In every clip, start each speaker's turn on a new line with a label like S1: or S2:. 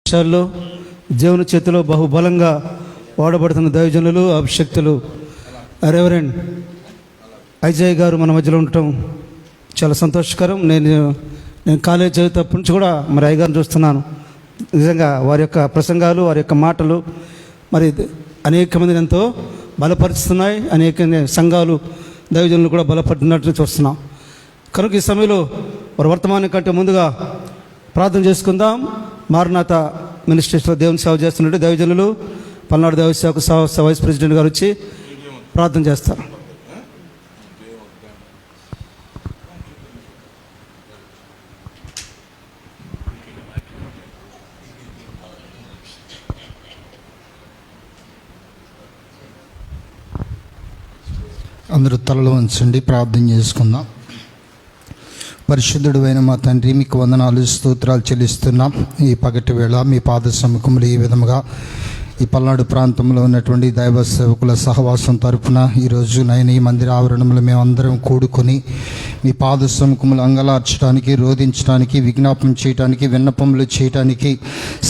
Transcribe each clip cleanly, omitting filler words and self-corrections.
S1: విషయాల్లో దేవుని చేతిలో బహుబలంగా వాడబడుతున్న దైవజనులు అభిషక్తులు రెవరెండ్ అజయ్ గారు మన మధ్యలో ఉండటం చాలా సంతోషకరం. నేను కాలేజ్ చదివేటప్పటి నుంచి కూడా మరి అయ్యగారిని చూస్తున్నాను. నిజంగా వారి యొక్క ప్రసంగాలు, వారి యొక్క మాటలు మరి అనేక మందిని ఎంతో బలపరుస్తున్నాయి. అనేక సంఘాలు, దైవజనులు కూడా బలపడుతున్నట్టు చూస్తున్నాం. కనుక ఈ సమయంలో వారి వర్తమానం కంటే ముందుగా ప్రార్థన చేసుకుందాం. మారనాథ మినిస్ట్రీస్లో దేవుని సేవ చేస్తున్నట్టు దైవజనులు పల్నాడు దైవ సేవకు వైస్ ప్రెసిడెంట్ గారు వచ్చి ప్రార్థన చేస్తారు.
S2: అందరూ తలలు వంచండి, ప్రార్థన చేసుకుందాం. పరిశుద్ధుడు అయిన మా తండ్రి, మీకు వందనాలు, స్తోత్రాలు చెల్లిస్తున్నాం. ఈ పగటి వేళ మీ పాద సముఖంలో ఈ విధముగా ఈ పల్నాడు ప్రాంతంలో ఉన్నటువంటి దైవ సేవకుల సహవాసం తరపున ఈరోజు ఈ మందిర ఆవరణంలో మేమందరం కూడుకొని మీ పాద సముఖంలో అంగలార్చడానికి, రోధించడానికి, విజ్ఞాపం చేయడానికి, విన్నపములు చేయడానికి,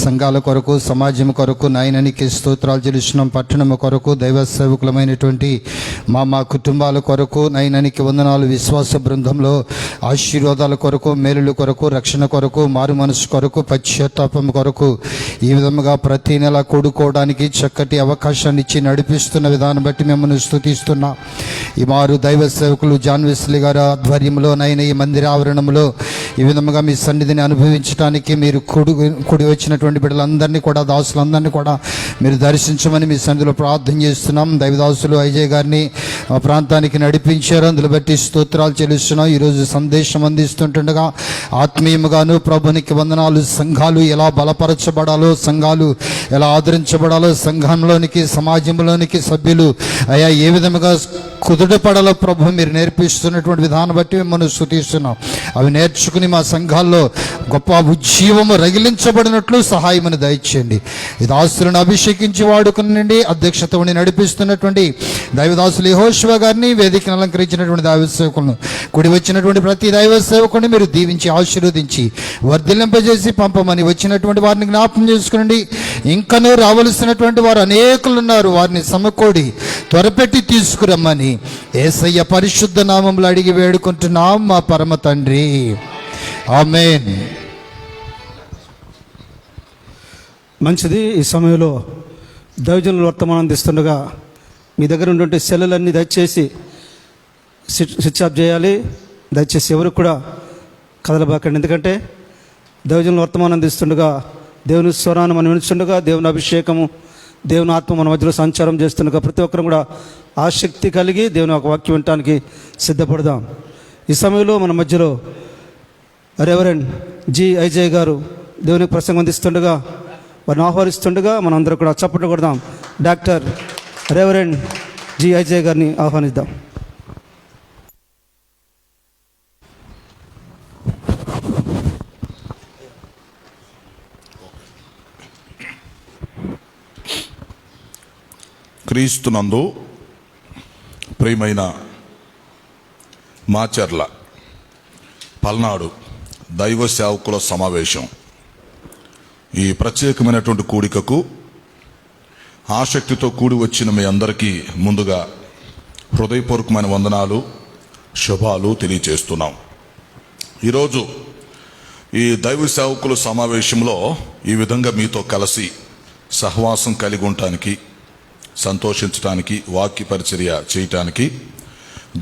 S2: సంఘాల కొరకు, సమాజం కొరకు నాయననికి స్తోత్రాలు చెల్లిస్తున్నాం. పట్టణం కొరకు, దైవ సేవకులమైనటువంటి మా కుటుంబాల కొరకు నాయననికి వందనాలు. విశ్వాస బృందంలో ఆశీర్వాదాల కొరకు, మేలుల కొరకు, రక్షణ కొరకు, మారు మనసు కొరకు, పశ్చాత్తాపం కొరకు ఈ విధముగా ప్రతి నెల కూడుకోవడానికి చక్కటి అవకాశాన్ని ఇచ్చి నడిపిస్తున్న విధానం బట్టి మిమ్మల్ని స్తుతిస్తున్నా. ఈ మారు దైవ సేవకులు జాన్ వెస్లీ గారి ఆధ్వర్యంలో ఈ మందిర ఆవరణంలో ఈ విధముగా మీ సన్నిధిని అనుభవించడానికి మీరు కూడి వచ్చినటువంటి బిడ్డలందరినీ కూడా, దాసులందరినీ కూడా మీరు దర్శించమని మీ సన్నిధిలో ప్రార్థన చేస్తున్నాం. దైవదాసులు అజయ్ గారిని మా ప్రాంతానికి నడిపించారు, అందులో బట్టి స్తోత్రాలు చెల్లిస్తున్నాం. ఈరోజు సందేశం అందిస్తుండగా ఆత్మీయముగాను ప్రభునికి వందనాలు. సంఘాలు ఎలా బలపరచబడాలో, సంఘాలు ఎలా ఆదరించబడాలో, సంఘంలోనికి, సమాజంలోనికి సభ్యులు అయా ఏ విధముగా కుదుటపడాలో ప్రభు మీరు నేర్పిస్తున్నటువంటి విధానం బట్టి మనం స్తుతిస్తున్నాం. అవి నేర్చుకుని మా సంఘాల్లో గొప్ప ఉజ్జీవము రగిలించబడినట్లు సహాయమని దయచేయండి. ఈ దాసులను అభిషేకించి వాడుకునండి. అధ్యక్షతని నడిపిస్తున్నటువంటి దైవదాసులు యెహోషువ గారిని, వేదికను అలంకరించినటువంటి దైవ సేవకులను, కూడి వచ్చినటువంటి ప్రతి దైవ సేవకుని మీరు దీవించి ఆశీర్వదించి వర్ధిల్లింపజేసి పంపమని, వచ్చినటువంటి వారిని జ్ఞాపకం చేసుకునండి. ఇంకనూ రావలసినటువంటి వారు అనేకులు ఉన్నారు, వారిని సమకూడి త్వరపెట్టి తీసుకురమ్మని యేసయ్య పరిశుద్ధ నామములో అడిగి వేడుకుంటున్నాం మా పరమ తండ్రి, ఆమేన్.
S1: మంచిది. ఈ సమయంలో దైవజనులు వర్తమానం అందిస్తుండగా మీ దగ్గర ఉన్నటువంటి సెల్లులన్నీ దయచేసి స్విచ్ ఆఫ్ చేయాలి. దయచేసి ఎవరికి కూడా కదలబాకండి. ఎందుకంటే దైవజనులు వర్తమానం అందిస్తుండగా దేవుని స్వరాన్ని మనం వినిస్తుండగా, దేవుని అభిషేకము, దేవుని ఆత్మ మన మధ్యలో సంచారం చేస్తుండగా ప్రతి ఒక్కరు కూడా ఆసక్తి కలిగి దేవుని ఒక వాక్యం వినటానికి సిద్ధపడదాం. ఈ సమయంలో మన మధ్యలో రెవరెండ్ జి అజయ్ గారు దేవునికి ప్రసంగం అందిస్తుండగా, వారిని ఆహ్వానిస్తుండగా మనం అందరూ కూడా చప్పట్లు కొడదాం. డాక్టర్ రెవరెండ్ జి అజయ్ గారిని ఆహ్వానిద్దాం.
S3: క్రీస్తునందు ప్రియమైన మాచర్ల పల్నాడు దైవ సేవకుల సమావేశం, ఈ ప్రత్యేకమైనటువంటి కూడికకు ఆసక్తితో కూడి వచ్చిన మీ అందరికీ ముందుగా హృదయపూర్వకమైన వందనాలు, శుభాలు తెలియచేస్తున్నాం. ఈరోజు ఈ దైవ సేవకుల సమావేశంలో ఈ విధంగా మీతో కలిసి సహవాసం కలిగి ఉండటానికి, సంతోషించడానికి, వాక్య పరిచర్య చేయటానికి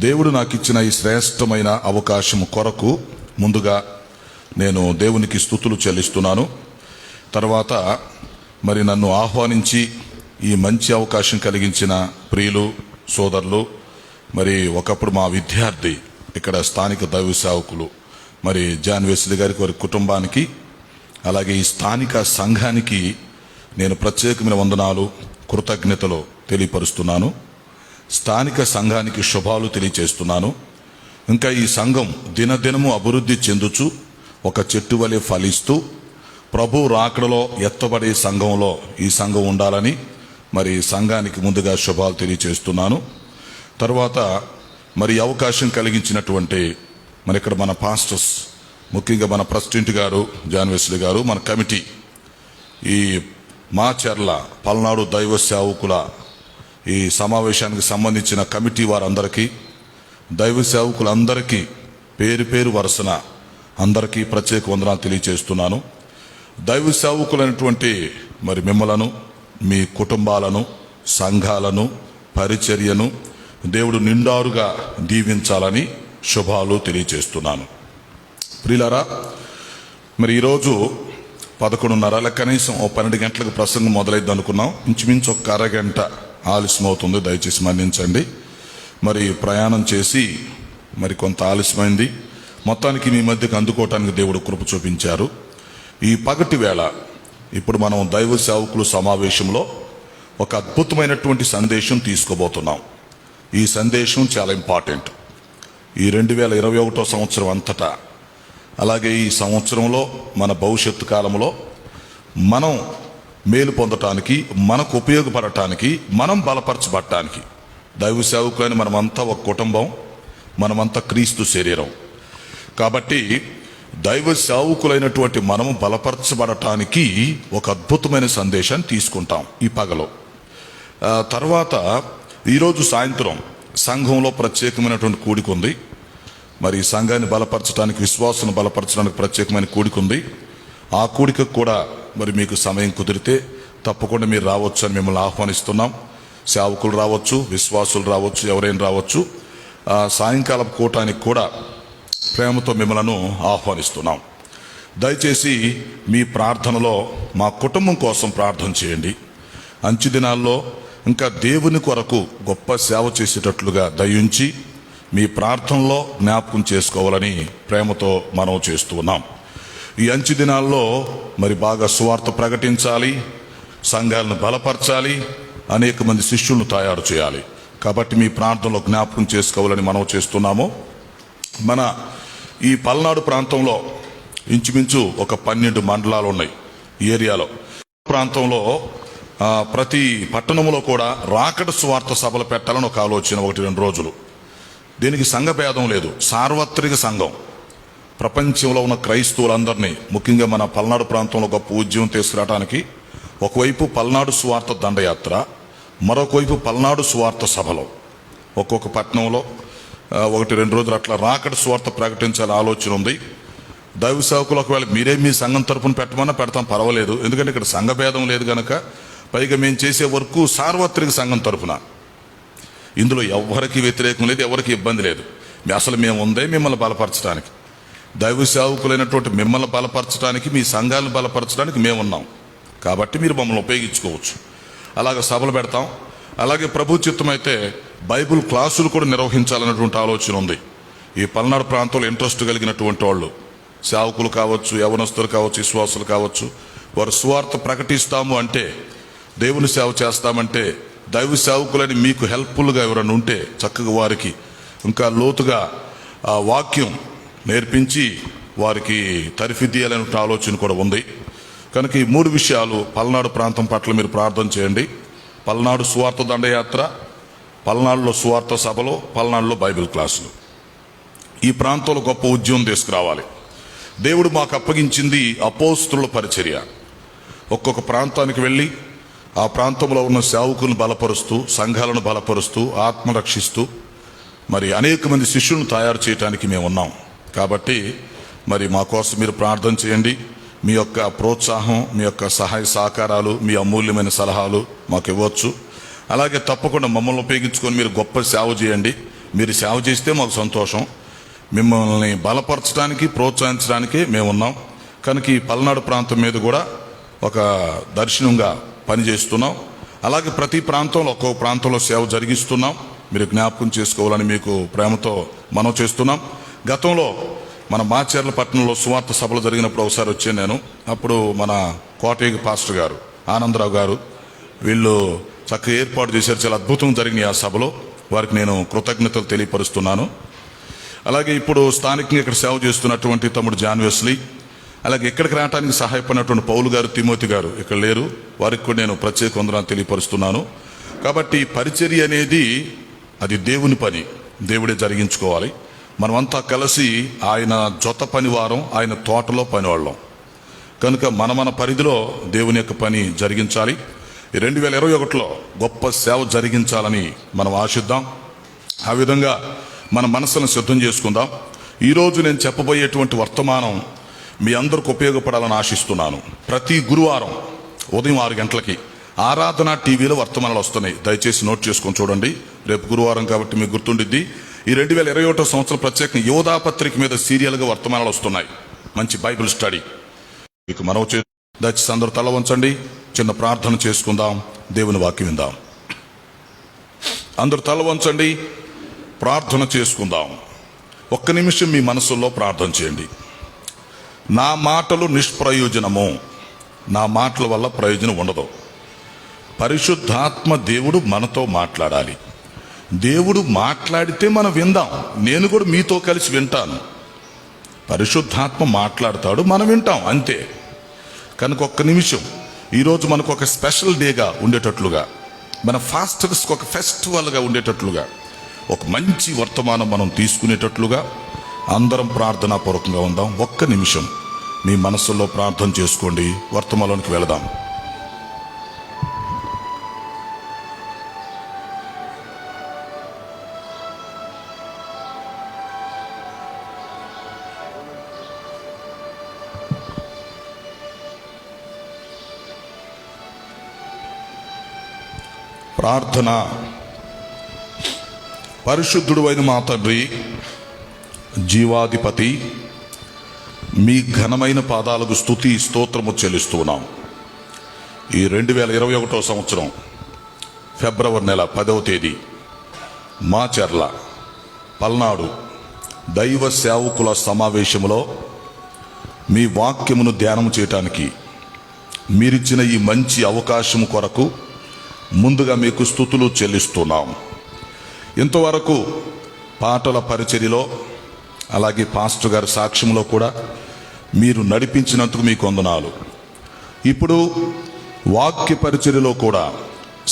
S3: దేవుడు నాకు ఇచ్చిన ఈ శ్రేష్టమైన అవకాశం కొరకు ముందుగా నేను దేవునికి స్తుతులు చెల్లిస్తున్నాను. తర్వాత మరి నన్ను ఆహ్వానించి ఈ మంచి అవకాశం కలిగించిన ప్రియులు, సోదరులు, మరి ఒకప్పుడు మా విద్యార్థి, ఇక్కడ స్థానిక దైవ సేవకులు మరి జాన్ వెస్లీ గారికి, వారి కుటుంబానికి, అలాగే ఈ స్థానిక సంఘానికి నేను ప్రత్యేకమైన వందనాలు, కృతజ్ఞతలు తెలియపరుస్తున్నాను. స్థానిక సంఘానికి శుభాలు తెలియచేస్తున్నాను. ఇంకా ఈ సంఘం దినదినము అభివృద్ధి చెందుచు ఒక చెట్టు వలె ఫలిస్తూ ప్రభు రాకడలో ఎత్తబడే సంఘంలో ఈ సంఘం ఉండాలని మరి సంఘానికి ముందుగా శుభాలు తెలియచేస్తున్నాను. తర్వాత మరి అవకాశం కలిగించినటువంటి మరి ఇక్కడ మన పాస్టర్స్, ముఖ్యంగా మన ప్రెసిడెంట్ గారు జాన్ వెస్లీ గారు, మన కమిటీ ఈ మాచర్ల పల్నాడు దైవ సేవకుల ఈ సమావేశానికి సంబంధించిన కమిటీ వారందరికీ, దైవ సేవకులందరికీ పేరు పేరు వరుసన అందరికీ ప్రత్యేక వందనాలు తెలియజేస్తున్నాను. దైవ సేవకులైనటువంటి మరి మిమ్మలను, మీ కుటుంబాలను, సంఘాలను, పరిచర్యను దేవుడు నిండారుగా దీవించాలని శుభాలు తెలియజేస్తున్నాను. ప్రియులారా, మరి ఈరోజు 11:30 కనీసం 12 గంటలకు ప్రసంగం మొదలైద్ది అనుకున్నాం. ఇంచుమించు ఒక అరగంట ఆలస్యం అవుతుంది, దయచేసి మన్నించండి. మరి ప్రయాణం చేసి మరి కొంత ఆలస్యమైంది. మొత్తానికి మీ మధ్యకు అందుకోవటానికి దేవుడు కృప చూపించారు. ఈ పగటి వేళ ఇప్పుడు మనం దైవ సేవకుల సమావేశంలో ఒక అద్భుతమైనటువంటి సందేశం తీసుకోబోతున్నాం. ఈ సందేశం చాలా ఇంపార్టెంట్. ఈ 2021 సంవత్సరం అంతటా, అలాగే ఈ సంవత్సరంలో మన భవిష్యత్తు కాలంలో మనం మేలు పొందటానికి, మనకు ఉపయోగపడటానికి, మనం బలపరచబడటానికి, దైవ సేవకులని మనమంతా ఒక కుటుంబం, మనమంతా క్రీస్తు శరీరం. కాబట్టి దైవ సేవకులైనటువంటి మనము బలపరచబడటానికి ఒక అద్భుతమైన సందేశాన్ని తీసుకుంటాం ఈ పగలో. తర్వాత ఈరోజు సాయంత్రం సంఘంలో ప్రత్యేకమైనటువంటి కూడిక ఉంది. మరి సంఘాన్ని బలపరచడానికి, విశ్వాసాన్ని బలపరచడానికి ప్రత్యేకమైన కూడిక ఉంది. ఆ కూడికకు కూడా మరి మీకు సమయం కుదిరితే తప్పకుండా మీరు రావచ్చు అని మిమ్మల్ని ఆహ్వానిస్తున్నాం. సేవకులు రావచ్చు, విశ్వాసులు రావచ్చు, ఎవరైనా రావచ్చు. సాయంకాలం కూటానికి కూడా ప్రేమతో మిమ్మల్ని ఆహ్వానిస్తున్నాం. దయచేసి మీ ప్రార్థనలో మా కుటుంబం కోసం ప్రార్థన చేయండి. అంచు దినాల్లో ఇంకా దేవుని కొరకు గొప్ప సేవ చేసేటట్లుగా దయించి మీ ప్రార్థనలో జ్ఞాపకం చేసుకోవాలని ప్రేమతో మనం చేస్తూ ఉన్నాం. ఈ అంచు దినాల్లో మరి బాగా సువార్త ప్రకటించాలి, సంఘాలను బలపరచాలి, అనేక మంది శిష్యులను తయారు చేయాలి. కాబట్టి మీ ప్రార్థనలో జ్ఞాపకం చేసుకోవాలని మనం చేస్తున్నాము. మన ఈ పల్నాడు ప్రాంతంలో ఇంచుమించు ఒక 12 మండలాలు ఉన్నాయి ఈ ఏరియాలో. ప్రాంతంలో ప్రతి పట్టణంలో కూడా రాకడ సువార్త సభలు పెట్టాలని ఒక ఆలోచన, 1-2 రోజులు. దీనికి సంఘ భేదం లేదు, సార్వత్రిక సంఘం. ప్రపంచంలో ఉన్న క్రైస్తవులందరినీ, ముఖ్యంగా మన పల్నాడు ప్రాంతంలో గొప్ప ఉద్యమం తీసుకురావడానికి ఒకవైపు పల్నాడు సువార్త దండయాత్ర, మరొక వైపు పల్నాడు సువార్త సభలో ఒక్కొక్క పట్టణంలో 1-2 రోజులు అట్లా రాకడ సువార్త ప్రకటించాలని ఆలోచన ఉంది. దైవ సేవకులు ఒకవేళ మీరే మీ సంఘం తరపున పెట్టమన్నా పెడతాం, పర్వాలేదు. ఎందుకంటే ఇక్కడ సంఘ భేదం లేదు కనుక. పైగా మేము చేసే వర్క్ సార్వత్రిక సంఘం తరపున, ఇందులో ఎవరికి వ్యతిరేకం లేదు, ఎవరికి ఇబ్బంది లేదు. అసలు మేము ఉందే మిమ్మల్ని బలపరచడానికి, దైవ సేవకులైనటువంటి మిమ్మల్ని బలపరచడానికి, మీ సంఘాలను బలపరచడానికి మేము ఉన్నాం. కాబట్టి మీరు మమ్మల్ని ఉపయోగించుకోవచ్చు. అలాగే సభలు పెడతాం. అలాగే ప్రభు చిత్తమైతే బైబిల్ క్లాసులు కూడా నిర్వహించాలన్నటువంటి ఆలోచన ఉంది. ఈ పల్నాడు ప్రాంతంలో ఇంట్రెస్ట్ కలిగినటువంటి వాళ్ళు, సేవకులు కావచ్చు, యవనస్తులు కావచ్చు, విశ్వాసులు కావచ్చు, వారు సువార్త ప్రకటిస్తాము అంటే, దేవుని సేవ చేస్తామంటే, దైవ సేవకులని మీకు హెల్ప్ఫుల్గా ఎవరైనా ఉంటే చక్కగా వారికి ఇంకా లోతుగా ఆ వాక్యం నేర్పించి వారికి తరిఫిద్యాలనే ఆలోచన కూడా ఉంది. కనుక ఈ 3 విషయాలు పల్నాడు ప్రాంతం పట్ల మీరు ప్రార్థన చేయండి. పల్నాడు సువార్త దండయాత్ర, పల్నాడులో సువార్త సభలో, పల్నాడులో బైబిల్ క్లాసులు. ఈ ప్రాంతంలో గొప్ప ఉద్యమం తీసుకురావాలి. దేవుడు మాకు అప్పగించింది అపోస్తుల పరిచర్య. ఒక్కొక్క ప్రాంతానికి వెళ్ళి ఆ ప్రాంతంలో ఉన్న సేవకులను బలపరుస్తూ, సంఘాలను బలపరుస్తూ, ఆత్మ రక్షిస్తూ, మరి అనేక మంది శిష్యులను తయారు చేయడానికి మేము ఉన్నాం. కాబట్టి మరి మా కోసం మీరు ప్రార్థన చేయండి. మీ యొక్క ప్రోత్సాహం, మీ యొక్క సహాయ సహకారాలు, మీ అమూల్యమైన సలహాలు మాకు ఇవ్వచ్చు. అలాగే తప్పకుండా మమ్మల్ని ఉపయోగించుకొని మీరు గొప్ప సేవ చేయండి. మీరు సేవ చేస్తే మాకు సంతోషం. మిమ్మల్ని బలపరచడానికి, ప్రోత్సహించడానికి మేము ఉన్నాం. కనుక ఈ పల్నాడు ప్రాంతం మీద కూడా ఒక దర్శనంగా పనిచేస్తున్నాం. అలాగే ప్రతి ప్రాంతంలో ఒక్కొక్క ప్రాంతంలో సేవ జరిగిస్తున్నాం. మీరు జ్ఞాపకం చేసుకోవాలని మీకు ప్రేమతో మనం చేస్తున్నాం. గతంలో మన మాచర్ల పట్టణంలో సువార్త సభలు జరిగినప్పుడు ఒకసారి వచ్చాను నేను. అప్పుడు మన కోటయ్య పాస్టర్ గారు, ఆనందరావు గారు, వీళ్ళు చక్కగా ఏర్పాటు చేశారు. చాలా అద్భుతంగా జరిగినాయి ఆ సభలో. వారికి నేను కృతజ్ఞతలు తెలియపరుస్తున్నాను. అలాగే ఇప్పుడు స్థానికంగా ఇక్కడ సేవ చేస్తున్నటువంటి తమ్ముడు జాన్ వెస్లీ, అలాగే ఇక్కడికి రావడానికి సహాయపడినటువంటి పౌలు గారు, తిమోతి గారు ఇక్కడ లేరు. వారికి కూడా నేను ప్రత్యేక వందనాలు తెలియపరుస్తున్నాను. కాబట్టి పరిచర్య అనేది అది దేవుని పని, దేవుడే జరిగించుకోవాలి. మనమంతా కలిసి ఆయన జొత పనివారం, ఆయన తోటలో పనివాళ్ళం. కనుక మన పరిధిలో దేవుని యొక్క పని జరిగించాలి. 2021లో గొప్ప సేవ జరిగించాలని మనం ఆశిద్దాం. ఆ విధంగా మన మనసును సిద్ధం చేసుకుందాం. ఈరోజు నేను చెప్పబోయేటువంటి వర్తమానం మీ అందరికి ఉపయోగపడాలని ఆశిస్తున్నాను. ప్రతి గురువారం ఉదయం 6 గంటలకి ఆరాధన టీవీలో వర్తమానాలు వస్తున్నాయి. దయచేసి నోట్ చేసుకొని చూడండి. రేపు గురువారం కాబట్టి మీకు గుర్తుండిద్ది. ఈ 2021 సంవత్సరం ప్రత్యేకంగా యోధా పత్రిక మీద సీరియల్గా వర్తమానాలు వస్తున్నాయి. మంచి బైబిల్ స్టడీ మీకు మనవి. దయచేసి అందరూ తల వంచండి, చిన్న ప్రార్థన చేసుకుందాం, దేవుని వాక్యం విందాం. అందరూ తల వంచండి, ప్రార్థన చేసుకుందాం. ఒక్క నిమిషం మీ మనసులో ప్రార్థన చేయండి. నా మాటలు నిష్ప్రయోజనము, నా మాటల వల్ల ప్రయోజనం ఉండదు. పరిశుద్ధాత్మ దేవుడు మనతో మాట్లాడాలి. దేవుడు మాట్లాడితే మనం విందాం. నేను కూడా మీతో కలిసి వింటాను. పరిశుద్ధాత్మ మాట్లాడతాడు, మనం వింటాం, అంతే. కనుక ఒక్క నిమిషం ఈరోజు మనకు ఒక స్పెషల్ డేగా ఉండేటట్లుగా, మన ఫాస్టర్స్కి ఒక ఫెస్టివల్గా ఉండేటట్లుగా, ఒక మంచి వర్తమానం మనం తీసుకునేటట్లుగా అందరం ప్రార్థనాపూర్వకంగా ఉందాం. ఒక్క నిమిషం మీ మనసులో ప్రార్థన చేసుకోండి. వర్తమానానికి వెళదాం. ప్రార్థన. పరిశుద్ధుడు అయిన మా తండ్రి, జీవాధిపతి, మీ ఘనమైన పాదాలకు స్తుతి స్తోత్రము చెల్లిస్తున్నాం. ఈ 2021 సంవత్సరం ఫిబ్రవరి నెల 10వ తేదీ మాచర్ల పల్నాడు దైవ సేవకుల సమావేశంలో మీ వాక్యమును ధ్యానం చేయటానికి మీరిచ్చిన ఈ మంచి అవకాశం కొరకు ముందుగా మీకు స్తుతులు చెల్లిస్తున్నాం. ఇంతవరకు పాటల పరిచర్యలో, అలాగే పాస్టర్ గారి సాక్ష్యంలో కూడా మీరు నడిపించినందుకు మీకు వందనాలు. ఇప్పుడు వాక్య పరిచర్యలో కూడా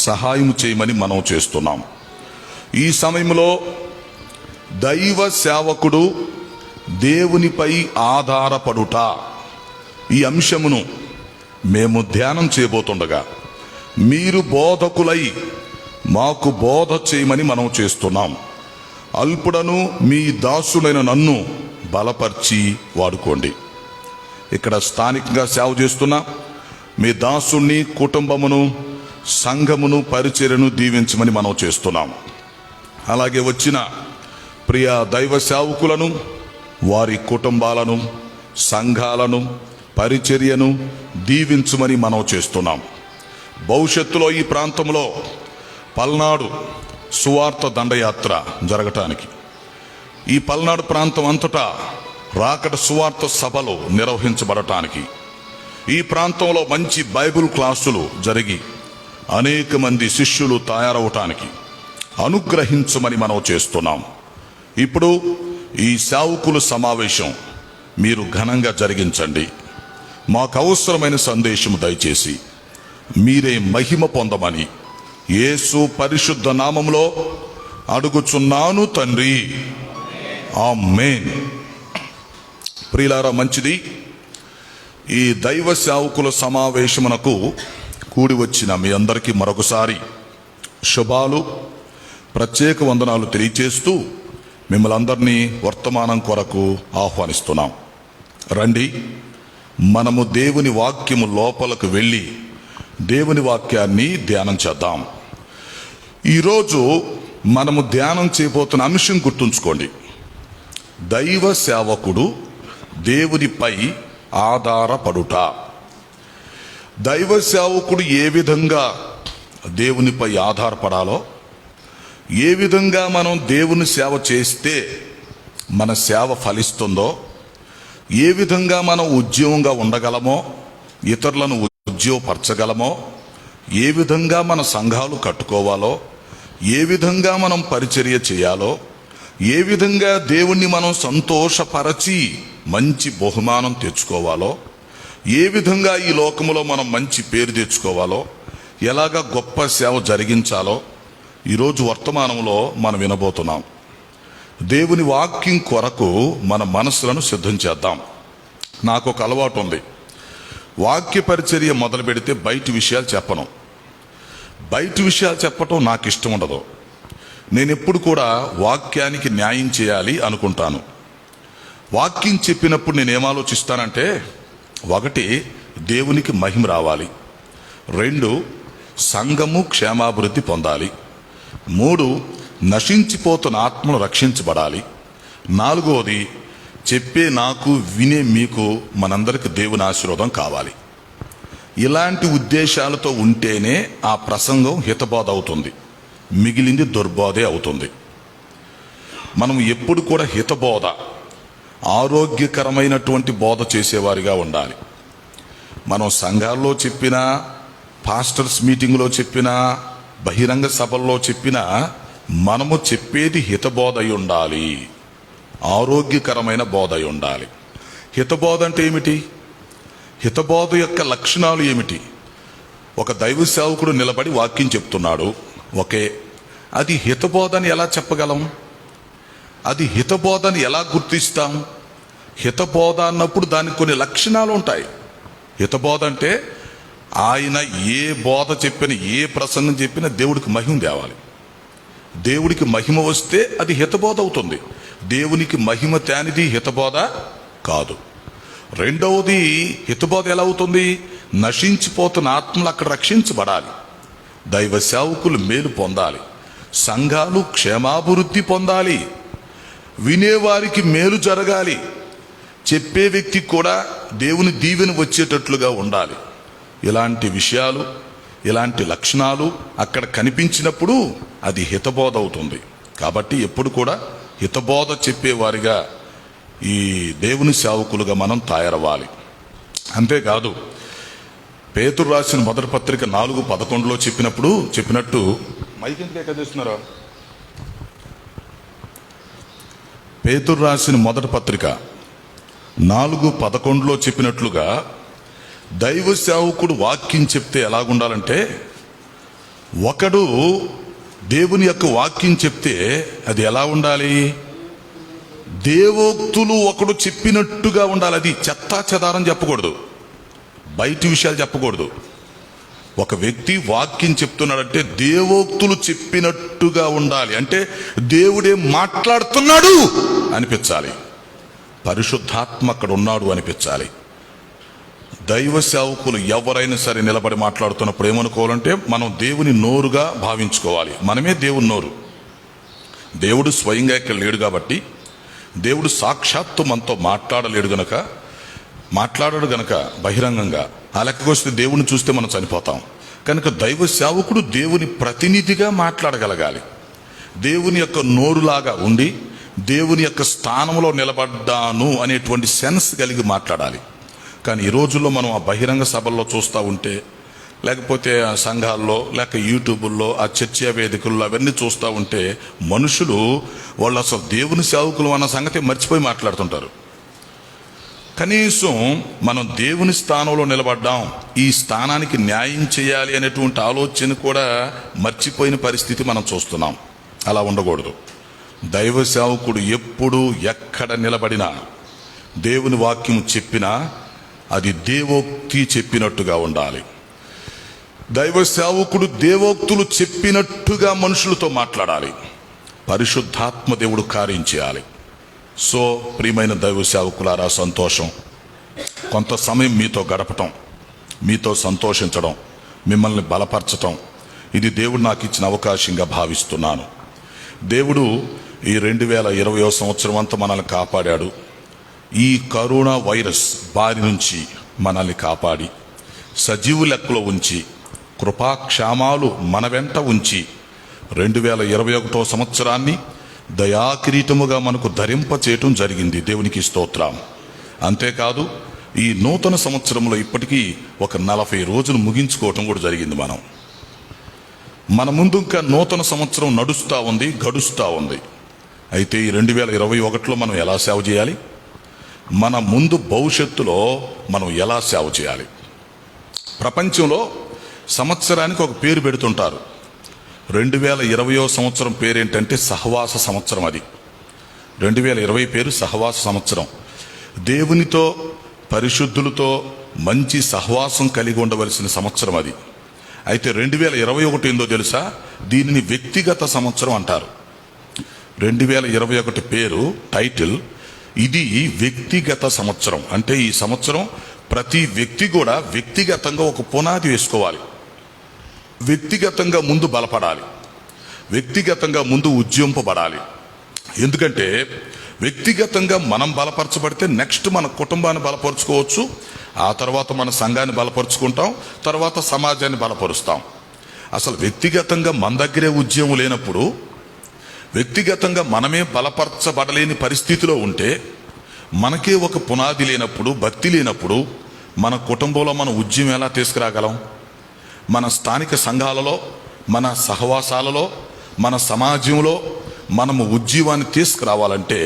S3: సహాయం చేయమని మనం చేస్తున్నాం. ఈ సమయంలో దైవ సేవకుడు దేవునిపై ఆధారపడుట, ఈ అంశమును మేము ధ్యానం చేయబోతుండగా మీరు బోధకులై మాకు బోధ చేయమని మనం చేస్తున్నాం. అల్పుడను మీ దాసుడైన నన్ను బలపరిచి వాడుకోండి. ఇక్కడ స్థానికంగా సేవ చేస్తున్న మీ దాసుని కుటుంబమును, సంఘమును, పరిచర్యను దీవించమని మనం చేస్తున్నాం. అలాగే వచ్చిన ప్రియ దైవ సేవకులను, వారి కుటుంబాలను, సంఘాలను, పరిచర్యను దీవించమని మనం చేస్తున్నాం. భవిష్యత్తులో ఈ ప్రాంతంలో పల్నాడు సువార్త దండయాత్ర జరగటానికి, ఈ పల్నాడు ప్రాంతం అంతటా రాకడ సువార్త సభలు నిర్వహించబడటానికి, ఈ ప్రాంతంలో మంచి బైబిల్ క్లాసులు జరిగి అనేక మంది శిష్యులు తయారవటానికి అనుగ్రహించమని మనం చేస్తున్నాం. ఇప్పుడు ఈ సేవకుల సమావేశం మీరు ఘనంగా జరిగించండి. మాకు అవసరమైన సందేశం దయచేసి మీరే మహిమ పొందమని యేసు పరిశుద్ధ నామములో అడుగుచున్నాను తండ్రి, ఆమేన్. ప్రియులారా, మంచిది. ఈ దైవ సేవకుల సమావేశమునకు కూడి వచ్చిన మీ అందరికీ మరొకసారి శుభాలు, ప్రత్యేక వందనాలు తెలియచేస్తూ మిమ్మల్ని అందరినీ వర్తమానం కొరకు ఆహ్వానిస్తున్నాం. రండి, మనము దేవుని వాక్యము లోపలకు వెళ్ళి దేవుని వాక్యాన్ని ధ్యానం చేద్దాం. ఈరోజు మనము ధ్యానం చేయబోతున్న అంశం గుర్తుంచుకోండి. దైవ సేవకుడు దేవునిపై ఆధారపడుట. దైవ సేవకుడు ఏ విధంగా దేవునిపై ఆధారపడాలో, ఏ విధంగా మనం దేవుని సేవ చేస్తే మన సేవ ఫలిస్తుందో, ఏ విధంగా మనం ఉద్యోగంగా ఉండగలమో, ఇతరులను ఉద్యోగపరచగలమో, ఏ విధంగా మన సంఘాలు కట్టుకోవాలో, ఏ విధంగా మనం పరిచర్య చేయాలో, ఏ విధంగా దేవుణ్ణి మనం సంతోషపరచి మంచి బహుమానం తెచ్చుకోవాలో, ఏ విధంగా ఈ లోకములో మనం మంచి పేరు తెచ్చుకోవాలో, ఎలాగా గొప్ప సేవ జరిగించాలో ఈరోజు వర్తమానంలో మనం వినబోతున్నాం. దేవుని వాక్యం కొరకు మన మనసులను సిద్ధం చేద్దాం. నాకు ఒక అలవాటు ఉంది. వాక్య పరిచర్య మొదలు పెడితే బయట విషయాలు చెప్పను. బయట విషయాలు చెప్పటం నాకు ఇష్టం ఉండదు. నేను ఎప్పుడు కూడా వాక్యానికి న్యాయం చేయాలి అనుకుంటాను. వాక్యం చెప్పినప్పుడు నేను ఏం ఆలోచిస్తానంటే, 1, దేవునికి మహిమ రావాలి. 2, సంఘము క్షేమాభివృద్ధి పొందాలి. 3, నశించిపోతున్న ఆత్మలు రక్షించబడాలి. 4, చెప్పే నాకు వినే మీకు మనందరికి దేవుని ఆశీర్వాదం కావాలి. ఇలాంటి ఉద్దేశాలతో ఉంటేనే ఆ ప్రసంగం హితబోధ అవుతుంది, మిగిలింది దుర్బోధే అవుతుంది. మనం ఎప్పుడు కూడా హితబోధ, ఆరోగ్యకరమైనటువంటి బోధ చేసేవారిగా ఉండాలి. మనం సంఘాల్లో చెప్పినా, పాస్టర్స్ మీటింగ్లో చెప్పినా, బహిరంగ సభల్లో చెప్పినా మనము చెప్పేది హితబోధ అయి ఉండాలి, ఆరోగ్యకరమైన బోధ అయి ఉండాలి. హితబోధ అంటే ఏమిటి? హితబోధ యొక్క లక్షణాలు ఏమిటి? ఒక దైవ సేవకుడు నిలబడి వాక్యం చెప్తున్నాడు, ఓకే, అది హితబోధని ఎలా చెప్పగలం? అది హితబోధని ఎలా గుర్తిస్తాం? హితబోధ అన్నప్పుడు దానికి కొన్ని లక్షణాలు ఉంటాయి. హితబోధ అంటే ఆయన ఏ బోధ చెప్పినా, ఏ ప్రసంగం చెప్పినా దేవుడికి మహిమ తేవాలి. దేవుడికి మహిమ వస్తే అది హితబోధ అవుతుంది. దేవునికి మహిమ తేనిది హితబోధ కాదు. 2వది, హితబోధ ఎలా అవుతుంది? నశించిపోతున్న ఆత్మలు అక్కడ రక్షించబడాలి, దైవ సేవకులు మేలు పొందాలి, సంఘాలు క్షేమాభివృద్ధి పొందాలి, వినేవారికి మేలు జరగాలి, చెప్పే వ్యక్తికి కూడా దేవుని దీవెన వచ్చేటట్లుగా ఉండాలి. ఇలాంటి విషయాలు, ఇలాంటి లక్షణాలు అక్కడ కనిపించినప్పుడు అది హితబోధ అవుతుంది. కాబట్టి ఎప్పుడు కూడా హితబోధ చెప్పేవారిగా ఈ దేవుని సేవకులుగా మనం తయారవ్వాలి. అంతేకాదు, పేతురు రాసిన మొదటి పత్రిక 4:11 చెప్పినట్టు మైక్ ఎందుకు ఎక్కడిస్తున్నారా? పేతురు రాసిన మొదటి పత్రిక 4:11 చెప్పినట్లుగా దైవ సేవకుడు వాక్యం చెప్తే ఎలాగుండాలంటే, ఒకడు దేవుని యొక్క వాక్యం చెప్తే అది ఎలా ఉండాలి? దేవోక్తులు ఒకడు చెప్పినట్టుగా ఉండాలి. అది చెత్తా చెదారం చెప్పకూడదు, బయట విషయాలు చెప్పకూడదు. ఒక వ్యక్తి వాక్యం చెప్తున్నాడంటే దేవోక్తులు చెప్పినట్టుగా ఉండాలి. అంటే దేవుడే మాట్లాడుతున్నాడు అనిపించాలి, పరిశుద్ధాత్మ అక్కడ ఉన్నాడు అనిపించాలి. దైవ సేవకులు ఎవరైనా సరే నిలబడి మాట్లాడుతున్నప్పుడు ఏమనుకోవాలంటే, మనం దేవుని నోరుగా భావించుకోవాలి. మనమే దేవుని నోరు. దేవుడు స్వయంగా ఇక్కడ లేడు కాబట్టి, దేవుడు సాక్షాత్తు మనతో మాట్లాడాడు గనక బహిరంగంగా ఆ లెక్కకొస్తే దేవుని చూస్తే మనం చనిపోతాం. కనుక దైవ సేవకుడు దేవుని ప్రతినిధిగా మాట్లాడగలగాలి. దేవుని యొక్క నోరులాగా ఉండి దేవుని యొక్క స్థానంలో నిలబడ్డాను అనేటువంటి సెన్స్ కలిగి మాట్లాడాలి. కానీ ఈ రోజుల్లో మనం ఆ బహిరంగ సభల్లో చూస్తూ ఉంటే, లేకపోతే ఆ సంఘాల్లో, లేక యూట్యూబుల్లో, ఆ చర్చా వేదికల్లో అవన్నీ చూస్తూ ఉంటే మనుషులు వాళ్ళు అసలు దేవుని సేవకులు అన్న సంగతి మర్చిపోయి మాట్లాడుతుంటారు. కనీసం మనం దేవుని స్థానంలో నిలబడ్డాం, ఈ స్థానానికి న్యాయం చేయాలి అనేటువంటి ఆలోచన కూడా మర్చిపోయిన పరిస్థితి మనం చూస్తున్నాం. అలా ఉండకూడదు. దైవ సేవకుడు ఎప్పుడు ఎక్కడ నిలబడినా, దేవుని వాక్యం చెప్పినా అది దేవోక్తి చెప్పినట్టుగా ఉండాలి. దైవ సేవకుడు దేవోక్తులు చెప్పినట్టుగా మనుషులతో మాట్లాడాలి. పరిశుద్ధాత్మ దేవుడు కార్యం చేయాలి. సో ప్రియమైన దైవ సేవకులారా, సంతోషం, కొంత సమయం మీతో గడపటం, మీతో సంతోషించడం, మిమ్మల్ని బలపరచటం, ఇది దేవుడు నాకు ఇచ్చిన అవకాశంగా భావిస్తున్నాను. దేవుడు ఈ 2020వ సంవత్సరం అంతా మనల్ని కాపాడాడు. ఈ కరోనా వైరస్ బారి నుంచి మనల్ని కాపాడి సజీవు లెక్కలో ఉంచి కృపాక్షేమాలు మన వెంట ఉంచి 2021వ సంవత్సరాన్ని దయాకిరీటముగా మనకు ధరింపచేయటం జరిగింది. దేవునికి స్తోత్రం. అంతేకాదు, ఈ నూతన సంవత్సరంలో ఇప్పటికీ ఒక 40 రోజులు ముగించుకోవటం కూడా జరిగింది. మన ముందు ఇంకా నూతన సంవత్సరం నడుస్తూ ఉంది, గడుస్తూ ఉంది. అయితే ఈ 2021లో మనం ఎలా సేవ చేయాలి? మన ముందు భవిష్యత్తులో మనం ఎలా సేవ చేయాలి? ప్రపంచంలో సంవత్సరానికి ఒక పేరు పెడుతుంటారు. 2020వ సంవత్సరం పేరేంటంటే సహవాస సంవత్సరం. అది 2020 పేరు సహవాస సంవత్సరం. దేవునితో, పరిశుద్ధులతో, మంచి సహవాసం కలిగి ఉండవలసిన సంవత్సరం అది. అయితే 2021 ఏందో తెలుసా? దీనిని వ్యక్తిగత సంవత్సరం అంటారు. 2021 పేరు, టైటిల్ ఇది వ్యక్తిగత సంవత్సరం. అంటే ఈ సంవత్సరం ప్రతి వ్యక్తి కూడా వ్యక్తిగతంగా ఒక పునాది వేసుకోవాలి, వ్యక్తిగతంగా ముందు బలపడాలి, వ్యక్తిగతంగా ముందు ఉజ్జింపబడాలి. ఎందుకంటే వ్యక్తిగతంగా మనం బలపరచబడితే నెక్స్ట్ మన కుటుంబాన్ని బలపరుచుకోవచ్చు, ఆ తర్వాత మన సంఘాన్ని బలపరుచుకుంటాం, తర్వాత సమాజాన్ని బలపరుస్తాం. అసలు వ్యక్తిగతంగా మన దగ్గరే ఉద్యమం లేనప్పుడు, వ్యక్తిగతంగా మనమే బలపరచబడలేని పరిస్థితిలో ఉంటే, మనకే ఒక పునాది లేనప్పుడు, భక్తి లేనప్పుడు మన కుటుంబంలో మన ఉద్యమం ఎలా తీసుకురాగలం? మన స్థానిక సంఘాలలో, మన సహవాసాలలో, మన సమాజంలో మనము ఉజ్జీవాన్ని తీసుకురావాలంటే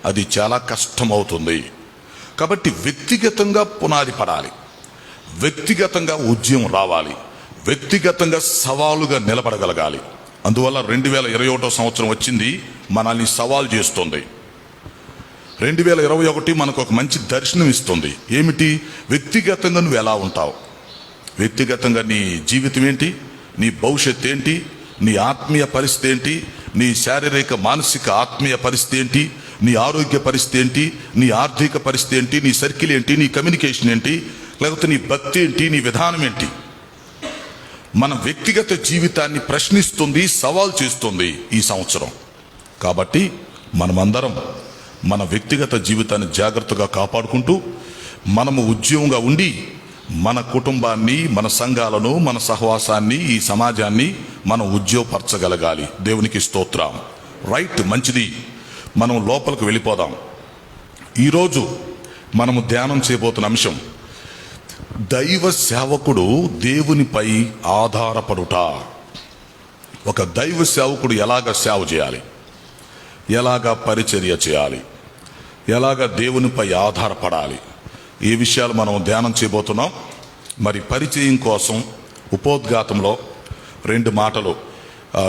S3: అది చాలా కష్టమవుతుంది. కాబట్టి వ్యక్తిగతంగా పునాది పడాలి, వ్యక్తిగతంగా ఉద్యమం రావాలి, వ్యక్తిగతంగా సవాలుగా నిలబడగలగాలి. అందువల్ల 2021 సంవత్సరం వచ్చింది, మనల్ని సవాల్ చేస్తుంది. 2021 మనకు ఒక మంచి దర్శనం ఇస్తుంది. ఏమిటి? వ్యక్తిగతంగా నువ్వు ఎలా ఉంటావు, వ్యక్తిగతంగా నీ జీవితం ఏంటి, నీ భవిష్యత్తు ఏంటి, నీ ఆత్మీయ పరిస్థితి ఏంటి, నీ శారీరక మానసిక ఆత్మీయ పరిస్థితి ఏంటి, నీ ఆరోగ్య పరిస్థితి ఏంటి, నీ ఆర్థిక పరిస్థితి ఏంటి, నీ సర్కిల్ ఏంటి, నీ కమ్యూనికేషన్ ఏంటి, లేకపోతే నీ భక్తి ఏంటి, నీ విధానం ఏంటి? మన వ్యక్తిగత జీవితాన్ని ప్రశ్నిస్తుంది, సవాల్ చేస్తుంది ఈ సంవత్సరం. కాబట్టి మనమందరం మన వ్యక్తిగత జీవితాన్ని జాగ్రత్తగా కాపాడుకుంటూ, మనము ఉద్యమంగా ఉండి మన కుటుంబాన్ని, మన సంఘాలను, మన సహవాసాన్ని, ఈ సమాజాన్ని మనం ఉద్యోగపరచగలగాలి. దేవునికి స్తోత్రం. రైట్, మంచిది. మనం లోపలికి వెళ్ళిపోదాం. ఈరోజు మనము ధ్యానం చేయబోతున్న అంశం, దైవ సేవకుడు దేవునిపై ఆధారపడుట. ఒక దైవ సేవకుడు ఎలాగ సేవ చేయాలి, ఎలాగ పరిచర్య చేయాలి, ఎలాగ దేవునిపై ఆధారపడాలి, ఈ విషయాలు మనం ధ్యానం చేయబోతున్నాం. మరి పరిచయం కోసం ఉపోద్ఘాతంలో 2 మాటలు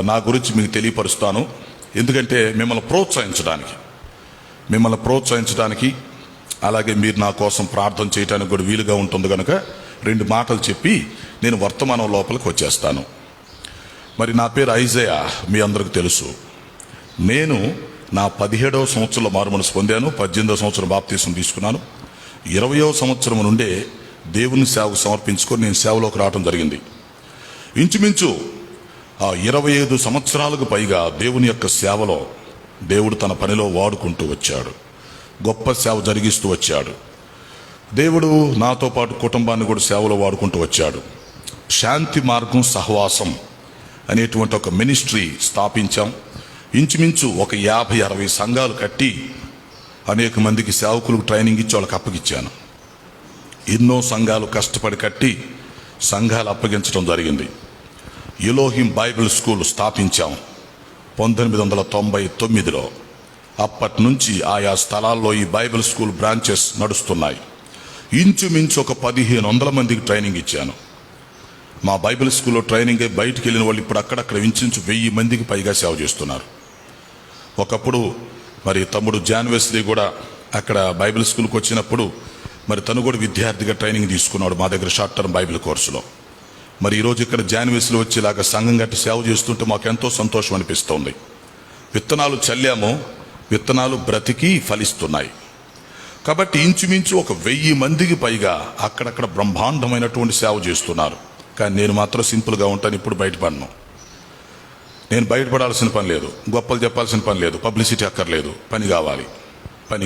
S3: నా గురించి మీకు తెలియపరుస్తాను. ఎందుకంటే మిమ్మల్ని ప్రోత్సహించడానికి అలాగే మీరు నా కోసం ప్రార్థన చేయడానికి కూడా వీలుగా ఉంటుంది కనుక 2 మాటలు చెప్పి నేను వర్తమానం లోపలికి వచ్చేస్తాను. మరి నా పేరు ఐజయా, మీ అందరికి తెలుసు. నేను నా 17వ సంవత్సరంలో మారుమనసు పొందాను, 18వ సంవత్సరం బాప్తీసం తీసుకున్నాను. 20వ సంవత్సరం నుండే దేవుని సేవకు సమర్పించుకొని నేను సేవలోకి రావడం జరిగింది. ఇంచుమించు 25 సంవత్సరాలకు పైగా దేవుని యొక్క సేవలో దేవుడు తన పనిలో వాడుకుంటూ వచ్చాడు, గొప్ప సేవ జరిగిస్తూ వచ్చాడు. దేవుడు నాతో పాటు కుటుంబాన్ని కూడా సేవలో వాడుకుంటూ వచ్చాడు. శాంతి మార్గం సహవాసం అనేటువంటి ఒక మినిస్ట్రీ స్థాపించాం. ఇంచుమించు ఒక 50-60 సంఘాలు కట్టి అనేక మందికి సేవకులకు ట్రైనింగ్ ఇచ్చి వాళ్ళకి అప్పగించాను. ఎన్నో సంఘాలు కష్టపడి కట్టి సంఘాలు అప్పగించడం జరిగింది. ఎలోహిం బైబిల్ స్కూల్ స్థాపించాం 1999లో. అప్పటి నుంచి ఆయా స్థలాల్లో ఈ బైబిల్ స్కూల్ బ్రాంచెస్ నడుస్తున్నాయి. ఇంచుమించు ఒక 1500 మందికి ట్రైనింగ్ ఇచ్చాను. మా బైబిల్ స్కూల్లో ట్రైనింగ్ అయి బయటికి వెళ్ళిన వాళ్ళు ఇప్పుడు అక్కడక్కడ ఇంచుమించు 1000 మందికి పైగా సేవ చేస్తున్నారు. ఒకప్పుడు మరి తమ్ముడు జాన్ వెస్లీ కూడా అక్కడ బైబిల్ స్కూల్కి వచ్చినప్పుడు మరి తను కూడా విద్యార్థిగా ట్రైనింగ్ తీసుకున్నాడు మా దగ్గర షార్ట్ టర్మ్ బైబిల్ కోర్సులో. మరి ఈరోజు ఇక్కడ జాన్ వెస్లీ వచ్చి ఇలాగ సంఘం గట్టి సేవ చేస్తుంటే మాకు ఎంతో సంతోషం అనిపిస్తుంది. విత్తనాలు చల్లాము, విత్తనాలు బ్రతికి ఫలిస్తున్నాయి. కాబట్టి ఇంచుమించు ఒక 1000 మందికి పైగా అక్కడక్కడ బ్రహ్మాండమైనటువంటి సేవ చేస్తున్నారు. కానీ నేను మాత్రం సింపుల్గా ఉంటాను, ఇప్పుడు బయటపడను. నేను బయటపడాల్సిన పని లేదు, గొప్పలు చెప్పాల్సిన పని లేదు, పబ్లిసిటీ అక్కర్లేదు, పని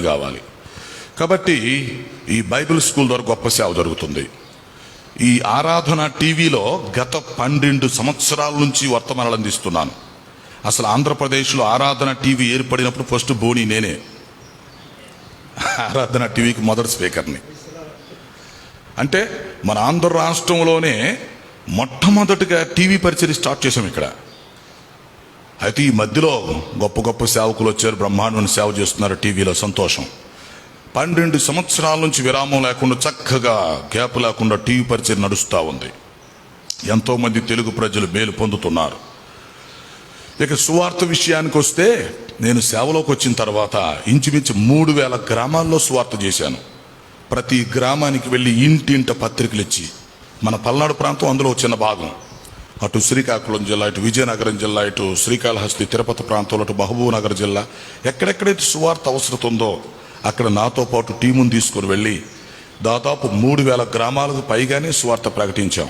S3: కావాలి. కాబట్టి ఈ బైబిల్ స్కూల్ ద్వారా గొప్ప సేవ జరుగుతుంది. ఈ ఆరాధన టీవీలో గత 12 సంవత్సరాల నుంచి వర్తమానాలు అందిస్తున్నాను. అసలు ఆంధ్రప్రదేశ్లో ఆరాధన టీవీ ఏర్పడినప్పుడు ఫస్ట్ బోని నేనే, ఆరాధన టీవీకి మొదటి స్పీకర్ని. అంటే మన ఆంధ్ర రాష్ట్రంలోనే మొట్టమొదటిగా టీవీ పరిచయం స్టార్ట్ చేసాం ఇక్కడ. అయితే ఈ మధ్యలో గొప్ప సేవకులు వచ్చారు, బ్రహ్మాండమైన సేవ చేస్తున్నారు టీవీలో, సంతోషం. 12 సంవత్సరాల నుంచి విరామం లేకుండా చక్కగా గ్యాప్ లేకుండా టీవీ పరిచయం నడుస్తూ ఉంది. ఎంతోమంది తెలుగు ప్రజలు మేలు పొందుతున్నారు. ఇక సువార్త విషయానికి వస్తే నేను సేవలోకి వచ్చిన తర్వాత ఇంచుమించు 3000 గ్రామాల్లో సువార్త చేశాను. ప్రతి గ్రామానికి వెళ్ళి ఇంటింట పత్రికలు ఇచ్చి, మన పల్నాడు ప్రాంతం అందులో చిన్న భాగం, అటు శ్రీకాకుళం జిల్లా, ఇటు విజయనగరం జిల్లా, ఇటు శ్రీకాళహస్తి తిరుపతి ప్రాంతంలో, అటు మహబూబ్ నగర్ జిల్లా, ఎక్కడెక్కడైతే సువార్త అవసరం ఉందో అక్కడ నాతో పాటు టీముని తీసుకొని వెళ్ళి దాదాపు 3000 గ్రామాలకు పైగానే సువార్త ప్రకటించాం.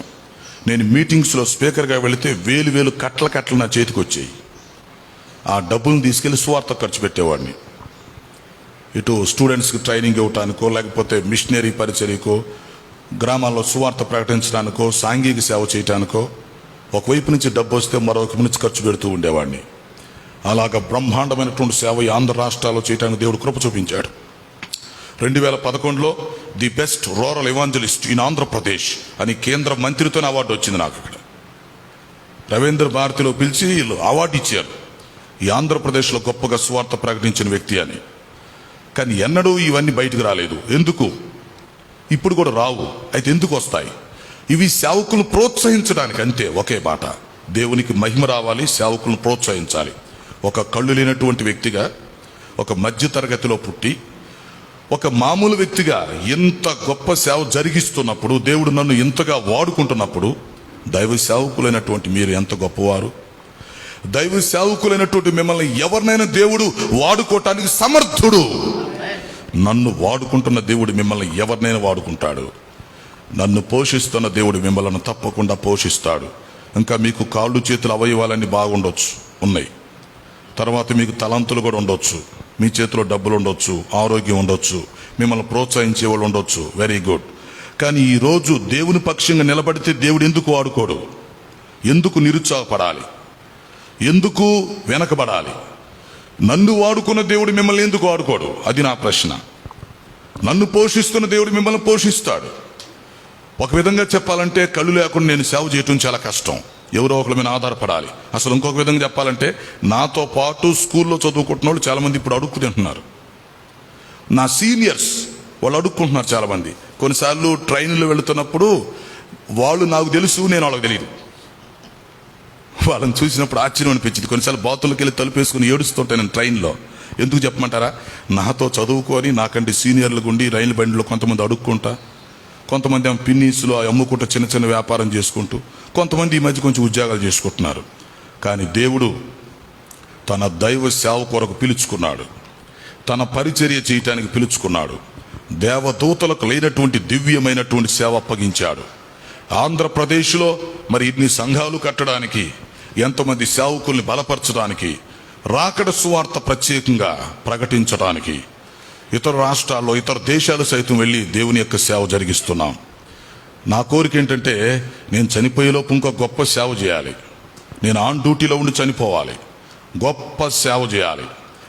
S3: నేను మీటింగ్స్లో స్పీకర్గా వెళితే వేలు కట్టలు నా చేతికి వచ్చాయి. ఆ డబ్బులను తీసుకెళ్లి సువార్త ఖర్చు పెట్టేవాడిని. ఇటు స్టూడెంట్స్కి ట్రైనింగ్ ఇవ్వటానికో, లేకపోతే మిషనరీ పరిచర్యకో, గ్రామాల్లో సువార్త ప్రకటించడానికో, సాంఘిక సేవ చేయటానికో ఒకవైపు నుంచి డబ్బు వస్తే మరొక నుంచి ఖర్చు పెడుతూ ఉండేవాడిని. అలాగ బ్రహ్మాండమైనటువంటి సేవ ఈ ఆంధ్ర రాష్ట్రాల్లో చేయడానికి దేవుడు కృప చూపించాడు. 2011లో the best rural evangelist in Andhra Pradesh అని కేంద్ర మంత్రితో అవార్డు వచ్చింది నాకు. ఇక్కడ రవీంద్ర భారతిలో పిలిచి అవార్డు ఇచ్చారు, ఈ ఆంధ్రప్రదేశ్లో గొప్పగా సువార్త ప్రకటించిన వ్యక్తి అని. కానీ ఎన్నడూ ఇవన్నీ బయటకు రాలేదు. ఎందుకు? ఇప్పుడు కూడా రావు. అయితే ఎందుకు వస్తాయి? ఇవి సేవకులను ప్రోత్సహించడానికి, అంతే. ఒకే మాట, దేవునికి మహిమ రావాలి, సేవకులను ప్రోత్సహించాలి. ఒక కళ్ళు లేనటువంటి వ్యక్తిగా, ఒక మధ్య తరగతిలో పుట్టి, ఒక మామూలు వ్యక్తిగా ఇంత గొప్ప సేవ జరిగిస్తున్నప్పుడు, దేవుడు నన్ను ఇంతగా వాడుకుంటున్నప్పుడు, దైవ సేవకులైనటువంటి మీరు ఎంత గొప్పవారు. దైవ సేవకులైనటువంటి మిమ్మల్ని ఎవరినైనా దేవుడు వాడుకోవటానికి సమర్థుడు. నన్ను వాడుకుంటున్న దేవుడు మిమ్మల్ని ఎవరినైనా వాడుకుంటాడు. నన్ను పోషిస్తున్న దేవుడు మిమ్మల్ని తప్పకుండా పోషిస్తాడు. ఇంకా మీకు కాళ్ళు చేతులు అవయవాలన్నీ బాగుండొచ్చు, ఉన్నాయి. తర్వాత మీకు తలంతులు కూడా ఉండొచ్చు, మీ చేతిలో డబ్బులు ఉండొచ్చు, ఆరోగ్యం ఉండొచ్చు, మిమ్మల్ని ప్రోత్సహించే వాళ్ళు ఉండొచ్చు. Very good. కానీ ఈరోజు దేవుని పక్షంగా నిలబడితే దేవుడు ఎందుకు వాడుకోడు? ఎందుకు నిరుత్సాహపడాలి? ఎందుకు వెనకబడాలి? నన్ను వాడుకున్న దేవుడు మిమ్మల్ని ఎందుకు వాడుకోడు? అది నా ప్రశ్న. నన్ను పోషిస్తున్న దేవుడు మిమ్మల్ని పోషిస్తాడు. ఒక విధంగా చెప్పాలంటే కళ్ళు లేకుండా నేను సేవ చేయటం చాలా కష్టం. ఎవరో ఒకరి మీద ఆధారపడాలి. అసలు ఇంకొక విధంగా చెప్పాలంటే నాతో పాటు స్కూల్లో చదువుకుంటున్న వాళ్ళు చాలామంది ఇప్పుడు అడుక్కు తింటున్నారు. నా సీనియర్స్ వాళ్ళు అడుక్కుంటున్నారు చాలామంది. కొన్నిసార్లు ట్రైన్లో వెళుతున్నప్పుడు వాళ్ళు నాకు తెలుసు, నేను వాళ్ళకి తెలియదు. వాళ్ళని చూసినప్పుడు ఆశ్చర్యం అనిపించింది. కొన్నిసార్లు బాతుల్లోకి వెళ్ళి తలుపేసుకుని ఏడుస్తుంటాను నేను ట్రైన్లో. ఎందుకు చెప్పమంటారా? నాతో చదువుకొని నాకంటే సీనియర్లు గుండి రైలు బండిలో కొంతమంది అడుక్కుంటా, కొంతమంది పిన్నీసులో అమ్ముకుంటూ చిన్న చిన్న వ్యాపారం చేసుకుంటూ, కొంతమంది ఈ మధ్య కొంచెం ఉద్యోగాలు చేసుకుంటున్నారు. కానీ దేవుడు తన దైవ సేవ కొరకు పిలుచుకున్నాడు, తన పరిచర్య చేయటానికి పిలుచుకున్నాడు. దేవదూతలకు లేనటువంటి దివ్యమైనటువంటి సేవ అప్పగించాడు. ఆంధ్రప్రదేశ్లో మరి ఇన్ని సంఘాలు కట్టడానికి, ఎంతోమంది సేవకుల్ని బలపరచడానికి, రాకడ సువార్త ప్రత్యేకంగా ప్రకటించడానికి ఇతర రాష్ట్రాల్లో, ఇతర దేశాలు సైతం వెళ్ళి దేవుని యొక్క సేవ జరిగిస్తున్నాం. నా కోరిక ఏంటంటే నేను చనిపోయేలోపు ఇంకో గొప్ప సేవ చేయాలి. నేను ఆన్ డ్యూటీలో ఉండి చనిపోవాలి, గొప్ప సేవ చేయాలి.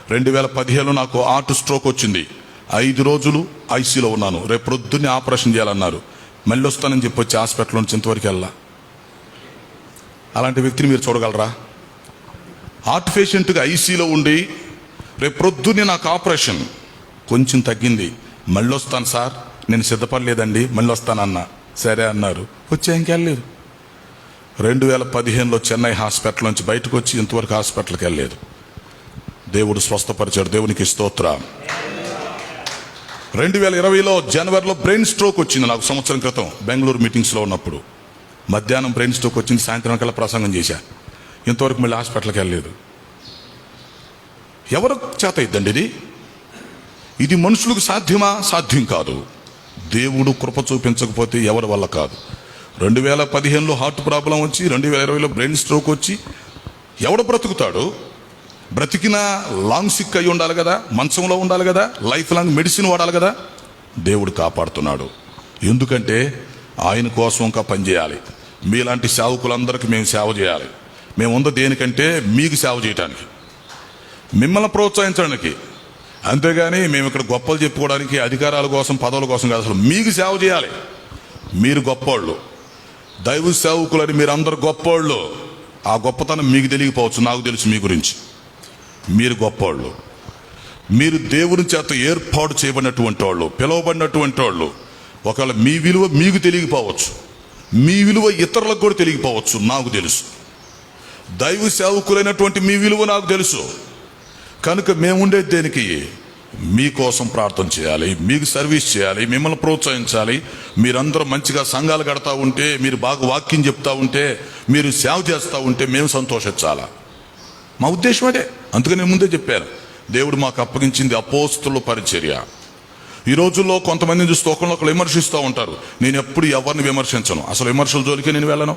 S3: 2015లో నాకు హార్ట్ స్ట్రోక్ వచ్చింది. 5 రోజులు ఐసీలో ఉన్నాను. రేపు ప్రొద్దున్నే ఆపరేషన్ చేయాలన్నారు. మళ్ళీ వస్తానని చెప్పి వచ్చి హాస్పిటల్ నుంచి ఇంతవరకు వెళ్ళా. అలాంటి వ్యక్తిని మీరు చూడగలరా? హార్ట్ పేషెంట్గా ఐసీలో ఉండి రేపు ప్రొద్దున్నే నాకు ఆపరేషన్, కొంచెం తగ్గింది, మళ్ళీ వస్తాను సార్, నేను సిద్ధపడలేదండి, మళ్ళీ వస్తానన్నా. సరే అన్నారు, వచ్చే ఇంకెళ్ళలేదు. 2015లో చెన్నై హాస్పిటల్ నుంచి బయటకు వచ్చి ఇంతవరకు హాస్పిటల్కి వెళ్ళలేదు. దేవుడు స్వస్థపరిచాడు. దేవునికి స్తోత్రం. 2020లో జనవరిలో బ్రెయిన్ స్ట్రోక్ వచ్చింది నాకు. సంవత్సరం క్రితం బెంగళూరు మీటింగ్స్లో ఉన్నప్పుడు మధ్యాహ్నం బ్రెయిన్ స్ట్రోక్ వచ్చింది, సాయంత్రం కల్లా ప్రసంగం చేశా. ఇంతవరకు మళ్ళీ హాస్పిటల్కి వెళ్ళలేదు. ఎవరు చేత ఇద్దండి ఇది? ఇది మనుషులకు సాధ్యమా? సాధ్యం కాదు. దేవుడు కృప చూపించకపోతే ఎవరి వల్ల కాదు. 2015లో హార్ట్ ప్రాబ్లం వచ్చి 2020లో బ్రెయిన్ స్ట్రోక్ వచ్చి ఎవడు బ్రతుకుతాడు? బ్రతికినా లాంగ్ సిక్ అయి ఉండాలి కదా, మంచంలో ఉండాలి కదా, లైఫ్ లాంగ్ మెడిసిన్ వాడాలి కదా. దేవుడు కాపాడుతున్నాడు. ఎందుకంటే ఆయన కోసం ఇంకా పనిచేయాలి. మీలాంటి సేవకులందరికీ మేము సేవ చేయాలి. మేము ఉందో దేనికంటే మీకు సేవ చేయటానికి, మిమ్మల్ని ప్రోత్సహించడానికి. అంతేగాని మేము ఇక్కడ గొప్పలు చెప్పుకోవడానికి, అధికారాల కోసం, పదవుల కోసం కాదు. అసలు మీకు సేవ చేయాలి. మీరు గొప్పోళ్ళు, దైవ సేవకులని మీరు అందరు గొప్పోళ్ళు. ఆ గొప్పతనం మీకు తెలియకపోవచ్చు, నాకు తెలుసు మీ గురించి. మీరు గొప్పోళ్ళు. మీరు దేవుని చేత ఏర్పాటు చేయబడినటువంటి వాళ్ళు, పిలువబడినటువంటి వాళ్ళు. ఒకవేళ మీ విలువ మీకు తెలియకపోవచ్చు, మీ విలువ ఇతరులకు కూడా తెలియకపోవచ్చు, నాకు తెలుసు. దైవ సేవకులైనటువంటి మీ విలువ నాకు తెలుసు. కనుక మేముండేది దేనికి? మీకోసం ప్రార్థన చేయాలి, మీకు సర్వీస్ చేయాలి, మిమ్మల్ని ప్రోత్సహించాలి. మీరందరూ మంచిగా సంఘాలు కడతా ఉంటే, మీరు బాగా వాక్యం చెప్తా ఉంటే, మీరు సేవ చేస్తూ ఉంటే మేము సంతోషించాలా. మా ఉద్దేశం అదే. అందుకని నేను ముందే చెప్పాను, దేవుడు మాకు అప్పగించింది అపోస్తుల పరిచర్య. ఈ రోజుల్లో కొంతమందిని చూస్తూ ఒకళ్ళు విమర్శిస్తూ ఉంటారు. నేను ఎప్పుడు ఎవరిని విమర్శించను, అసలు విమర్శల జోలికి నేను వెళ్ళను.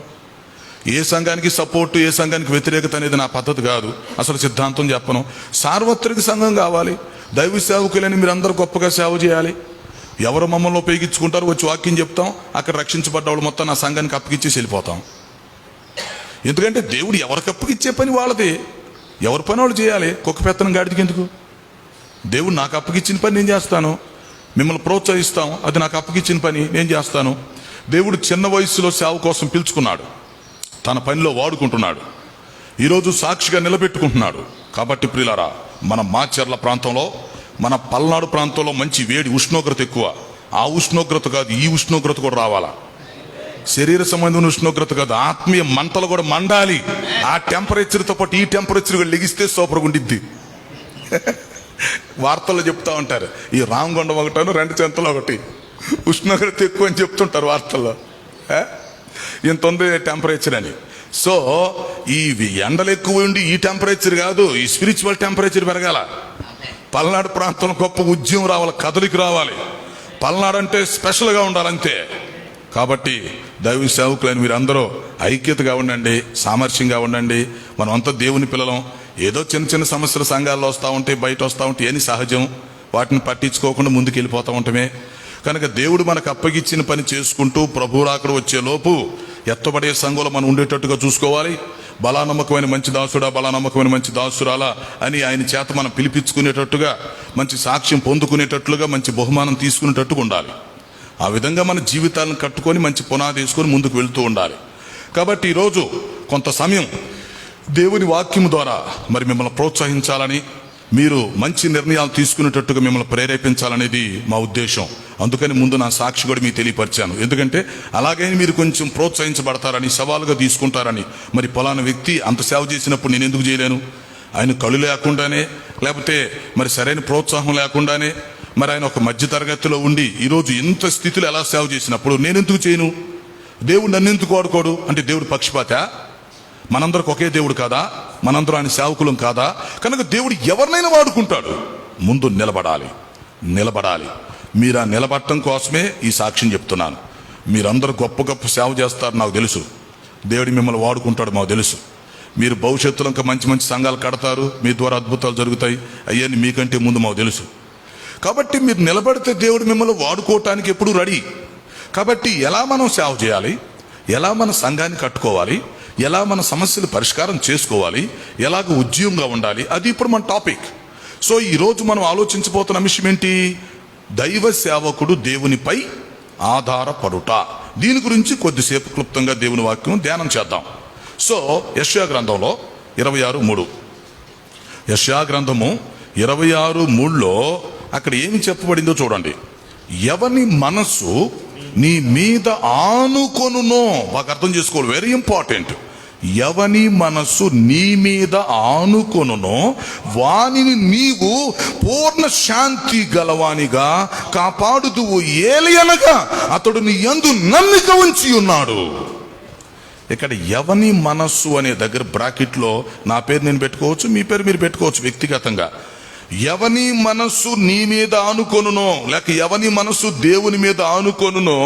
S3: ఏ సంఘానికి సపోర్టు, ఏ సంఘానికి వ్యతిరేకత అనేది నా పద్ధతి కాదు. అసలు సిద్ధాంతం చెప్పను. సార్వత్రిక సంఘం కావాలి. దైవ సేవకులని మీరు అందరూ గొప్పగా సేవ చేయాలి. ఎవరు మమ్మల్ని ఉపయోగించుకుంటారు, వచ్చి వాక్యం చెప్తాం, అక్కడ రక్షించబడ్డ వాళ్ళు మొత్తం నా సంఘానికి అప్పగిచ్చేసి వెళ్ళిపోతాం. ఎందుకంటే దేవుడు ఎవరికి అప్పగిచ్చే పని వాళ్ళది, ఎవరి పని వాళ్ళు చేయాలి. కుక్క పెత్తనం గాడికి ఎందుకు? దేవుడు నాకు అప్పగిచ్చిన పని నేను చేస్తాను, మిమ్మల్ని ప్రోత్సహిస్తాం, అది నాకు అప్పగిచ్చిన పని నేను చేస్తాను. దేవుడు చిన్న వయసులో సేవ కోసం పిలుచుకున్నాడు, తన పనిలో వాడుకుంటున్నాడు, ఈరోజు సాక్షిగా నిలబెట్టుకుంటున్నాడు. కాబట్టి ప్రియులారా, మన మాచర్ల ప్రాంతంలో, మన పల్నాడు ప్రాంతంలో మంచి వేడి ఉష్ణోగ్రత ఎక్కువ. ఆ ఉష్ణోగ్రత కాదు, ఈ ఉష్ణోగ్రత కూడా రావాలా. శరీర సంబంధమైన ఉష్ణోగ్రత కాదు, ఆత్మీయ మంటలు కూడా మండాలి. ఆ టెంపరేచర్తో పాటు ఈ టెంపరేచర్ కూడా లెగిస్తే సూపర్గా ఉండిద్ది. వార్తల్లో చెప్తా ఉంటారు, ఈ రామగుండం ఒకటను 2 చెంతలు ఒకటి ఉష్ణోగ్రత ఎక్కువ అని చెప్తుంటారు వార్తల్లో. ఇంత ఉంది టెంపరేచర్ అని. సో ఈ ఎండలు ఎక్కువ ఉండి ఈ టెంపరేచర్ కాదు, ఈ స్పిరిచువల్ టెంపరేచర్ పెరగాల. పల్నాడు ప్రాంతంలో గొప్ప ఉద్యమం రావాలి, కదలికి రావాలి. పల్నాడు అంటే స్పెషల్గా ఉండాలంతే. కాబట్టి దైవ సేవకులని మీరందరూ ఐక్యతగా ఉండండి, సామర్థ్యంగా ఉండండి. మనం అంతా దేవుని పిల్లలం. ఏదో చిన్న చిన్న సమస్యలు సంఘాల్లో వస్తూ ఉంటే, బయట వస్తూ ఉంటే ఏని సహజం, వాటిని పట్టించుకోకుండా ముందుకు వెళ్ళిపోతూ ఉంటామే. కనుక దేవుడు మనకు అప్పగిచ్చిన పని చేసుకుంటూ ప్రభువు అక్కడ వచ్చే లోపు ఎత్తబడే సంఘంలో మనం ఉండేటట్టుగా చూసుకోవాలి. బలానమ్మకమైన మంచి దాసుడా, బలానమ్మకమైన మంచి దాసురాలా అని ఆయన చేత మనం పిలిపించుకునేటట్టుగా, మంచి సాక్ష్యం పొందుకునేటట్లుగా, మంచి బహుమానం తీసుకునేటట్టుగా ఉండాలి. ఆ విధంగా మన జీవితాలను కట్టుకొని మంచి పునాది వేసుకొని ముందుకు వెళ్తూ ఉండాలి. కాబట్టి ఈరోజు కొంత సమయం దేవుని వాక్యం ద్వారా మరి మిమ్మల్ని ప్రోత్సహించాలని, మీరు మంచి నిర్ణయాలు తీసుకునేటట్టుగా మిమ్మల్ని ప్రేరేపించాలనేది మా ఉద్దేశం. అందుకని ముందు నా సాక్షి కూడా మీకు తెలియపరిచాను. ఎందుకంటే అలాగే మీరు కొంచెం ప్రోత్సహించబడతారని, సవాలుగా తీసుకుంటారని. మరి పలానా వ్యక్తి అంత సేవ చేసినప్పుడు నేను ఎందుకు చేయలేను? ఆయన కళ్ళు లేకుండానే, లేకపోతే మరి సరైన ప్రోత్సాహం లేకుండానే, మరి ఆయన ఒక మధ్య తరగతిలో ఉండి ఈరోజు ఇంత స్థితిలో ఎలా సేవ చేసినప్పుడు నేను ఎందుకు చేయను? దేవుడు నన్ను ఎందుకు వాడుకోడు? అంటే దేవుడు పక్షపాత? మనందరికి ఒకే దేవుడు కాదా? మనందరూ ఆయన సేవకులం కాదా? కనుక దేవుడు ఎవరినైనా వాడుకుంటాడు. ముందు నిలబడాలి. మీరు ఆ నిలబడటం కోసమే ఈ సాక్ష్యం చెప్తున్నాను. మీరందరూ గొప్ప గొప్ప సేవ చేస్తారు నాకు తెలుసు. దేవుడు మిమ్మల్ని వాడుకుంటాడు మాకు తెలుసు. మీరు భవిష్యత్తులో ఇంకా మంచి మంచి సంఘాలు కడతారు, మీ ద్వారా అద్భుతాలు జరుగుతాయి. అయ్యని మీకంటే ముందు మాకు తెలుసు. కాబట్టి మీరు నిలబడితే దేవుడు మిమ్మల్ని వాడుకోవటానికి ఎప్పుడు రెడీ. కాబట్టి ఎలా మనం సేవ చేయాలి, ఎలా మన సంఘాన్ని కట్టుకోవాలి, ఎలా మన సమస్యలు పరిష్కారం చేసుకోవాలి, ఎలాగ ఉద్యమంగా ఉండాలి, అది ఇప్పుడు మన టాపిక్. సో ఈరోజు మనం ఆలోచించబోతున్న విషయం ఏంటి? దైవ సేవకుడు దేవునిపై ఆధారపడుట. దీని గురించి కొద్దిసేపు క్లుప్తంగా దేవుని వాక్యం ధ్యానం చేద్దాం. సో యెషయా గ్రంథంలో 26:3, యెషయా గ్రంథము 26:3లో అక్కడ ఏమి చెప్పబడిందో చూడండి. ఎవని మనస్సు నీ మీద ఆనుకొనునో, బాగా అర్థం చేసుకోవాలి, వెరీ ఇంపార్టెంట్. ఎవని మనస్సు నీ మీద ఆనుకొనునో వానిని నీవు పూర్ణ శాంతి గలవానిగా కాపాడుదువు. ఏలియనగా అతడు నీ యందు నమ్మిక ఉంచి ఉన్నాడు. ఇక్కడ ఎవని మనస్సు అనే దగ్గర బ్రాకెట్లో నా పేరు నేను పెట్టుకోవచ్చు, మీ పేరు మీరు పెట్టుకోవచ్చు వ్యక్తిగతంగా. ఎవని మనస్సు నీ మీద ఆనుకొనునో, లేక ఎవని మనస్సు దేవుని మీద ఆనుకొనునో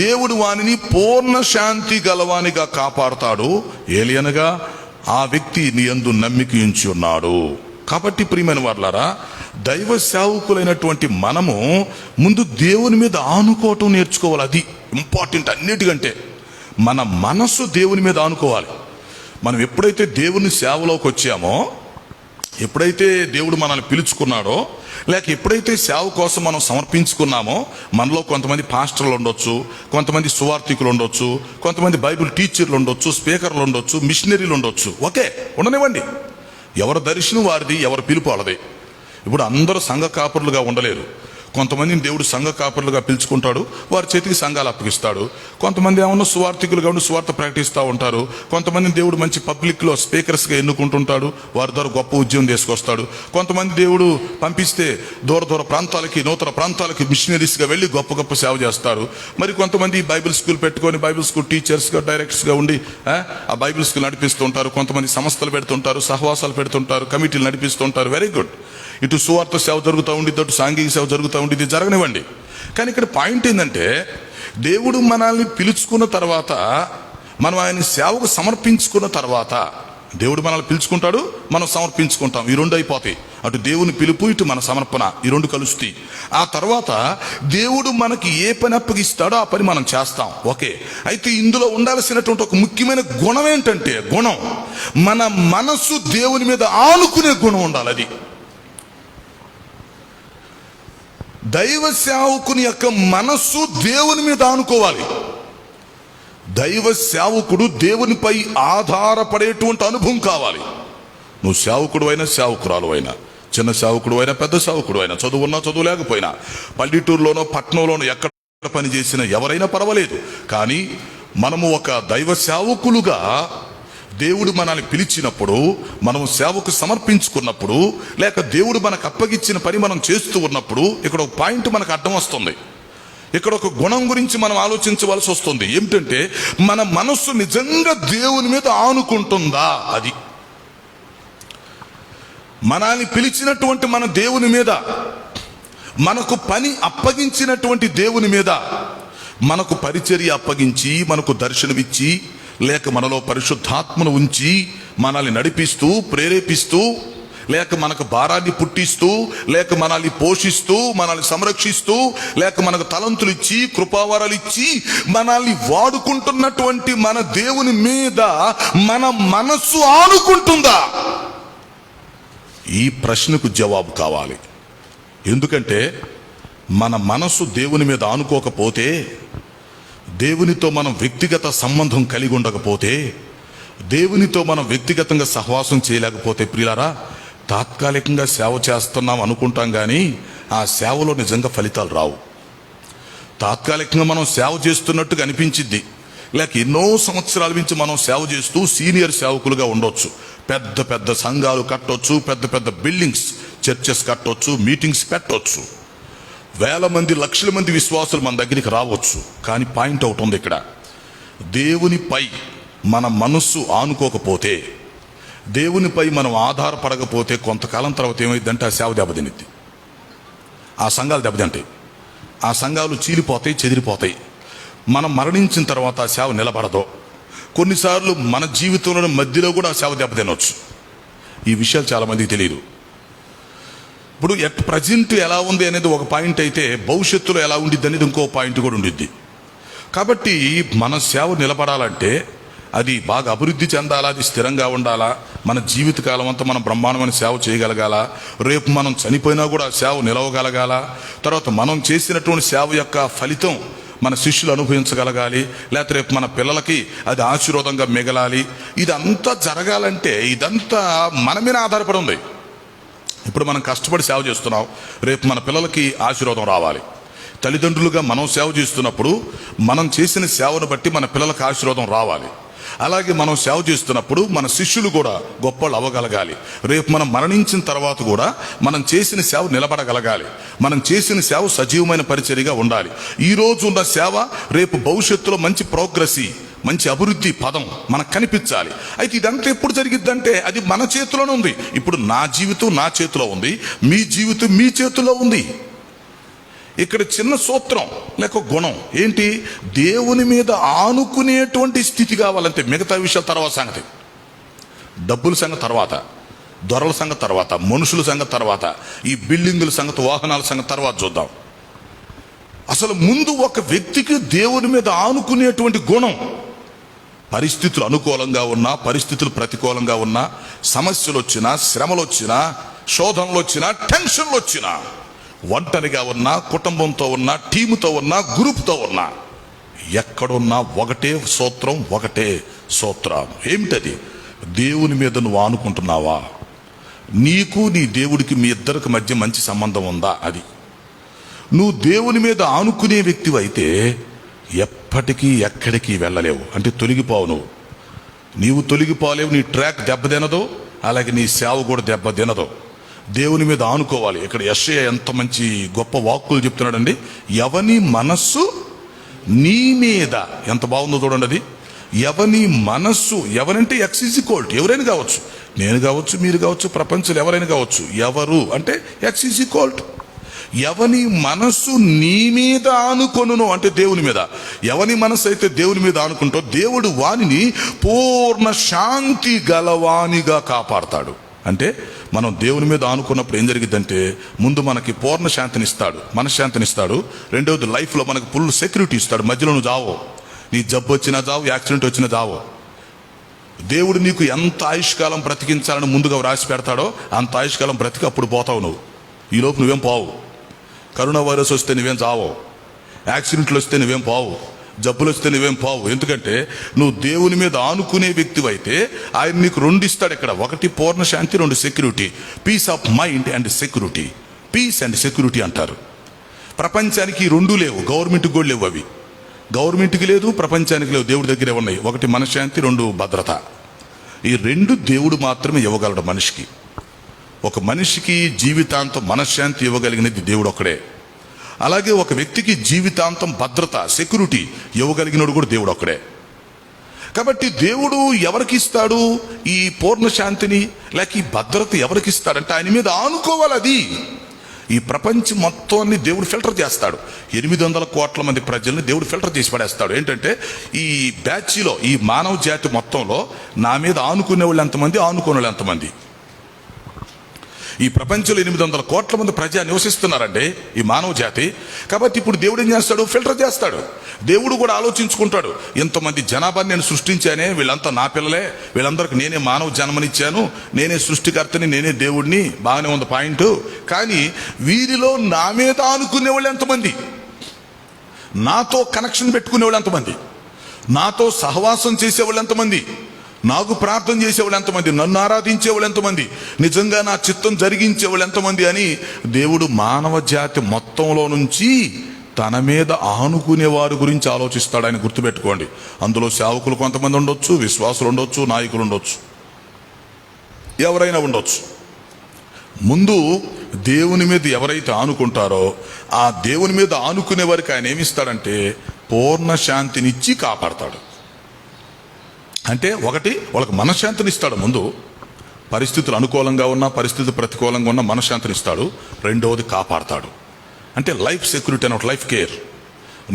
S3: దేవుడు వానిని పూర్ణ శాంతి గలవానిగా కాపాడుతాడు. ఏలియనగా ఆ వ్యక్తి నీ యందు నమ్మిక ఉంచి ఉన్నాడు. కాబట్టి ప్రియమైన వారలారా, దైవ సేవకులైనటువంటి మనము ముందు దేవుని మీద ఆనుకోవటం నేర్చుకోవాలి. అది ఇంపార్టెంట్. అన్నిటికంటే మన మనస్సు దేవుని మీద ఆనుకోవాలి. మనం ఎప్పుడైతే దేవుని సేవలోకి వచ్చామో, ఎప్పుడైతే దేవుడు మనల్ని పిలుచుకున్నాడో, లేక ఎప్పుడైతే సేవ కోసం మనం సమర్పించుకున్నామో, మనలో కొంతమంది పాస్టర్లు ఉండొచ్చు, కొంతమంది సువార్థికులు ఉండొచ్చు, కొంతమంది బైబిల్ టీచర్లు ఉండొచ్చు, స్పీకర్లు ఉండొచ్చు, మిషనరీలు ఉండొచ్చు. ఓకే, ఉండనివ్వండి. ఎవరి దర్శనం వారిది, ఎవరి పిలుపు వాళ్ళది. ఇప్పుడు అందరూ సంఘ కాపరులుగా ఉండలేరు. కొంతమందిని దేవుడు సంఘ కాపరులుగా పిలుచుకుంటాడు, వారి చేతికి సంఘాలు అప్పగిస్తాడు. కొంతమంది ఏమన్నా సువార్థికులుగా ఉండి సువార్త ప్రకటిస్తూ ఉంటారు. కొంతమందిని దేవుడు మంచి పబ్లిక్లో స్పీకర్స్గా ఎన్నుకుంటుంటాడు, వారి ద్వారా గొప్ప ఉద్యమం తీసుకొస్తాడు. కొంతమంది దేవుడు పంపిస్తే దూర దూర ప్రాంతాలకి, నూతన ప్రాంతాలకి మిషనరీస్గా వెళ్ళి గొప్ప గొప్ప సేవ చేస్తారు. మరి కొంతమంది బైబిల్ స్కూల్ పెట్టుకొని బైబిల్ స్కూల్ టీచర్స్గా, డైరెక్టర్స్గా ఉండి ఆ బైబిల్ స్కూల్ నడిపిస్తుంటారు. కొంతమంది సంస్థలు పెడుతుంటారు, సహవాసాలు పెడుతుంటారు, కమిటీలు నడిపిస్తుంటారు. Very good. ఇటు సువార్త సేవ జరుగుతూ ఉండిద్ది, అటు సాంఘిక సేవ జరుగుతూ ఉండిద్ది, జరగనివ్వండి. కానీ ఇక్కడ పాయింట్ ఏంటంటే, దేవుడు మనల్ని పిలుచుకున్న తర్వాత, మనం ఆయన సేవకు సమర్పించుకున్న తర్వాత, దేవుడు మనల్ని పిలుచుకుంటాడు, మనం సమర్పించుకుంటాం. ఈ రెండు అయిపోతాయి. అటు దేవుని పిలుపు, ఇటు మన సమర్పణ, ఈ రెండు కలుస్తాయి. ఆ తర్వాత దేవుడు మనకి ఏ పని అప్పగిస్తాడో ఆ పని మనం చేస్తాం. ఓకే. అయితే ఇందులో ఉండాల్సినటువంటి ఒక ముఖ్యమైన గుణం ఏంటంటే, గుణం మన మనస్సు దేవుని మీద ఆనుకునే గుణం ఉండాలి. అది దైవ సేవకుని యొక్క మనస్సు దేవుని మీద ఆనుకోవాలి. దైవ సేవకుడు దేవునిపై ఆధారపడేటువంటి అనుభవం కావాలి. నువ్వు సేవకుడు అయినా సేవకురాలు అయినా, చిన్న సేవకుడు అయినా పెద్ద సేవకుడు అయినా, చదువున్నా చదువు లేకపోయినా, పల్లెటూరులోనో పట్టణంలోనో ఎక్కడ పని చేసినా ఎవరైనా పర్వాలేదు. కానీ మనము ఒక దైవ సేవకులుగా దేవుడు మనల్ని పిలిచినప్పుడు, మనం సేవకు సమర్పించుకున్నప్పుడు, లేక దేవుడు మనకు అప్పగించిన పని మనం చేస్తూ ఉన్నప్పుడు, ఇక్కడ ఒక పాయింట్ మనకు అర్థం వస్తుంది. ఇక్కడ ఒక గుణం గురించి మనం ఆలోచించవలసి వస్తుంది. ఏమిటంటే, మన మనస్సు నిజంగా దేవుని మీద ఆనుకుంటుందా? అది మనల్ని పిలిచినటువంటి మన దేవుని మీద, మనకు పని అప్పగించినటువంటి దేవుని మీద, మనకు పరిచర్య అప్పగించి, మనకు దర్శనమిచ్చి, లేక మనలో పరిశుద్ధాత్మను ఉంచి మనల్ని నడిపిస్తూ, ప్రేరేపిస్తూ, లేక మనకు భారాన్ని పుట్టిస్తూ, లేక మనల్ని పోషిస్తూ, మనల్ని సంరక్షిస్తూ, లేక మనకు తలంతులు ఇచ్చి, కృపావరాలు ఇచ్చి మనల్ని వాడుకుంటున్నటువంటి మన దేవుని మీద మన మనస్సు ఆనుకుంటుందా? ఈ ప్రశ్నకు జవాబు కావాలి. ఎందుకంటే మన మనస్సు దేవుని మీద ఆనుకోకపోతే, దేవునితో మనం వ్యక్తిగత సంబంధం కలిగి ఉండకపోతే, దేవునితో మనం వ్యక్తిగతంగా సహవాసం చేయలేకపోతే, ప్రియులారా, తాత్కాలికంగా సేవ చేస్తున్నాం అనుకుంటాం, కానీ ఆ సేవలో నిజంగా ఫలితాలు రావు. తాత్కాలికంగా మనం సేవ చేస్తున్నట్టుగా అనిపించింది, లేక ఎన్నో సంవత్సరాల నుంచి మనం సేవ చేస్తూ సీనియర్ సేవకులుగా ఉండొచ్చు, పెద్ద పెద్ద సంఘాలు కట్టొచ్చు, పెద్ద పెద్ద బిల్డింగ్స్, చర్చెస్ కట్టొచ్చు, మీటింగ్స్ పెట్టొచ్చు, వేల మంది, లక్షల మంది విశ్వాసులు మన దగ్గరికి రావచ్చు. కానీ పాయింట్ అవుట్ ఉంది ఇక్కడ. దేవునిపై మన మనస్సు ఆనుకోకపోతే, దేవునిపై మనం ఆధారపడకపోతే, కొంతకాలం తర్వాత ఏమైందంటే ఆ సేవ దెబ్బతినిద్ది, ఆ సంఘాలు దెబ్బతింటాయి, ఆ సంఘాలు చీలిపోతాయి, చెదిరిపోతాయి. మనం మరణించిన తర్వాత ఆ సేవ నిలబడదు. కొన్నిసార్లు మన జీవితంలో మధ్యలో కూడా ఆ సేవ దెబ్బతినవచ్చు. ఈ విషయాలు చాలా మందికి తెలియదు. ఇప్పుడు ప్రజెంట్ ఎలా ఉంది అనేది ఒక పాయింట్ అయితే, భవిష్యత్తులో ఎలా ఉండిద్ది అనేది ఇంకో పాయింట్ కూడా ఉండిద్ది. కాబట్టి మన సేవ నిలబడాలంటే, అది బాగా అభివృద్ధి చెందాలా, అది స్థిరంగా ఉండాలా, మన జీవితకాలం అంతా మనం బ్రహ్మాండమైన సేవ చేయగలగాల, రేపు మనం చనిపోయినా కూడా సేవ నిలవగలగాల, తర్వాత మనం చేసినటువంటి సేవ యొక్క ఫలితం మన శిష్యులు అనుభవించగలగాలి, లేకపోతే రేపు మన పిల్లలకి అది ఆశీర్వాదంగా మిగలాలి. ఇదంతా జరగాలంటే ఇదంతా మన మీద ఆధారపడి ఉంది. ఇప్పుడు మనం కష్టపడి సేవ చేస్తున్నాం, రేపు మన పిల్లలకి ఆశీర్వాదం రావాలి. తల్లిదండ్రులుగా మనం సేవ చేస్తున్నప్పుడు మనం చేసిన సేవను బట్టి మన పిల్లలకు ఆశీర్వాదం రావాలి. అలాగే మనం సేవ చేస్తున్నప్పుడు మన శిష్యులు కూడా గొప్పలు అవ్వగలగాలి. రేపు మనం మరణించిన తర్వాత కూడా మనం చేసిన సేవ నిలబడగలగాలి. మనం చేసిన సేవ సజీవమైన పరిచర్యగా ఉండాలి. ఈ రోజు ఉన్న సేవ రేపు భవిష్యత్తులో మంచి ప్రోగ్రెసి, మంచి అభివృద్ధి పదం మనకు కనిపించాలి. అయితే ఇదంతా ఎప్పుడు జరిగిద్దంటే అది మన చేతిలోనే ఉంది. ఇప్పుడు నా జీవితం నా చేతిలో ఉంది, మీ జీవితం మీ చేతిలో ఉంది. ఇక్కడ చిన్న సూత్రం లేక గుణం ఏంటి? దేవుని మీద ఆనుకునేటువంటి స్థితి కావాలంటే. మిగతా విషయాల తర్వాత సంగతి, డబ్బుల సంగతి తర్వాత, దొరల సంగతి తర్వాత, మనుషుల సంగతి తర్వాత, ఈ బిల్డింగుల సంగతి, వాహనాల సంగతి తర్వాత చూద్దాం. అసలు ముందు ఒక వ్యక్తికి దేవుని మీద ఆనుకునేటువంటి గుణం, పరిస్థితులు అనుకూలంగా ఉన్నా, పరిస్థితులు ప్రతికూలంగా ఉన్నా, సమస్యలు వచ్చినా, శ్రమలు వచ్చినా, శోధనలు వచ్చినా, టెన్షన్లు వచ్చినా, ఒంటరిగా ఉన్నా, కుటుంబంతో ఉన్నా, టీముతో ఉన్నా, గ్రూప్తో ఉన్నా, ఎక్కడున్నా ఒకటే సూత్రం, ఒకటే సూత్రం. ఏమిటది? దేవుని మీద నువ్వు ఆనుకుంటున్నావా? నీకు నీ దేవుడికి మీ ఇద్దరికి మధ్య మంచి సంబంధం ఉందా? అది నువ్వు దేవుని మీద ఆనుకునే వ్యక్తివైతే ఎప్పటికీ ఎక్కడికి వెళ్ళలేవు, అంటే తొలగిపోవు. నీవు తొలగిపోలేవు, నీ ట్రాక్ దెబ్బతినదు, అలాగే నీ సేవ కూడా దెబ్బతినదు. దేవుని మీద ఆనుకోవాలి. ఇక్కడ యెషయా ఎంత మంచి గొప్ప వాక్కులు చెప్తున్నాడండి. ఎవని మనస్సు నీ మీద, ఎంత బాగుందో చూడండి అది. ఎవని మనస్సు, ఎవరంటే ఎక్స్=, ఎవరైనా కావచ్చు, నేను కావచ్చు, మీరు కావచ్చు, ప్రపంచంలో ఎవరైనా కావచ్చు. ఎవరు అంటే ఎక్స్=, ఎవని మనస్సు నీ మీద ఆనుకొనును అంటే దేవుని మీద. ఎవని మనస్సు అయితే దేవుని మీద ఆనుకుంటో దేవుడు వానిని పూర్ణ శాంతి గలవానిగా కాపాడతాడు. అంటే మనం దేవుని మీద ఆనుకున్నప్పుడు ఏం జరిగిద్దంటే, ముందు మనకి పూర్ణ శాంతినిస్తాడు, మనశ్శాంతినిస్తాడు. రెండవది లైఫ్లో మనకు ఫుల్ సెక్యూరిటీ ఇస్తాడు. మధ్యలో నువ్వు జావో, నీ జబ్బు వచ్చినా జావు, యాక్సిడెంట్ వచ్చినా జావో. దేవుడు నీకు ఎంత ఆయుష్కాలం బ్రతికించాలని ముందుగా రాసి పెడతాడో అంత ఆయుష్కాలం బ్రతికి అప్పుడు పోతావు నువ్వు. ఈలోపు నువ్వేం పోవు. కరోనా వైరస్ వస్తే నువ్వేం చావో, యాక్సిడెంట్లు వస్తే నువ్వేం పోవు, జబ్బులు వస్తే నువ్వేం పోవు. ఎందుకంటే నువ్వు దేవుని మీద ఆనుకునే వ్యక్తివైతే ఆయన నీకు రెండు ఇస్తాడు ఇక్కడ. ఒకటి పూర్ణ శాంతి, రెండు security. Peace of mind and security. Peace and security అంటారు. ప్రపంచానికి ఈ రెండు లేవు, గవర్నమెంట్కి కూడా లేవు. అవి గవర్నమెంట్కి లేదు, ప్రపంచానికి లేవు, దేవుడి దగ్గరే ఉన్నాయి. ఒకటి మనశ్శాంతి, రెండు భద్రత. ఈ రెండు దేవుడు మాత్రమే ఇవ్వగలడు మనిషికి. ఒక మనిషికి జీవితాంతం మనశ్శాంతి ఇవ్వగలిగినది దేవుడు ఒక్కడే. అలాగే ఒక వ్యక్తికి జీవితాంతం భద్రత, సెక్యూరిటీ ఇవ్వగలిగినడు కూడా దేవుడు ఒక్కడే. కాబట్టి దేవుడు ఎవరికి ఇస్తాడు ఈ పూర్ణ శాంతిని, లేక ఈ భద్రత ఎవరికి ఇస్తాడంటే ఆయన మీద ఆనుకోవాలి. అది ఈ ప్రపంచం మొత్తాన్ని దేవుడు ఫిల్టర్ చేస్తాడు. 800 కోట్ల మంది ప్రజల్ని దేవుడు ఫిల్టర్ చేసి పడేస్తాడు. ఏంటంటే ఈ బ్యాచ్లో, ఈ మానవ జాతి మొత్తంలో నా మీద ఆనుకునే వాళ్ళు ఎంతమంది, ఆనుకునే వాళ్ళు ఎంతమంది. ఈ ప్రపంచంలో 800 కోట్ల మంది ప్రజలు నివసిస్తున్నారండి ఈ మానవ జాతి. కాబట్టి ఇప్పుడు దేవుడు ఏం చేస్తాడు, ఫిల్టర్ చేస్తాడు. దేవుడు కూడా ఆలోచించుకుంటాడు, ఇంతమంది జనాభాని నేను సృష్టించానే, వీళ్ళంతా నా పిల్లలే, వీళ్ళందరికీ నేనే మానవ జన్మనిచ్చాను, నేనే సృష్టికర్తని, నేనే దేవుడిని. బాగానే ఉంది పాయింట్. కానీ వీరిలో నా మీద ఆనుకునే వాళ్ళు ఎంతమంది, నాతో కనెక్షన్ పెట్టుకునే వాళ్ళు ఎంతమంది, నాతో సహవాసం చేసేవాళ్ళు ఎంతమంది, నాకు ప్రార్థన చేసేవాళ్ళు ఎంతమంది, నన్ను ఆరాధించేవాళ్ళు ఎంతమంది, నిజంగా నా చిత్తం జరిగించేవాళ్ళు ఎంతమంది అని దేవుడు మానవ జాతి మొత్తంలో నుంచి తన మీద ఆనుకునే వారి గురించి ఆలోచిస్తాడు. ఆయన గుర్తుపెట్టుకోండి. అందులో సేవకులు కొంతమంది ఉండొచ్చు, విశ్వాసులు ఉండొచ్చు, నాయకులు ఉండొచ్చు, ఎవరైనా ఉండొచ్చు. ముందు దేవుని మీద ఎవరైతే ఆనుకుంటారో ఆ దేవుని మీద ఆనుకునే వారికి ఆయన ఏమిస్తాడంటే పూర్ణ శాంతినిచ్చి కాపాడతాడు. అంటే ఒకటి, వాళ్ళకి మనశ్శాంతిని ఇస్తాడు. ముందు పరిస్థితులు అనుకూలంగా ఉన్నా, పరిస్థితులు ప్రతికూలంగా ఉన్నా మనశ్శాంతిని ఇస్తాడు. రెండవది కాపాడతాడు. అంటే లైఫ్ సెక్యూరిటీ అని, లైఫ్ కేర్.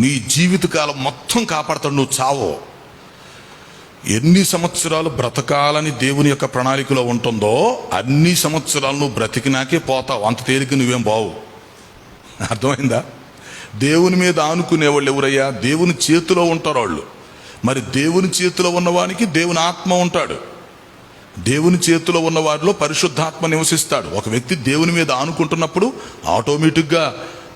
S3: నీ జీవితకాలం మొత్తం కాపాడతాడు. నువ్వు చావో, ఎన్ని సంవత్సరాలు బ్రతకాలని దేవుని యొక్క ప్రణాళికలో ఉంటుందో అన్ని సంవత్సరాలు నువ్వు బ్రతికినాకే పోతావు. అంత తేలిక నువ్వేం బావు. అర్థమైందా? దేవుని మీద ఆనుకునే వాళ్ళు ఎవరయ్యా, దేవుని చేతిలో ఉంటారు వాళ్ళు. మరి దేవుని చేతిలో ఉన్నవానికి దేవుని ఆత్మ ఉంటాడు. దేవుని చేతిలో ఉన్న వారిలో పరిశుద్ధాత్మ నివసిస్తాడు. ఒక వ్యక్తి దేవుని మీద ఆనుకుంటున్నప్పుడు ఆటోమేటిక్గా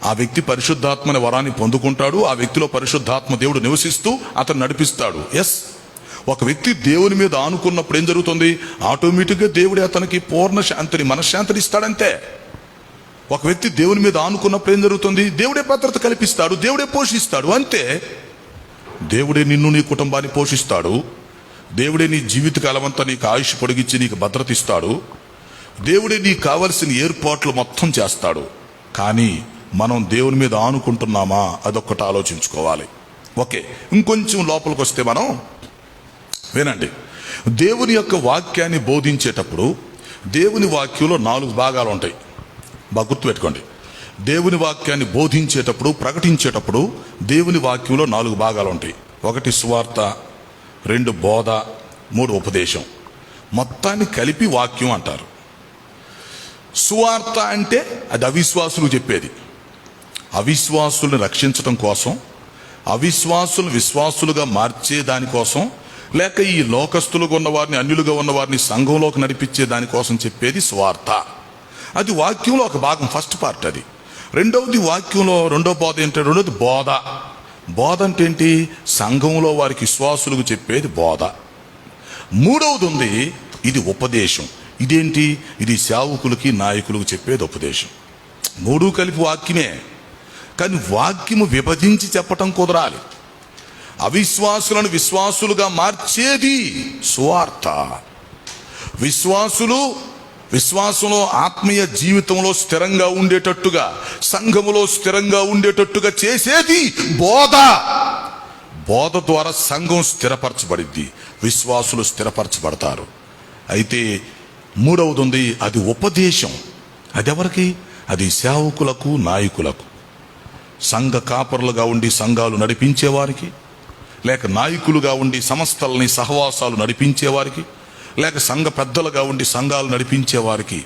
S3: ఆ వ్యక్తి పరిశుద్ధాత్మని వరాన్ని పొందుకుంటాడు. ఆ వ్యక్తిలో పరిశుద్ధాత్మ దేవుడు నివసిస్తూ అతను నడిపిస్తాడు. ఎస్, ఒక వ్యక్తి దేవుని మీద ఆనుకున్నప్పుడు ఏం జరుగుతుంది, ఆటోమేటిక్గా దేవుడే అతనికి పూర్ణ శాంతిని, మనశ్శాంతిని ఇస్తాడంతే. ఒక వ్యక్తి దేవుని మీద ఆనుకున్నప్పుడు ఏం జరుగుతుంది, దేవుడే భద్రత కల్పిస్తాడు, దేవుడే పోషిస్తాడు అంతే. దేవుడే నిన్ను, నీ కుటుంబాన్ని పోషిస్తాడు. దేవుడే నీ జీవితకాలం అంతా నీకు ఆయుష్ పొడిగించి నీకు భద్రత ఇస్తాడు. దేవుడే నీకు కావలసిన ఏర్పాట్లు మొత్తం చేస్తాడు. కానీ మనం దేవుని మీద ఆనుకుంటున్నామా, అదొక్కటి ఆలోచించుకోవాలి. ఓకే, ఇంకొంచెం లోపలికి వస్తే మనం వినండి. దేవుని యొక్క వాక్యాన్ని బోధించేటప్పుడు దేవుని వాక్యంలో 4 భాగాలు ఉంటాయి. బాగా గుర్తుపెట్టుకోండి. దేవుని వాక్యాన్ని బోధించేటప్పుడు, ప్రకటించేటప్పుడు దేవుని వాక్యంలో 4 భాగాలు ఉంటాయి. 1 సువార్త, 2 బోధ, 3 ఉపదేశం. మొత్తాన్ని కలిపి వాక్యం అంటారు. సువార్త అంటే అది అవిశ్వాసులు చెప్పేది. అవిశ్వాసులను రక్షించడం కోసం, అవిశ్వాసులు విశ్వాసులుగా మార్చే దానికోసం, లేక ఈ లోకస్తులుగా ఉన్నవారిని, అన్యులుగా ఉన్నవారిని సంఘంలోకి నడిపించే దానికోసం చెప్పేది సువార్త. అది వాక్యంలో ఒక భాగం, ఫస్ట్ పార్ట్ అది. రెండవది వాక్యంలో రెండో బోధ ఏంటంటే, రెండోది బోధ. బోధ అంటే ఏంటి, సంఘంలో వారికి విశ్వాసులకు చెప్పేది బోధ. మూడవది ఉంది, ఇది ఉపదేశం. ఇదేంటి, ఇది సేవకులకి నాయకులకు చెప్పేది ఉపదేశం. 3 కలిపి వాక్యమే. కానీ వాక్యము విభజించి చెప్పటం కుదరాలి. అవిశ్వాసులను విశ్వాసులుగా మార్చేది సువార్త. విశ్వాసంలో ఆత్మీయ జీవితంలో స్థిరంగా ఉండేటట్టుగా, సంఘములో స్థిరంగా ఉండేటట్టుగా చేసేది బోధ. బోధ ద్వారా సంఘం స్థిరపరచబడిద్ది, విశ్వాసులు స్థిరపరచబడతారు. అయితే మూడవది ఉంది, అది ఉపదేశం. అది ఎవరికి? అది సేవకులకు, నాయకులకు. సంఘ కాపరులుగా ఉండి సంఘాలు నడిపించేవారికి, లేక నాయకులుగా ఉండి సంస్థలని సహవాసాలు నడిపించేవారికి, లేక సంఘ పెద్దలుగా ఉండి సంఘాలు నడిపించేవారికి,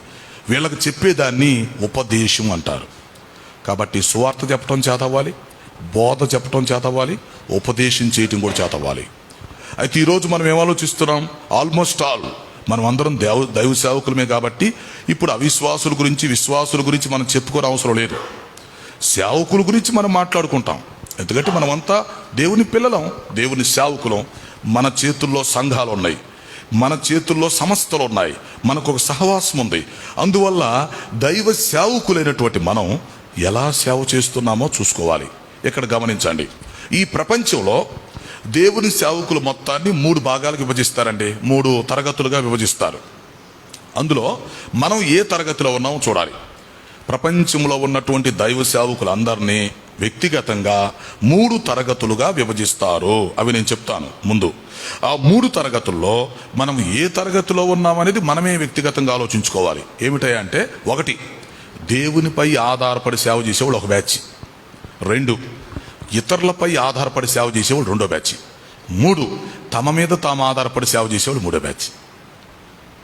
S3: వీళ్ళకి చెప్పేదాన్ని ఉపదేశం అంటారు. కాబట్టి సువార్త చెప్పడం చేతవ్వాలి, బోధ చెప్పడం చేతవ్వాలి, ఉపదేశం చేయటం కూడా చేతవ్వాలి. అయితే ఈరోజు మనం ఏం ఆలోచిస్తున్నాం? ఆల్మోస్ట్ ఆల్ మనం అందరం దైవ సేవకులమే కాబట్టి ఇప్పుడు అవిశ్వాసుల గురించి, విశ్వాసుల గురించి మనం చెప్పుకోని అవసరం లేదు. సేవకుల గురించి మనం మాట్లాడుకుంటాం. ఎందుకంటే మనమంతా దేవుని పిల్లలం, దేవుని సేవకులం. మన చేతుల్లో సంఘాలు ఉన్నాయి, మన చేతుల్లో సంస్థలు ఉన్నాయి, మనకు ఒక సహవాసం ఉంది. అందువల్ల దైవ సేవకులైనటువంటి మనం ఎలా సేవ చేస్తున్నామో చూసుకోవాలి. ఇక్కడ గమనించండి, ఈ ప్రపంచంలో దేవుని సేవకులు మొత్తాన్ని 3 భాగాలకు విభజిస్తారండి, 3 తరగతులుగా విభజిస్తారు. అందులో మనం ఏ తరగతిలో ఉన్నామో చూడాలి. ప్రపంచంలో ఉన్నటువంటి దైవ సేవకులందరినీ వ్యక్తిగతంగా 3 తరగతులుగా విభజిస్తారు. అవి నేను చెప్తాను ముందు. ఆ 3 తరగతుల్లో మనం ఏ తరగతిలో ఉన్నామనేది మనమే వ్యక్తిగతంగా ఆలోచించుకోవాలి. ఏమిటంటే, 1, దేవునిపై ఆధారపడి సేవ చేసేవాళ్ళు ఒక బ్యాచ్. 2, ఇతరులపై ఆధారపడి సేవ చేసేవాళ్ళు 2వ బ్యాచ్. 3, తమ మీద తాము ఆధారపడి సేవ చేసేవాళ్ళు 3వ బ్యాచ్.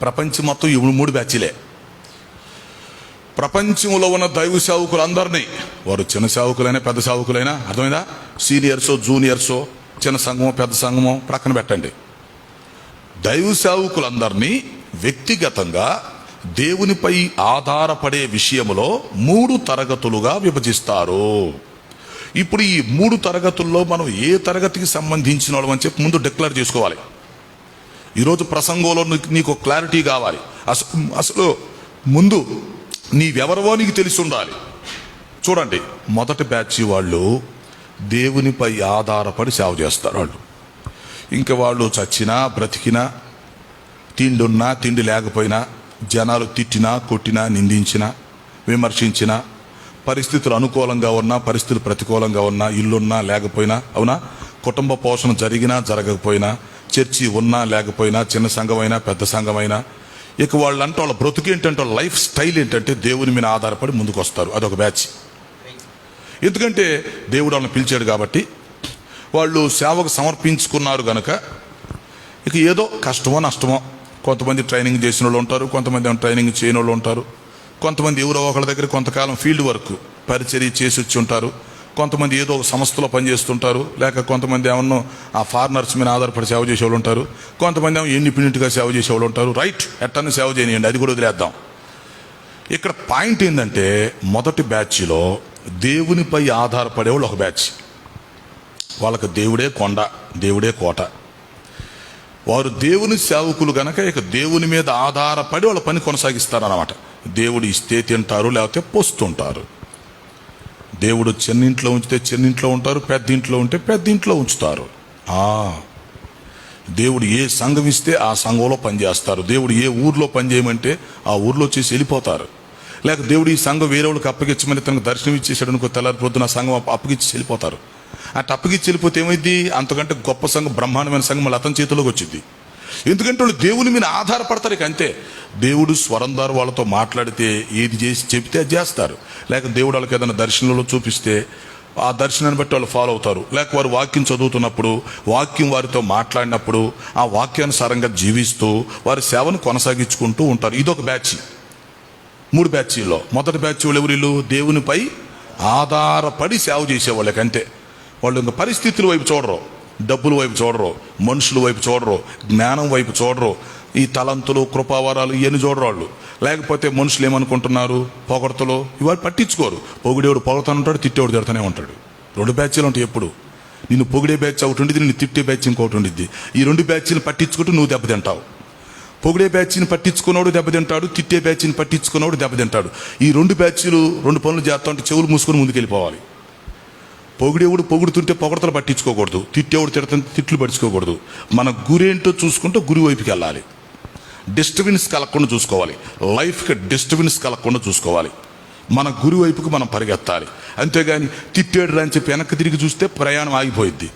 S3: ప్రపంచం మొత్తం ఈ 3 బ్యాచ్లే. ప్రపంచంలో ఉన్న దైవ సేవకులందరినీ, వారు చిన్న సేవకులైనా పెద్ద సేవకులైనా, అర్థమైందా? సీనియర్సో జూనియర్సో, చిన్న సంఘమో పెద్ద సంఘమో ప్రక్కన పెట్టండి. దైవ సేవకులందరినీ వ్యక్తిగతంగా దేవునిపై ఆధారపడే విషయంలో 3 తరగతులుగా విభజిస్తారు. ఇప్పుడు ఈ 3 తరగతుల్లో మనం ఏ తరగతికి సంబంధించిన వాళ్ళం అని చెప్పి ముందు డిక్లేర్ చేసుకోవాలి. ఈరోజు ప్రసంగంలో నీకు క్లారిటీ కావాలి. అసలు ముందు నీవెవరవో నీకు తెలిసి ఉండాలి. చూడండి, మొదటి బ్యాచ్ వాళ్ళు దేవునిపై ఆధారపడి సేవ చేస్తారు. ఇంకా వాళ్ళు చచ్చినా బ్రతికినా, తిండి ఉన్నా తిండి లేకపోయినా, జనాలు తిట్టినా కొట్టినా నిందించినా విమర్శించినా, పరిస్థితులు అనుకూలంగా ఉన్నా పరిస్థితులు ప్రతికూలంగా ఉన్నా, ఇల్లున్నా లేకపోయినా, అవునా, కుటుంబ పోషణ జరిగినా జరగకపోయినా, చర్చి ఉన్నా లేకపోయినా, చిన్న సంఘమైనా పెద్ద సంఘమైనా, ఇక వాళ్ళంటే వాళ్ళ బ్రతుకు ఏంటంటే, వాళ్ళ లైఫ్ స్టైల్ ఏంటంటే దేవుని మీద ఆధారపడి ముందుకు వస్తారు. అదొక బ్యాచ్. ఎందుకంటే దేవుడు వాళ్ళని పిలిచాడు కాబట్టి, వాళ్ళు సేవకు సమర్పించుకున్నారు గనక ఇక ఏదో కష్టమో నష్టమో, కొంతమంది ట్రైనింగ్ చేసిన వాళ్ళు ఉంటారు, కొంతమంది ట్రైనింగ్ చేయని వాళ్ళు ఉంటారు, కొంతమంది ఎవరో ఒకళ్ళ దగ్గర కొంతకాలం ఫీల్డ్ వర్క్ పరిచర్య చేసి వచ్చి ఉంటారు, కొంతమంది ఏదో ఒక సంస్థలో పనిచేస్తుంటారు, లేక కొంతమంది ఏమన్నా ఆ ఫారినర్స్ మీద ఆధారపడి సేవ చేసేవాళ్ళు ఉంటారు, కొంతమంది ఏమో ఇండిపెండెంట్గా సేవ చేసేవాళ్ళు ఉంటారు. రైట్, ఎట్టని సేవ చేయనియండి, అది కూడా వదిలేద్దాం. ఇక్కడ పాయింట్ ఏంటంటే, మొదటి బ్యాచ్లో దేవునిపై ఆధారపడేవాళ్ళు ఒక బ్యాచ్. వాళ్ళకి దేవుడే కొండ, దేవుడే కోట. వారు దేవుని సేవకులు గనక ఇక దేవుని మీద ఆధారపడి వాళ్ళ పని కొనసాగిస్తారన్నమాట. దేవుడు ఇస్తే తింటారు, లేకపోతే పోస్తుంటారు. దేవుడు చిన్నింట్లో ఉంచితే చిన్నింట్లో ఉంటారు, పెద్ద ఇంట్లో ఉంటే పెద్ద ఇంట్లో ఉంచుతారు. దేవుడు ఏ సంఘం ఇస్తే ఆ సంఘంలో పనిచేస్తారు. దేవుడు ఏ ఊర్లో పనిచేయమంటే ఆ ఊర్లో చేసి వెళ్ళిపోతారు. లేక దేవుడు ఈ సంఘం వేరే వాళ్ళకి అప్పగించమని తనకు దర్శనం ఇచ్చేసాడు అనుకో, తెల్లారి పొద్దున సంఘం అప్పగించి వెళ్ళిపోతారు. అటు అప్పగించి వెళ్ళిపోతే ఏమైంది? అంతకంటే గొప్ప సంఘం, బ్రహ్మాండమైన సంఘం మళ్ళీ అతని చేతిలోకి వచ్చింది. ఎందుకంటే వాళ్ళు దేవుని మీద ఆధారపడతారు. ఇక అంతే. దేవుడు స్వరం ద్వారా వాళ్ళతో మాట్లాడితే ఏది చేసి చెబితే అది చేస్తారు. లేక దేవుడు వాళ్ళకి ఏదైనా దర్శనంలో చూపిస్తే ఆ దర్శనాన్ని బట్టి వాళ్ళు ఫాలో అవుతారు. లేక వారు వాక్యం చదువుతున్నప్పుడు, వాక్యం వారితో మాట్లాడినప్పుడు ఆ వాక్యానుసారంగా జీవిస్తూ వారి సేవను కొనసాగించుకుంటూ ఉంటారు. ఇదొక బ్యాచ్. 3 బ్యాచీల్లో మొదటి బ్యాచ్ వాళ్ళు ఎవరు? దేవునిపై ఆధారపడి సేవ చేసేవాళ్ళకి అంతే. వాళ్ళు ఇంకా పరిస్థితుల వైపు చూడరు, డబ్బుల వైపు చూడరు, మనుషుల వైపు చూడరు, జ్ఞానం వైపు చూడరు, ఈ తలంతులు కృపావరాలు ఇవన్నీ చూడరు వాళ్ళు. లేకపోతే మనుషులు ఏమనుకుంటున్నారు, పొగడతలు ఇవాళ పట్టించుకోరు. పొగిడేవాడు పొగడతానే ఉంటాడు, తిట్టేవాడు తిడతానే ఉంటాడు. 2 బ్యాచ్లు ఉంటాయి ఎప్పుడు. నిన్ను పొగిడే బ్యాచ్ ఒకటి ఉండిద్ది, నిన్ను తిట్టే బ్యాచ్ ఇంకొకటి ఉండిద్ది. ఈ 2 బ్యాచ్లు పట్టించుకుంటూ నువ్వు దెబ్బతింటావు. పొగిడే బ్యాచ్ని పట్టించుకున్నవాడు దెబ్బతింటాడు, తిట్టే బ్యాచ్ని పట్టించుకున్నవాడు దెబ్బతింటాడు. ఈ 2 బ్యాచ్లు 2 పనులు చేస్తా ఉంటే చెవులు మూసుకొని ముందుకెళ్ళిపోవాలి. పొగిడేవుడు పొగుడుతుంటే పొగడతలు పట్టించుకోకూడదు, తిట్టేవుడు తిడుతుంటే తిట్లు పట్టించుకోకూడదు. మన గురేంటో చూసుకుంటూ గురి వైపుకి వెళ్ళాలి. డిస్టర్బెన్స్ కలగకుండా చూసుకోవాలి, లైఫ్కి డిస్టర్బెన్స్ కలగకుండా చూసుకోవాలి. మన గురి వైపుకి మనం పరిగెత్తాలి. అంతేగాని తిట్టేడు రా అని చెప్పి వెనక్కి తిరిగి చూస్తే ప్రయాణం ఆగిపోయిద్ది.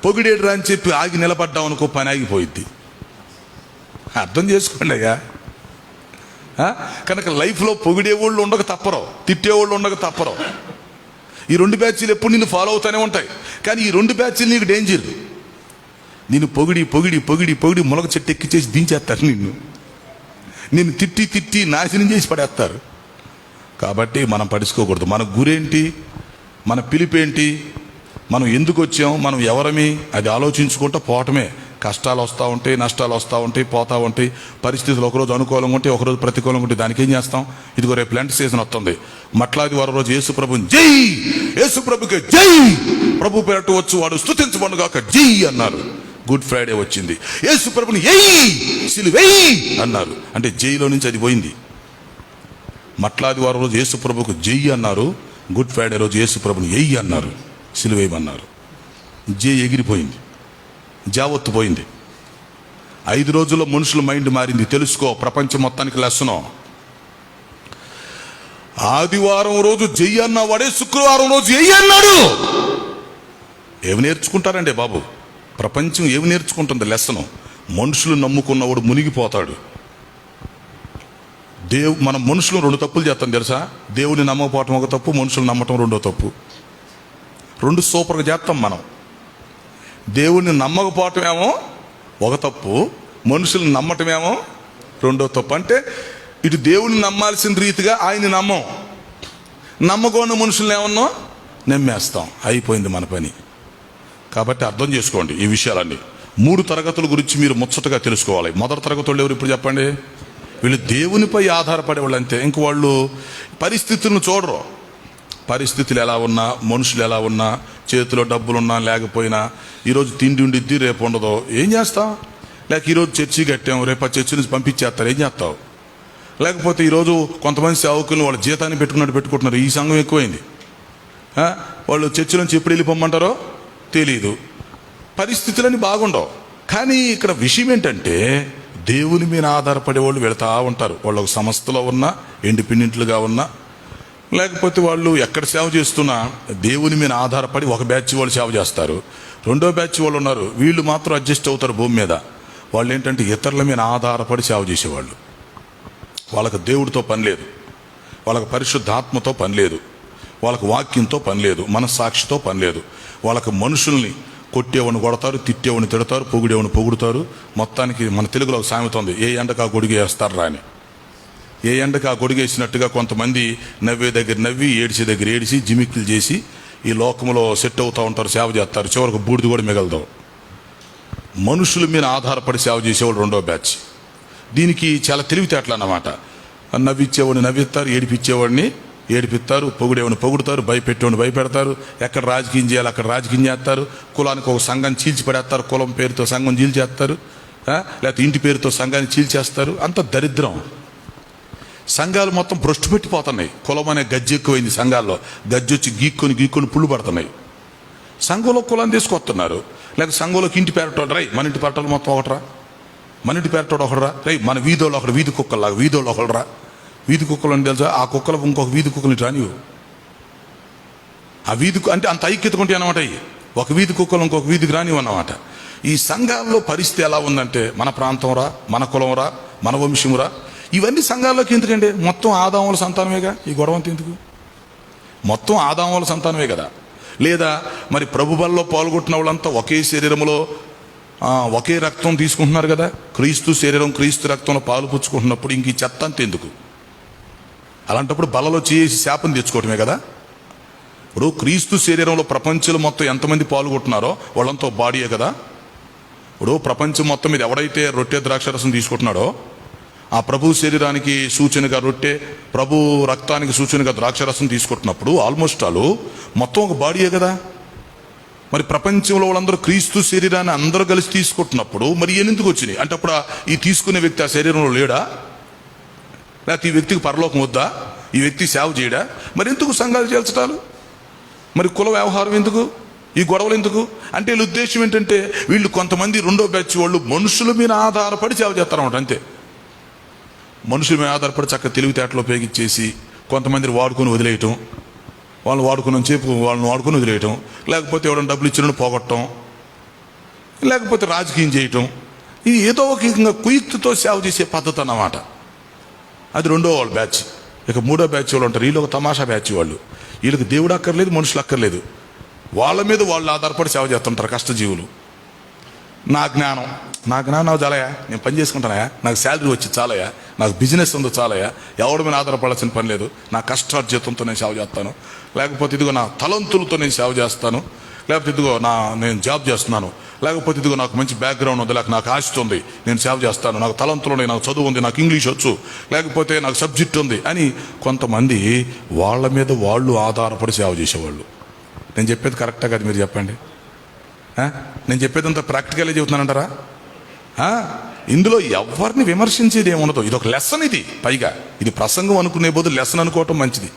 S3: పొగిడేడు రా అని చెప్పి ఆగి నిలబడ్డాం అనుకో, పని ఆగిపోయిద్ది. అర్థం చేసుకోండి అయ్యా. కనుక లైఫ్లో పొగిడేవాళ్ళు ఉండక తప్పరు, తిట్టేవాళ్ళు ఉండక తప్పరు. ఈ రెండు బ్యాచ్లు ఎప్పుడు నిన్ను ఫాలో అవుతూనే ఉంటాయి. కానీ ఈ రెండు బ్యాచ్లు నీకు డేంజర్. నిన్ను పొగిడి పొగిడి పొగిడి పొగిడి ములగ చెట్టు ఎక్కిచేసి దించేస్తారు. నిన్ను తిట్టి తిట్టి నాశనం చేసి పడేస్తారు. కాబట్టి మనం పడుచుకోకూడదు. మన గురేంటి, మన పిలిపేంటి, మనం ఎందుకు వచ్చాం, మనం ఎవరమి, అది ఆలోచించుకుంటూ పోవటమే. కష్టాలు వస్తూ ఉంటాయి, నష్టాలు వస్తూ ఉంటాయి, పోతూ ఉంటాయి. పరిస్థితులు ఒకరోజు అనుకూలంగా ఉంటే, ఒకరోజు ప్రతికూలంగా ఉంటే దానికి ఏం చేస్తాం? ఇదిగో రేపు లెంట్ సీజన్ వస్తుంది. మట్లాది వారం రోజు యేసుప్రభుని జై, యేసుప్రభుకి జై, ప్రభు పేరట వచ్చు వాడు స్తుతించబడుగాక జై అన్నారు. గుడ్ ఫ్రైడే వచ్చింది, యేసుప్రభుని ఎయ్యి సిలువెయ్యి అన్నారు. అంటే జైలో నుంచి అది పోయింది. మట్లాది వారం రోజు యేసుప్రభుకు జై అన్నారు, గుడ్ ఫ్రైడే రోజు యేసుప్రభుని ఎయ్యి అన్నారు, సిలువేయమన్నారు. జై ఎగిరిపోయింది, జావత్తు పోయింది. 5 రోజుల్లో మనుషుల మైండ్ మారింది. తెలుసుకో, ప్రపంచం మొత్తానికి లెసను. ఆదివారం రోజు జై అన్నవాడే శుక్రవారం రోజు ఎయ్యి అన్నాడు. ఏమి నేర్చుకుంటారండి బాబు? ప్రపంచం ఏమి నేర్చుకుంటుంది? లెసను. మనుషులు నమ్ముకున్నవాడు మునిగిపోతాడు. మనం మనుషులు 2 తప్పులు చేస్తాం తెలుసా? దేవుడిని నమ్మకపోవటం ఒక తప్పు, మనుషులు నమ్మటం 2వ తప్పు. 2 సూపర్గా చేస్తాం మనం. దేవుడిని నమ్మకపోవటం ఏమో ఒక తప్పు, మనుషుల్ని నమ్మటమేమో 2వ తప్పు. అంటే ఇటు దేవుడిని నమ్మాల్సిన రీతిగా ఆయన్ని నమ్మం, నమ్మకుండా మనుషుల్ని ఏమన్నా నమ్మేస్తాం. అయిపోయింది మన పని. కాబట్టి అర్థం చేసుకోండి ఈ విషయాలన్నీ. 3 తరగతుల గురించి మీరు ముచ్చటగా తెలుసుకోవాలి. మొదటి తరగతి వాళ్ళు ఎవరు ఇప్పుడు చెప్పండి? వీళ్ళు దేవునిపై ఆధారపడేవాళ్ళు అంతే. ఇంక వాళ్ళు పరిస్థితులను చూడరు. పరిస్థితులు ఎలా ఉన్నా, మనుషులు ఎలా ఉన్నా, చేతిలో డబ్బులున్నా లేకపోయినా, ఈరోజు తిండి ఉండిద్ది, రేపు ఉండదు, ఏం చేస్తాం? లేక ఈరోజు చర్చి కట్టాం, రేపు ఆ చర్చి నుంచి పంపించేస్తారు, ఏం చేస్తావు? లేకపోతే ఈరోజు కొంతమంది సేవకులను వాళ్ళ జీతాన్ని పెట్టుకుంటున్నారు. ఈ సంఘం ఎక్కువైంది. వాళ్ళు చర్చి నుంచి ఎప్పుడు వెళ్ళిపోమంటారో తెలీదు. పరిస్థితులని బాగుండవు. కానీ ఇక్కడ విషయం ఏంటంటే, దేవుని మీద ఆధారపడే వాళ్ళు వెళతా ఉంటారు. వాళ్ళు ఒక సంస్థలో ఉన్నా, ఇండిపెండెంట్లుగా ఉన్నా, లేకపోతే వాళ్ళు ఎక్కడ సేవ చేస్తున్నా దేవుని మీద ఆధారపడి ఒక బ్యాచ్ వాళ్ళు సేవ చేస్తారు. 2వ బ్యాచ్ వాళ్ళు ఉన్నారు, వీళ్ళు మాత్రం అడ్జస్ట్ అవుతారు భూమి మీద. వాళ్ళు ఏంటంటే ఇతరుల మీద ఆధారపడి సేవ చేసేవాళ్ళు. వాళ్ళకు దేవుడితో పని లేదు, వాళ్ళకు పరిశుద్ధాత్మతో పని లేదు, వాళ్ళకు వాక్యంతో పని లేదు, మనస్సాక్షితో పని లేదు. వాళ్ళకు మనుషుల్ని కొట్టేవాడిని కొడతారు, తిట్టేవాడిని తిడతారు, పొగిడేవాడిని పొగుడుతారు. మొత్తానికి మన తెలుగులో ఒక సామెత ఉంది, ఏ ఎండకు ఆ గొడుగు వేస్తారా అని. ఏ ఎండకు ఆ గొడుగు వేసినట్టుగా కొంతమంది నవ్వే దగ్గర నవ్వి, ఏడిసే దగ్గర ఏడిసి, జిమిక్లు చేసి ఈ లోకంలో సెట్ అవుతూ ఉంటారు, సేవ చేస్తారు. చివరికి బూడిది కూడా మిగలదు. మనుషుల మీద ఆధారపడి సేవ చేసేవాళ్ళు 2వ బ్యాచ్. దీనికి చాలా తెలివితేటలు అన్నమాట. నవ్విచ్చేవాడిని నవ్విస్తారు, ఏడిపించేవాడిని ఏడిపిస్తారు, పొగిడేవాడిని పొగుడుతారు, భయపెట్టేవాడిని భయపెడతారు. ఎక్కడ రాజకీయం చేయాలి అక్కడ రాజకీయం చేస్తారు. కులానికి ఒక సంఘాన్ని చీల్చి పడేస్తారు, కులం పేరుతో సంఘం చీల్చేస్తారు, లేకపోతే ఇంటి పేరుతో సంఘాన్ని చీల్చేస్తారు. అంత దరిద్రం. సంఘాలు మొత్తం భ్రష్టు పెట్టిపోతున్నాయి. కులం అనే గజ్జి ఎక్కువైంది సంఘాల్లో. గజ్జి వచ్చి గీక్కొని పుళ్ళు పడుతున్నాయి. సంఘంలో కులాన్ని తీసుకొస్తున్నారు. లేక సంఘంలోకి ఇంటి పేరటోడు రై, మన ఇంటి పేరటోళ్ళు మొత్తం ఒకటరా, మన ఇంటి పేరటోడు ఒకడరా, రై మన వీధోళ్ళు ఒకడు, వీధి కుక్కల్లాగా వీధోళ్ళు ఒకడరా. వీధి కుక్కలు అని తెలుసా? ఆ కుక్కలు ఇంకొక వీధి కుక్కలు రానివు. ఆ వీధి అంటే అంత ఐక్యత ఉంటే అన్నమాట. ఒక వీధి కుక్కలు ఇంకొక వీధికి రానివు అన్నమాట. ఈ సంఘాల్లో పరిస్థితి ఎలా ఉందంటే, మన ప్రాంతంరా, మన కులంరా, మన వంశమురా, ఇవన్నీ సంఘాల్లోకి ఎందుకండి? మొత్తం ఆదాముల సంతానమేగా. ఈ గొడవ అంతా ఎందుకు? మొత్తం ఆదాముల సంతానమే కదా. లేదా మరి ప్రభు బల్లో పాల్గొట్టిన వాళ్ళంతా ఒకే శరీరంలో ఒకే రక్తం తీసుకుంటున్నారు కదా. క్రీస్తు శరీరం క్రీస్తు రక్తంలో పాలు పుచ్చుకుంటున్నప్పుడు ఇంక ఈ చెత్త అంత ఎందుకు? అలాంటప్పుడు బలలో చేసి శాపం తెచ్చుకోవటమే కదా. ఇప్పుడు క్రీస్తు శరీరంలో ప్రపంచంలో మొత్తం ఎంతమంది పాల్గొంటున్నారో వాళ్ళంతా బాడీయే కదా. ఇప్పుడు ప్రపంచం మొత్తం మీద ఎవడైతే రొట్టె ద్రాక్షరసం తీసుకుంటున్నాడో, ఆ ప్రభు శరీరానికి సూచనగా రొట్టె, ప్రభు రక్తానికి సూచనగా ద్రాక్షరసం తీసుకుంటున్నప్పుడు ఆల్మోస్ట్ ఆలు మొత్తం ఒక బాడీయే కదా. మరి ప్రపంచంలో వాళ్ళందరూ క్రీస్తు శరీరాన్ని అందరూ కలిసి తీసుకుంటున్నప్పుడు మరి ఎందుకు వచ్చినాయి అంటే, అప్పుడు ఈ తీసుకునే వ్యక్తి ఆ శరీరంలో లేడా? లేకపోతే ఈ వ్యక్తికి పరలోకం వద్దా? ఈ వ్యక్తి సేవ చేయడా? మరి ఎందుకు సంఘాలు చేల్చటాలు? మరి కుల వ్యవహారం ఎందుకు, ఈ గొడవలు ఎందుకు అంటే వీళ్ళ ఉద్దేశం ఏంటంటే వీళ్ళు కొంతమంది రెండో బ్యాచ్ వాళ్ళు మనుషుల మీద ఆధారపడి సేవ చేస్తారన్నమాట. అంతే, మనుషుల మీద ఆధారపడి చక్కగా తెలివితేటలు ఉపయోగించేసి కొంతమందిని వాడుకొని వదిలేయటం, వాళ్ళని వాడుకుని చెప్పు వాళ్ళని వాడుకొని వదిలేయటం, లేకపోతే ఎవరైనా డబ్బులు ఇచ్చినట్టు పోగొట్టడం, లేకపోతే రాజకీయం చేయటం. ఇది ఏదో ఒక విధంగా కుయుక్తితో సేవ చేసే పద్ధతి అన్నమాట. అది రెండో వాళ్ళ బ్యాచ్. ఇక మూడో బ్యాచ్ వాళ్ళు ఉంటారు, వీళ్ళు ఒక తమాషా బ్యాచ్. వాళ్ళు వీళ్ళకి దేవుడు అక్కర్లేదు, మనుషులు అక్కర్లేదు, వాళ్ళ మీద వాళ్ళు ఆధారపడి సేవ చేస్తుంటారు కష్టజీవులు. నా జ్ఞానం నాకు చాలయా, నేను పని చేసుకుంటానయా, నాకు శాలరీ వచ్చి చాలయా, నాకు బిజినెస్ ఉందో చాలయా, ఎవరి మీద ఆధారపడాల్సిన పని లేదు, నా కష్టార్జితంతో నేను సేవ చేస్తాను, లేకపోతే ఇదిగో నా తలంతులతో నేను సేవ చేస్తాను, లేకపోతే ఇదిగో నేను జాబ్ చేస్తున్నాను, లేకపోతే ఇదిగో నాకు మంచి బ్యాక్గ్రౌండ్ ఉంది, లేకపోతే నాకు ఆస్తి ఉంది, నేను సేవ చేస్తాను, నాకు తలంతులు ఉన్నాయి, నాకు చదువు ఉంది, నాకు ఇంగ్లీష్ వచ్చు, లేకపోతే నాకు సబ్జెక్ట్ ఉంది అని కొంతమంది వాళ్ళ మీద వాళ్ళు ఆధారపడి సేవ చేసేవాళ్ళు. నేను చెప్పేది కరెక్టా కాదు మీరు చెప్పండి? నేను చెప్పేది అంత ప్రాక్టికల్గా చెబుతున్నానంటారా? ఇందులో ఎవరిని విమర్శించేది ఏముండదు. ఇది ఒక లెసన్. ఇది పైగా ఇది ప్రసంగం అనుకునే బదులు లెసన్ అనుకోవటం మంచిది.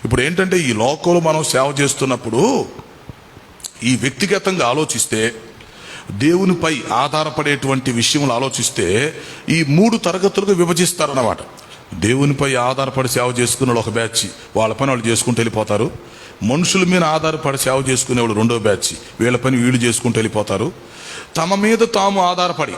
S3: ఇప్పుడు ఏంటంటే ఈ లోకంలో మనం సేవ చేస్తున్నప్పుడు ఈ వ్యక్తిగతంగా ఆలోచిస్తే, దేవునిపై ఆధారపడేటువంటి విషయంలో ఆలోచిస్తే ఈ 3 తరగతులుగా విభజిస్తారన్నమాట. దేవునిపై ఆధారపడి సేవ చేసుకునే వాళ్ళు ఒక బ్యాచ్, వాళ్ళ పని వాళ్ళు చేసుకుంటూ వెళ్ళిపోతారు. మనుషుల మీద ఆధారపడి సేవ చేసుకునేవాళ్ళు రెండో బ్యాచ్, వీళ్ళ పని వీళ్ళు చేసుకుంటూ వెళ్ళిపోతారు. తమ మీద తాము ఆధారపడి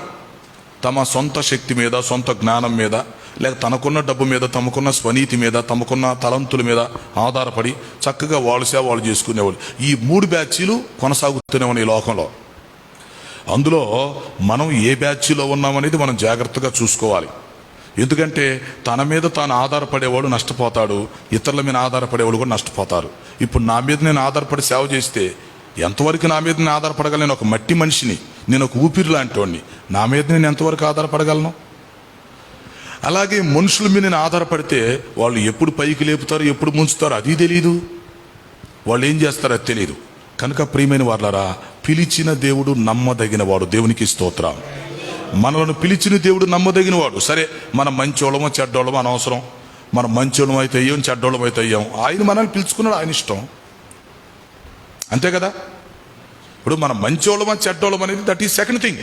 S3: తమ సొంత శక్తి మీద, సొంత జ్ఞానం మీద, లేక తనకున్న డబ్బు మీద, తమకున్న స్వనీతి మీద, తమకున్న తలంతుల మీద ఆధారపడి చక్కగా వాళ్ళ సేవ వాళ్ళు చేసుకునేవాళ్ళు. ఈ 3 బ్యాచీలు కొనసాగుతూనే ఉన్నాయి ఈ లోకంలో. అందులో మనం ఏ బ్యాచ్లో ఉన్నామనేది మనం జాగ్రత్తగా చూసుకోవాలి. ఎందుకంటే తన మీద తాను ఆధారపడేవాడు నష్టపోతాడు, ఇతరుల మీద ఆధారపడేవాడు కూడా నష్టపోతారు. ఇప్పుడు నా మీద నేను ఆధారపడి సేవ చేస్తే ఎంతవరకు నా మీద నేను ఆధారపడగలను? నేను ఒక మట్టి మనిషిని, నేను ఒక ఊపిరి లాంటి వాడిని, నా మీద నేను ఎంతవరకు ఆధారపడగలను? అలాగే మనుషుల మీద నేను ఆధారపడితే వాళ్ళు ఎప్పుడు పైకి లేపుతారు, ఎప్పుడు ముంచుతారు అది తెలియదు, వాళ్ళు ఏం చేస్తారో అది తెలియదు. కనుక ప్రియమైన వారులారా, పిలిచిన దేవుడు నమ్మదగిన వాడు. దేవునికి స్తోత్రం. మనలను పిలిచిన దేవుడు నమ్మదగిన వాడు. సరే, మనం మంచోళ్ళమో చెడ్డోళ్ళమో అనవసరం. మనం మంచోళ్ళం అయితే అయ్యాం, చెడ్డోళ్ళం అయితే అయ్యాం. ఆయన మనల్ని పిలుచుకున్నాడు, ఆయన ఇష్టం, అంతే కదా. ఇప్పుడు మనం మంచోళ్ళమా చెడ్డోళ్ళం అనేది దట్ ఈస్ సెకండ్ థింగ్.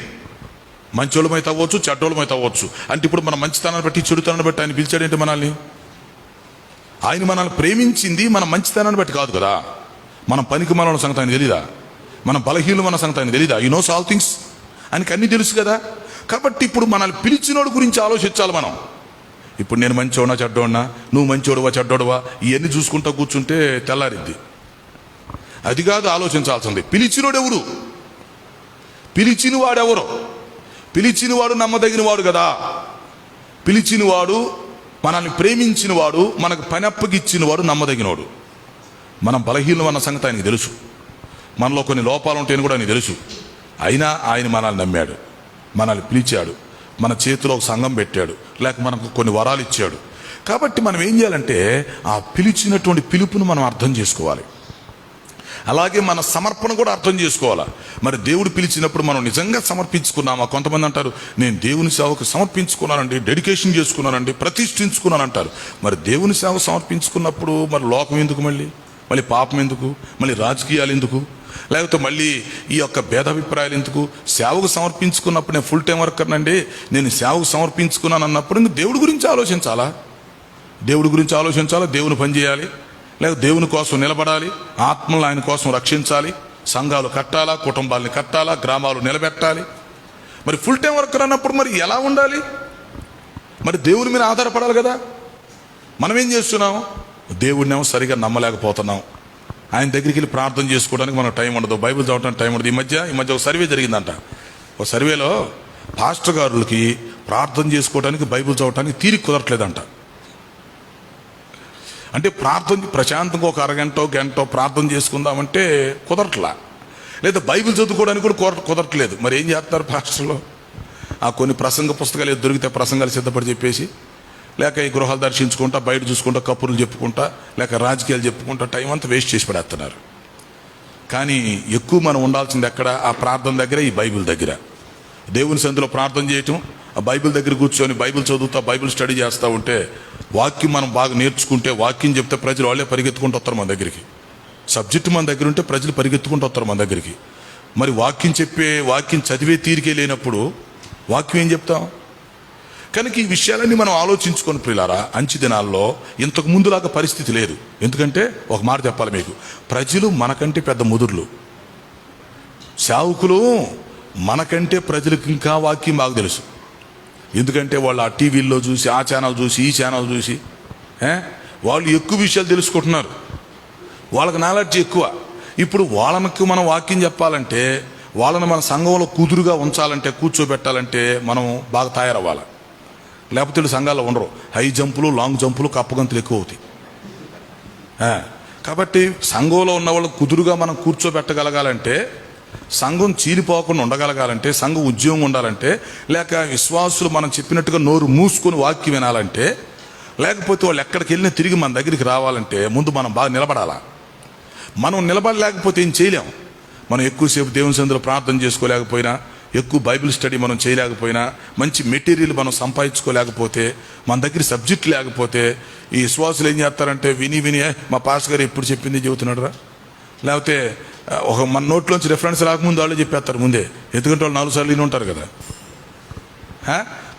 S3: మంచోళ్ళమైతే అవ్వచ్చు, చెడ్డోళ్ళమైతే అవ్వచ్చు. అంటే ఇప్పుడు మన మంచితనాన్ని బట్టి చెడుతనాన్ని బట్టి ఆయన పిలిచాడేంటి మనల్ని? ఆయన మనల్ని ప్రేమించింది మన మంచితనాన్ని బట్టి కాదు కదా. మనం పనికి మన సంగతి ఆయన తెలీదా? మనం బలహీనం మన సంగతి ఆయన తెలీదా? యు నోస్ ఆల్ థింగ్స్, ఆయనకి అన్నీ తెలుసు కదా. కాబట్టి ఇప్పుడు మనల్ని పిలిచినోడు గురించి ఆలోచించాలి మనం. ఇప్పుడు నేను మంచోడా చెడ్డోడినా, నువ్వు మంచోడువా చెడ్డోడువా, ఇవన్నీ చూసుకుంటా కూర్చుంటే తెల్లారిద్ది. అది కాదు ఆలోచించాల్సింది. పిలిచినోడు ఎవరు? పిలిచిన వాడెవరు? పిలిచినవాడు నమ్మదగినవాడు కదా. పిలిచినవాడు, మనల్ని ప్రేమించినవాడు, మనకు పని అప్పగిచ్చినవాడు నమ్మదగినవాడు. మనం బలహీనం అన్న సంగతి ఆయనకు తెలుసు, మనలో కొన్ని లోపాలు ఉంటాయని కూడా ఆయనకు తెలుసు. అయినా ఆయన మనల్ని నమ్మాడు, మనల్ని పిలిచాడు, మన చేతిలో ఒక సంఘం పెట్టాడు, లేక మనకు కొన్ని వరాలు ఇచ్చాడు. కాబట్టి మనం ఏం చేయాలంటే ఆ పిలిచినటువంటి పిలుపును మనం అర్థం చేసుకోవాలి. అలాగే మన సమర్పణ కూడా అర్థం చేసుకోవాలా. మరి దేవుడు పిలిచినప్పుడు మనం నిజంగా సమర్పించుకున్నామా? కొంతమంది అంటారు, నేను దేవుని సేవకు సమర్పించుకున్నానండి, డెడికేషన్ చేసుకున్నానండి, ప్రతిష్ఠించుకున్నాను అంటారు. మరి దేవుని సేవ సమర్పించుకున్నప్పుడు మరి లోకం ఎందుకు, మళ్ళీ పాపం ఎందుకు, మళ్ళీ రాజకీయాలు ఎందుకు, లేకపోతే మళ్ళీ ఈ యొక్క భేదాభిప్రాయాలు ఎందుకు? సేవకు సమర్పించుకున్నప్పుడు నేను ఫుల్ టైం వర్కర్నండి, నేను సేవకు సమర్పించుకున్నాను అన్నప్పుడు ఇంక దేవుడి గురించి ఆలోచించాలా? దేవుడి గురించి ఆలోచించాలా, దేవుని పని చేయాలి, లేక దేవుని కోసం నిలబడాలి, ఆత్మలను ఆయన కోసం రక్షించాలి, సంఘాలు కట్టాలా, కుటుంబాలని కట్టాలా, గ్రామాలు నిలబెట్టాలి. మరి ఫుల్ టైం వర్కర్ అన్నప్పుడు మరి ఎలా ఉండాలి? మరి దేవుని మీద ఆధారపడాలి కదా. మనం ఏం చేస్తున్నాం? దేవుడినేమో సరిగా నమ్మలేకపోతున్నాం. ఆయన దగ్గరికి వెళ్ళి ప్రార్థన చేసుకోవడానికి మనకు టైం ఉండదు, బైబిల్ చదవడానికి టైం ఉండదు. ఈ మధ్య ఒక సర్వే జరిగిందంట. ఒక సర్వేలో పాస్టర్ గారులకి ప్రార్థన చేసుకోవడానికి, బైబిల్ చదవడానికి తీరిక కుదరట్లేదంట. అంటే ప్రార్థన ప్రశాంతంగా ఒక అరగంట గంట ప్రార్థన చేసుకుందామంటే కుదరట్లా, లేదా బైబిల్ చదువుకోవడానికి కూడా కుదరట్లేదు. మరి ఏం చేస్తారు పాస్టర్లు? కొన్ని ప్రసంగ పుస్తకాలు ఏదో దొరికితే ప్రసంగాలు సిద్ధపడి చెప్పేసి, లేక ఈ గృహాలు దర్శించుకుంటా, బయట చూసుకుంటా, కప్పులు చెప్పుకుంటా, లేక రాజకీయాలు చెప్పుకుంటా టైం అంతా వేస్ట్ చేసి పడేస్తున్నారు. కానీ ఎక్కువ మనం ఉండాల్సింది ఎక్కడ? ఆ ప్రార్థన దగ్గర, ఈ బైబిల్ దగ్గర. దేవుని సంధిలో ప్రార్థన చేయటం, ఆ బైబిల్ దగ్గర కూర్చొని బైబిల్ చదువుతా, బైబిల్ స్టడీ చేస్తూ ఉంటే, వాక్యం మనం బాగా నేర్చుకుంటే, వాక్యం చెప్తే ప్రజలు వాళ్ళే పరిగెత్తుకుంటూ వస్తారు మన దగ్గరికి. సబ్జెక్టు మన దగ్గర ఉంటే ప్రజలు పరిగెత్తుకుంటూ వస్తారు మన దగ్గరికి. మరి వాక్యం చదివే తీరికే లేనప్పుడు వాక్యం ఏం చెప్తాం? కనుక ఈ విషయాలన్నీ మనం ఆలోచించుకొని ప్రియులారా, అంచె దినాల్లో ఇంతకు ముందులాగా పరిస్థితి లేదు. ఎందుకంటే ఒక మాట చెప్పాలి మీకు, ప్రజలు మనకంటే పెద్ద ముదుర్లు, సేవకులు మనకంటే ప్రజలకు ఇంకా వాక్యం బాగా తెలుసు. ఎందుకంటే వాళ్ళు ఆ టీవీల్లో చూసి, ఆ ఛానల్ చూసి, ఈ ఛానల్ చూసి వాళ్ళు ఎక్కువ విషయాలు తెలుసుకుంటున్నారు. వాళ్ళకి నాలెడ్జ్ ఎక్కువ. ఇప్పుడు వాళ్ళకి మనం వాక్యం చెప్పాలంటే, వాళ్ళని మన సంఘంలో కుదురుగా ఉంచాలంటే, కూర్చోబెట్టాలంటే మనం బాగా తయారవ్వాలి. లేకపోతే వీళ్ళు సంఘాల్లో ఉండరు. హై జంపులు, లాంగ్ జంపులు, కప్పగంతులు ఎక్కువ అవుతాయి. కాబట్టి సంఘంలో ఉన్న వాళ్ళు కుదురుగా మనం కూర్చోబెట్టగలగాలంటే, సంఘం చీలిపోకుండా ఉండగలగాలంటే, సంఘం ఉద్యోగం ఉండాలంటే, లేక విశ్వాసులు మనం చెప్పినట్టుగా నోరు మూసుకొని వాక్యం వినాలంటే, లేకపోతే వాళ్ళు ఎక్కడికి వెళ్ళినా తిరిగి మన దగ్గరికి రావాలంటే ముందు మనం బాగా నిలబడాలా. మనం నిలబడలేకపోతే ఏం చేయలేం. మనం ఎక్కువసేపు దేవుని సన్నిధిలో ప్రార్థన చేసుకోలేకపోయినా, ఎక్కువ బైబిల్ స్టడీ మనం చేయలేకపోయినా, మంచి మెటీరియల్ మనం సంపాదించుకోలేకపోతే, మన దగ్గర సబ్జెక్ట్ లేకపోతే, ఈ విశ్వాసులు ఏం చేస్తారంటే విని మా పాస్టర్ గారు ఎప్పుడు చెప్పింది చెబుతున్నాడు రా, లేకపోతే మన నోట్లోంచి రెఫరెన్స్ రాకముందు వాళ్ళు చెప్పేస్తారు ముందే. ఎందుకంటే వాళ్ళు 4 సార్లు విని ఉంటారు కదా.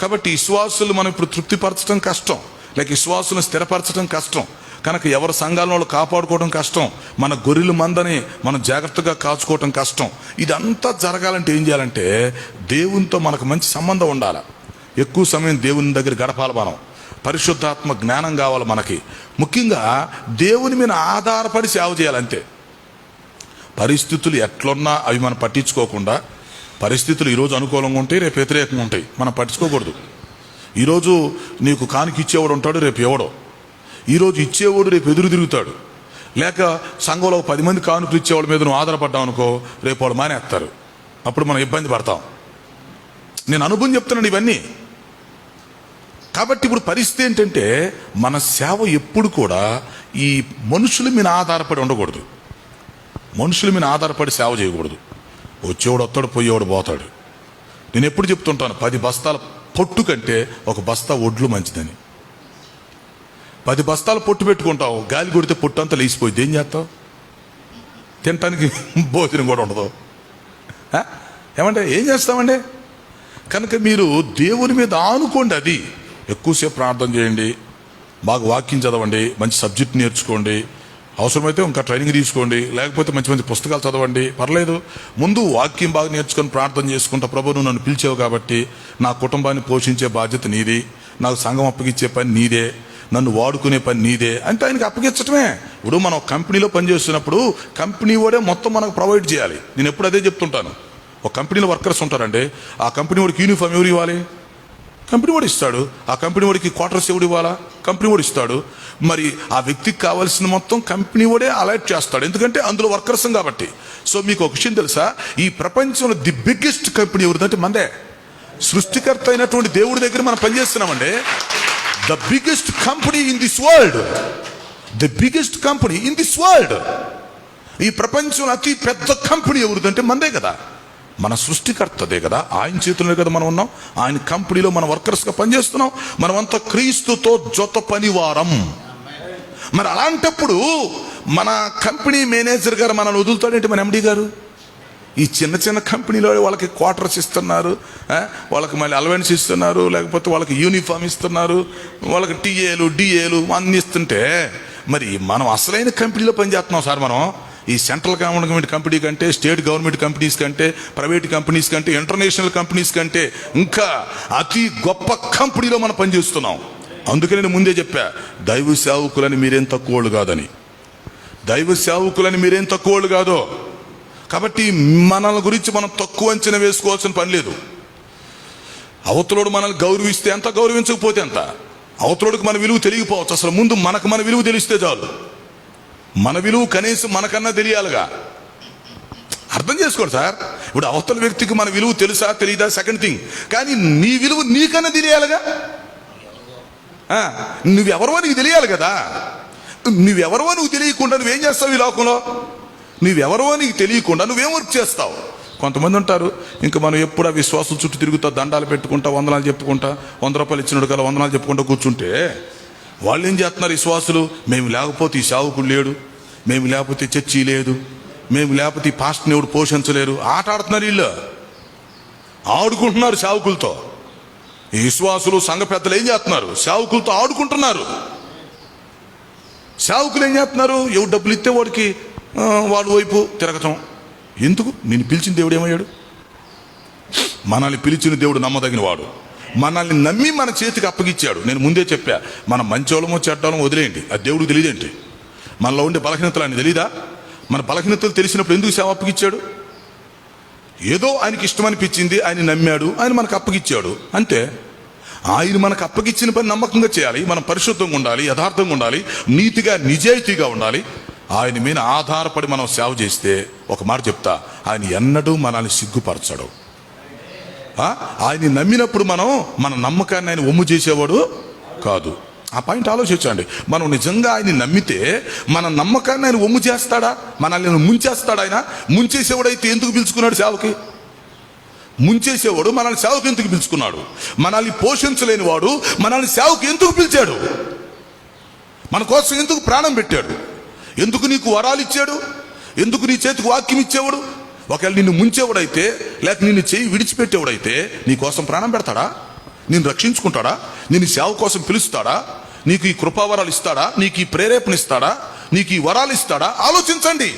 S3: కాబట్టి విశ్వాసులు మనం ఇప్పుడు తృప్తిపరచడం కష్టం, లేక విశ్వాసులను స్థిరపరచడం కష్టం. కనుక ఎవరి సంఘాలను వాళ్ళు కాపాడుకోవడం కష్టం. మన గొర్రెల మందని మనం జాగ్రత్తగా కాచుకోవటం కష్టం. ఇదంతా జరగాలంటే ఏం చేయాలంటే, దేవునితో మనకు మంచి సంబంధం ఉండాలి. ఎక్కువ సమయం దేవుని దగ్గర గడపాలి. మనం పరిశుద్ధాత్మ జ్ఞానం కావాలి మనకి. ముఖ్యంగా దేవుని మీద ఆధారపడి సేవ చేయాలంతే. పరిస్థితులు ఎట్లున్నా అవి మనం పట్టించుకోకుండా, పరిస్థితులు ఈరోజు అనుకూలంగా ఉంటాయి, రేపు వ్యతిరేకంగా ఉంటాయి, మనం పట్టించుకోకూడదు. ఈరోజు నీకు కానుక ఇచ్చేవాడు ఉంటాడు, రేపు ఎవడో. ఈరోజు ఇచ్చేవాడు రేపు ఎదురు తిరుగుతాడు. లేక సంఘంలో 10 మంది కానుకలు ఇచ్చేవాళ్ళ మీద నువ్వు ఆధారపడ్డావు అనుకో, రేపు వాళ్ళు మానేస్తారు. అప్పుడు మనం ఇబ్బంది పడతాం. నేను అనుభవం చెప్తున్నాను ఇవన్నీ. కాబట్టి ఇప్పుడు పరిస్థితి ఏంటంటే, మన సేవ ఎప్పుడు కూడా ఈ మనుషుల మీద ఆధారపడి ఉండకూడదు. మనుషుల మీద ఆధారపడి సేవ చేయకూడదు. వచ్చేవాడు వస్తాడు, పోయేవాడు పోతాడు. నేను ఎప్పుడు చెప్తుంటాను, 10 బస్తాల పొట్టు కంటే ఒక బస్తా ఒడ్లు మంచిదని. 10 బస్తాలు పొట్టు పెట్టుకుంటావు, గాలి కొడితే పొట్టు అంతా లేచిపోయింది, ఏం చేస్తావు? తినటానికి భోజనం కూడా ఉండదు. ఏమంటే ఏం చేస్తామండి? కనుక మీరు దేవుని మీద ఆనుకోండి. అది ఎక్కువసేపు ప్రార్థన చేయండి, బాగా వాక్యం చదవండి, మంచి సబ్జెక్ట్ నేర్చుకోండి, అవసరమైతే ఇంకా ట్రైనింగ్ తీసుకోండి, లేకపోతే మంచి మంచి పుస్తకాలు చదవండి, పర్లేదు. ముందు వాక్యం బాగా నేర్చుకొని ప్రార్థన చేసుకుంటా, ప్రభు నువ్వు నన్ను పిలిచావు కాబట్టి నా కుటుంబాన్ని పోషించే బాధ్యత నీది, నాకు సంఘం అప్పగించే పని నీదే, నన్ను వాడుకునే పని నీదే అంటే ఆయనకి అప్పగించటమే. ఇప్పుడు మనం కంపెనీలో పనిచేస్తున్నప్పుడు కంపెనీ వాడే మొత్తం మనకు ప్రొవైడ్ చేయాలి. నేను ఎప్పుడు అదే చెప్తుంటాను. ఒక కంపెనీలో వర్కర్స్ ఉంటారండి, ఆ కంపెనీ వాడికి యూనిఫామ్ ఎవరు ఇవ్వాలి? కంపెనీ వాడు ఇస్తాడు. ఆ కంపెనీ వాడికి క్వార్టర్స్ ఎవడు ఇవ్వాలా? కంపెనీ వాడు ఇస్తాడు. మరి ఆ వ్యక్తికి కావాల్సిన మొత్తం కంపెనీ వాడే అలాట్ చేస్తాడు, ఎందుకంటే అందులో వర్కర్స్ కాబట్టి. సో మీకు ఒక విషయం తెలుసా, ఈ ప్రపంచంలో ది బిగ్గెస్ట్ కంపెనీ ఎవరిదంటే మందే. సృష్టికర్త అయినటువంటి దేవుడి దగ్గర మనం పనిచేస్తున్నామండి. The biggest company in this world, the biggest company in this world. ఈ ప్రపంచంలో అతి పెద్ద కంపెనీ ఎవరిదంటే మందే కదా, మన సృష్టికర్తదే కదా, ఆయన చేతుల్లో కదా మనం ఉన్నాం. ఆయన కంపెనీలో మన వర్కర్స్గా పనిచేస్తున్నాం. మనమంతా క్రీస్తుతో జొత పనివారం. మరి అలాంటప్పుడు మన కంపెనీ మేనేజర్ గారు మనల్ని వదులుతాడేంటి? మన ఎండి గారు ఈ చిన్న చిన్న కంపెనీలో వాళ్ళకి క్వార్టర్స్ ఇస్తున్నారు, వాళ్ళకి మళ్ళీ అలవెన్స్ ఇస్తున్నారు, లేకపోతే వాళ్ళకి యూనిఫామ్ ఇస్తున్నారు, వాళ్ళకి టీఏలు డిఏలు అన్ని ఇస్తుంటే, మరి మనం అసలైన కంపెనీలో పనిచేస్తున్నాం సార్. మనం ఈ సెంట్రల్ గవర్నమెంట్ కంపెనీ కంటే, స్టేట్ గవర్నమెంట్ కంపెనీస్ కంటే, ప్రైవేట్ కంపెనీస్ కంటే, ఇంటర్నేషనల్ కంపెనీస్ కంటే ఇంకా అతి గొప్ప కంపెనీలో మనం పనిచేస్తున్నాం. అందుకే నేను ముందే చెప్పా, దైవ సేవకులని మీరేం తక్కువోళ్ళు కాదని. దైవ సేవకులని మీరేం తక్కువోళ్ళు కాదు. కాబట్టి మనల్ని గురించి మనం తక్కువ అంచనా వేసుకోవాల్సిన పని లేదు. అవతలోడు మనల్ని గౌరవిస్తే ఎంత, గౌరవించకపోతే ఎంత. అవతలోడికి మన విలువ తెలియకపోవచ్చు. అసలు ముందు మనకు మన విలువ తెలిస్తే చాలు. మన విలువ కనీసం మనకన్నా తెలియాలిగా. అర్థం చేసుకోండి సార్. ఇప్పుడు అవతల వ్యక్తికి మన విలువ తెలుసా తెలియదా సెకండ్ థింగ్, కానీ నీ విలువ నీకన్నా తెలియాలిగా. నువ్వెవరో నీకు తెలియాలి కదా. నువ్వెవరో నువ్వు తెలియకుండా నువ్వేం చేస్తావు ఈ లోకంలో? నువ్వెవరో నీకు తెలియకుండా నువ్వేం వర్క్ చేస్తావు? కొంతమంది ఉంటారు, ఇంకా మనం ఎప్పుడు ఆ విశ్వాసం చుట్టూ తిరుగుతా, దండాలు పెట్టుకుంటా, వందనాలు చెప్పుకుంటా, 100 రూపాయలు ఇచ్చినడు కదా వందనాలు చెప్పుకుంటా కూర్చుంటే వాళ్ళు ఏం చేస్తున్నారు? విశ్వాసులు మేము లేకపోతే ఈ సేవకుడు లేడు, మేము లేకపోతే చర్చి లేదు, మేము లేకపోతే ఈ పాస్టర్ని ఎవడు పోషించలేరు. ఆట ఆడుతున్నారు వీళ్ళు, ఆడుకుంటున్నారు సేవకులతో. ఈ విశ్వాసులు సంఘ పెద్దలు ఏం చేస్తున్నారు? సేవకులతో ఆడుకుంటున్నారు. సేవకులు ఏం చేస్తున్నారు? ఎవరు డబ్బులు ఇస్తే వాడికి వాళ్ళ వైపు తిరగటం. ఎందుకు? నేను పిలిచిన దేవుడు ఏమయ్యాడు? మనల్ని పిలిచిన దేవుడు నమ్మదగిన వాడు. మనల్ని నమ్మి మన చేతికి అప్పగిచ్చాడు. నేను ముందే చెప్పా, మన మంచోళమో చెడ్డోళమో వదిలేయండి, అది దేవుడికి తెలియదేంటి? మనలో ఉండే బలహీనతలు ఆయన తెలీదా? మన బలహీనతలు తెలిసినప్పుడు ఎందుకు సేవ అప్పగిచ్చాడు? ఏదో ఆయనకి ఇష్టమనిపించింది, ఆయన నమ్మాడు, ఆయన మనకు అప్పగిచ్చాడు అంతే. ఆయన మనకు అప్పగిచ్చిన పని నమ్మకంగా చేయాలి. మనం పరిశుద్ధంగా ఉండాలి, యథార్థంగా ఉండాలి, నీతిగా నిజాయితీగా ఉండాలి. ఆయన మీద ఆధారపడి మనం సేవ చేస్తే ఒక మాట చెప్తా, ఆయన ఎన్నడూ మనల్ని సిగ్గుపరచడు. ఆయన నమ్మినప్పుడు మనం మన నమ్మకాన్ని ఆయన ఒమ్ము చేసేవాడు కాదు. ఆ పాయింట్ ఆలోచించండి. మనం నిజంగా ఆయన్ని నమ్మితే మన నమ్మకాన్ని ఆయన ఒమ్ము చేస్తాడా? మనల్ని ముంచేస్తాడా? ఆయన ముంచేసేవాడు అయితే ఎందుకు పిలుచుకున్నాడు సేవకి? ముంచేసేవాడు మనల్ని సేవకు ఎందుకు పిలుచుకున్నాడు? మనల్ని పోషించలేని వాడు మనల్ని సేవకు ఎందుకు పిలిచాడు? మన కోసం ఎందుకు ప్రాణం పెట్టాడు? ఎందుకు నీకు వరాలు ఇచ్చాడు? ఎందుకు నీ చేతికి వాక్యం ఇచ్చేవాడు? ఒకవేళ నిన్ను ముంచేవాడైతే, లేక నిన్ను చేయి విడిచిపెట్టేవాడైతే నీ కోసం ప్రాణం పెడతాడా? నిన్ను రక్షించుకుంటాడా? నిన్ను సేవ కోసం పిలుస్తాడా? నీకు ఈ కృపావరాలు ఇస్తాడా? నీకు ఈ ప్రేరేపణ ఇస్తాడా? నీకు ఈ వరాలు ఇస్తాడా? ఆలోచించండి.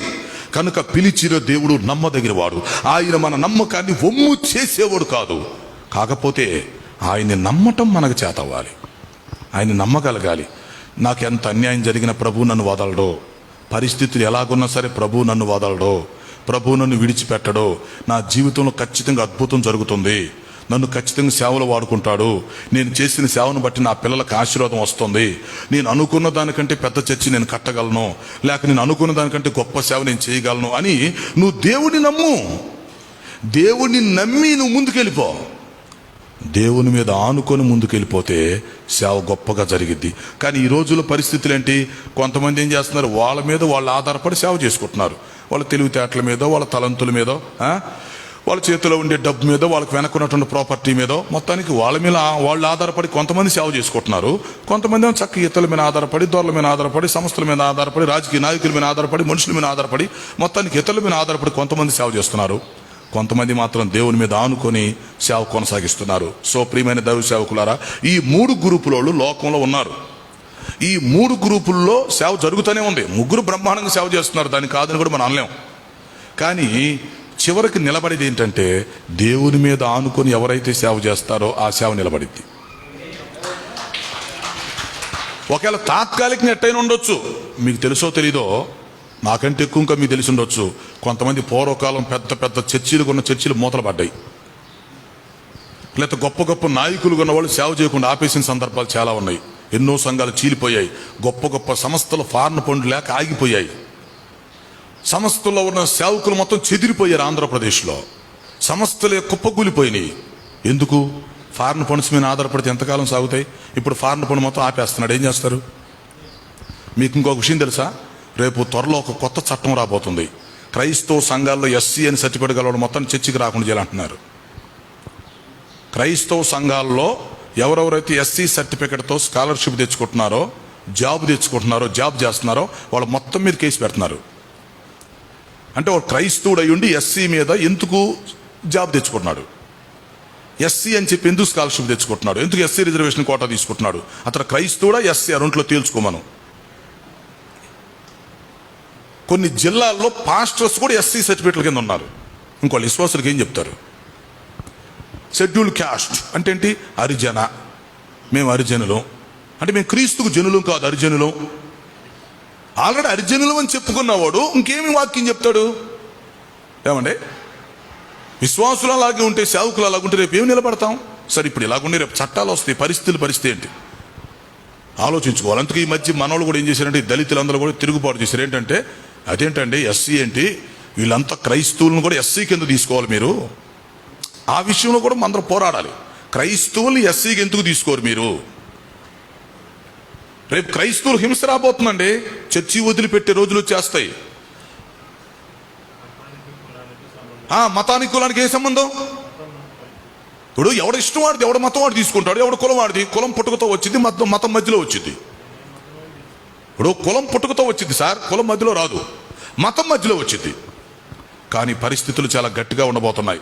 S3: కనుక పిలిచిన దేవుడు నమ్మదగిన వాడు. ఆయన మన నమ్మకాన్ని ఒమ్ము చేసేవాడు కాదు. కాకపోతే ఆయన్ని నమ్మటం మనకు చేతవ్వాలి. ఆయన నమ్మగలగాలి. నాకు ఎంత అన్యాయం జరిగిన ప్రభు నన్ను వదలడో, పరిస్థితులు ఎలాగున్నా సరే ప్రభు నన్ను వదలడో, ప్రభు నన్ను విడిచిపెట్టడో, నా జీవితంలో ఖచ్చితంగా అద్భుతం జరుగుతుంది, నన్ను ఖచ్చితంగా సేవలో వాడుకుంటాడు, నేను చేసిన సేవను బట్టి నా పిల్లలకు ఆశీర్వాదం వస్తుంది, నేను అనుకున్న దానికంటే పెద్ద చర్చి నేను కట్టగలను, లేక నేను అనుకున్న దానికంటే గొప్ప సేవ నేను చేయగలను అని నువ్వు దేవుడిని నమ్ము. దేవుడిని నమ్మి నువ్వు ముందుకెళ్ళిపో. దేవుని మీద ఆనుకొని ముందుకెళ్ళిపోతే సేవ గొప్పగా జరిగిద్ది. కానీ ఈ రోజుల్లో పరిస్థితులు ఏంటి? కొంతమంది ఏం చేస్తున్నారు? వాళ్ళ మీద వాళ్ళు ఆధారపడి సేవ చేసుకుంటున్నారు. వాళ్ళ తెలివితేటల మీద, వాళ్ళ తలంతుల మీద, వాళ్ళ చేతిలో ఉండే డబ్బు మీద, వాళ్ళకి వెనక్కున్నటువంటి ప్రాపర్టీ మీద, మొత్తానికి వాళ్ళ మీద వాళ్ళు ఆధారపడి కొంతమంది సేవ చేసుకుంటున్నారు. కొంతమంది చక్కగా ఇతరుల మీద ఆధారపడి, దొరల మీద ఆధారపడి, సంస్థల మీద ఆధారపడి, రాజకీయ నాయకుల మీద ఆధారపడి, మనుషుల మీద ఆధారపడి, మొత్తానికి ఇతరుల మీద ఆధారపడి కొంతమంది సేవ చేస్తున్నారు. కొంతమంది మాత్రం దేవుని మీద ఆనుకొని సేవ కొనసాగిస్తున్నారు. సో ప్రియమైన దైవ సేవకులారా, ఈ 3 గ్రూపుల లోకంలో ఉన్నారు. ఈ 3 గ్రూపుల్లో సేవ జరుగుతూనే ఉంది. 3 బ్రహ్మాండంగా సేవ చేస్తున్నారు, దాన్ని కాదని కూడా మనం అనలేం. కానీ చివరికి నిలబడేది ఏంటంటే, దేవుని మీద ఆనుకొని ఎవరైతే సేవ చేస్తారో ఆ సేవ నిలబడిద్ది. ఒకవేళ తాత్కాలికంగా ఎట్టయినా ఉండొచ్చు, మీకు తెలుసో తెలీదో, నాకంటే ఎక్కువ ఇంకా మీకు తెలిసి ఉండొచ్చు. కొంతమంది పూర్వకాలం పెద్ద పెద్ద చర్చీలు కొన్న చర్చీలు మూతలు పడ్డాయి, లేకపోతే గొప్ప గొప్ప నాయకులు కొన్న వాళ్ళు సేవ చేయకుండా ఆపేసిన సందర్భాలు చాలా ఉన్నాయి. ఎన్నో సంఘాలు చీలిపోయాయి. గొప్ప గొప్ప సంస్థలు ఫారెన్ ఫండ్ లేక ఆగిపోయాయి. సంస్థల్లో ఉన్న సేవకులు మొత్తం చెదిరిపోయారు. ఆంధ్రప్రదేశ్లో సంస్థలే కుప్పకూలిపోయినాయి. ఎందుకు? ఫారెన్ ఫండ్స్ మీద ఆధారపడితే ఎంతకాలం సాగుతాయి? ఇప్పుడు ఫారెన్ ఫండ్ మొత్తం ఆపేస్తున్నాడు. ఏం చేస్తారు? మీకు ఇంకొక విషయం తెలుసా? రేపు త్వరలో ఒక కొత్త చట్టం రాబోతుంది. క్రైస్తవ సంఘాల్లో ఎస్సీ అని సర్టిఫికేట్ గలవాడు మొత్తం చర్చికి రాకుండా చేయాలంటున్నారు. క్రైస్తవ సంఘాల్లో ఎవరెవరైతే ఎస్సీ సర్టిఫికేట్తో స్కాలర్షిప్ తెచ్చుకుంటున్నారో, జాబ్ చేస్తున్నారో వాళ్ళు మొత్తం మీద కేసు పెడుతున్నారు. అంటే ఒక క్రైస్తవుడు అయ్యుండి ఎస్సీ మీద ఎందుకు జాబ్ తెచ్చుకుంటున్నాడు? ఎస్సీ అని చెప్పి ఎందుకు స్కాలర్షిప్ తెచ్చుకుంటున్నాడు? ఎందుకు ఎస్సీ రిజర్వేషన్ కోటా తీసుకుంటున్నాడు? అతను క్రైస్తవుడా ఎస్సీ? ఆ రెంట్లో తేల్చుకోమను. కొన్ని జిల్లాల్లో పాస్టర్స్ కూడా ఎస్సీ సర్టిఫికేట్ల కింద ఉన్నారు. ఇంకోళ్ళు విశ్వాసులకు ఏం చెప్తారు? షెడ్యూల్ క్యాస్ట్ అంటే ఏంటి? హరిజన. మేము హరిజనులం అంటే మేము క్రీస్తుకు జనులం కాదు, హరిజనులం. ఆల్రెడీ హరిజనులం అని చెప్పుకున్నవాడు ఇంకేమి వాక్యం చెప్తాడు? ఏమండి, విశ్వాసులు అలాగే ఉంటే, సేవకులు అలాగే ఉంటే రేపు ఏమి నిలబడతాం? సరే, ఇప్పుడు ఇలాగుండే రేపు చట్టాలు వస్తాయి, పరిస్థితి ఏంటి ఆలోచించుకోవాలి. అందుకే ఈ మధ్య మనోళ్ళు కూడా ఏం చేశారంటే, దళితులందరూ కూడా తిరుగుబాటు చేశారు. ఏంటంటే, అదేంటండి ఎస్సీ ఏంటి, వీళ్ళంతా క్రైస్తవులను కూడా ఎస్సీ కింద తీసుకోవాలి మీరు. ఆ విషయంలో కూడా అందరూ పోరాడాలి. క్రైస్తవుల్ని ఎస్సీకి ఎందుకు తీసుకోరు మీరు? రేపు క్రైస్తవులు హింస రాబోతుందండి. చర్చి వదిలిపెట్టే రోజులు వచ్చేస్తాయి. మతానికి కులానికి ఏ సంబంధం? ఇప్పుడు ఎవడ ఇష్టం వాడిది, ఎవడ మతం వాడు తీసుకుంటాడు, ఎవడ కులం వాడిది. కులం పుట్టుకతో వచ్చింది, మతం మధ్యలో వచ్చింది. ఇప్పుడు కులం పుట్టుకతో వచ్చింది సార్, కులం మధ్యలో రాదు, మతం మధ్యలో వచ్చింది. కానీ పరిస్థితులు చాలా గట్టిగా ఉండబోతున్నాయి.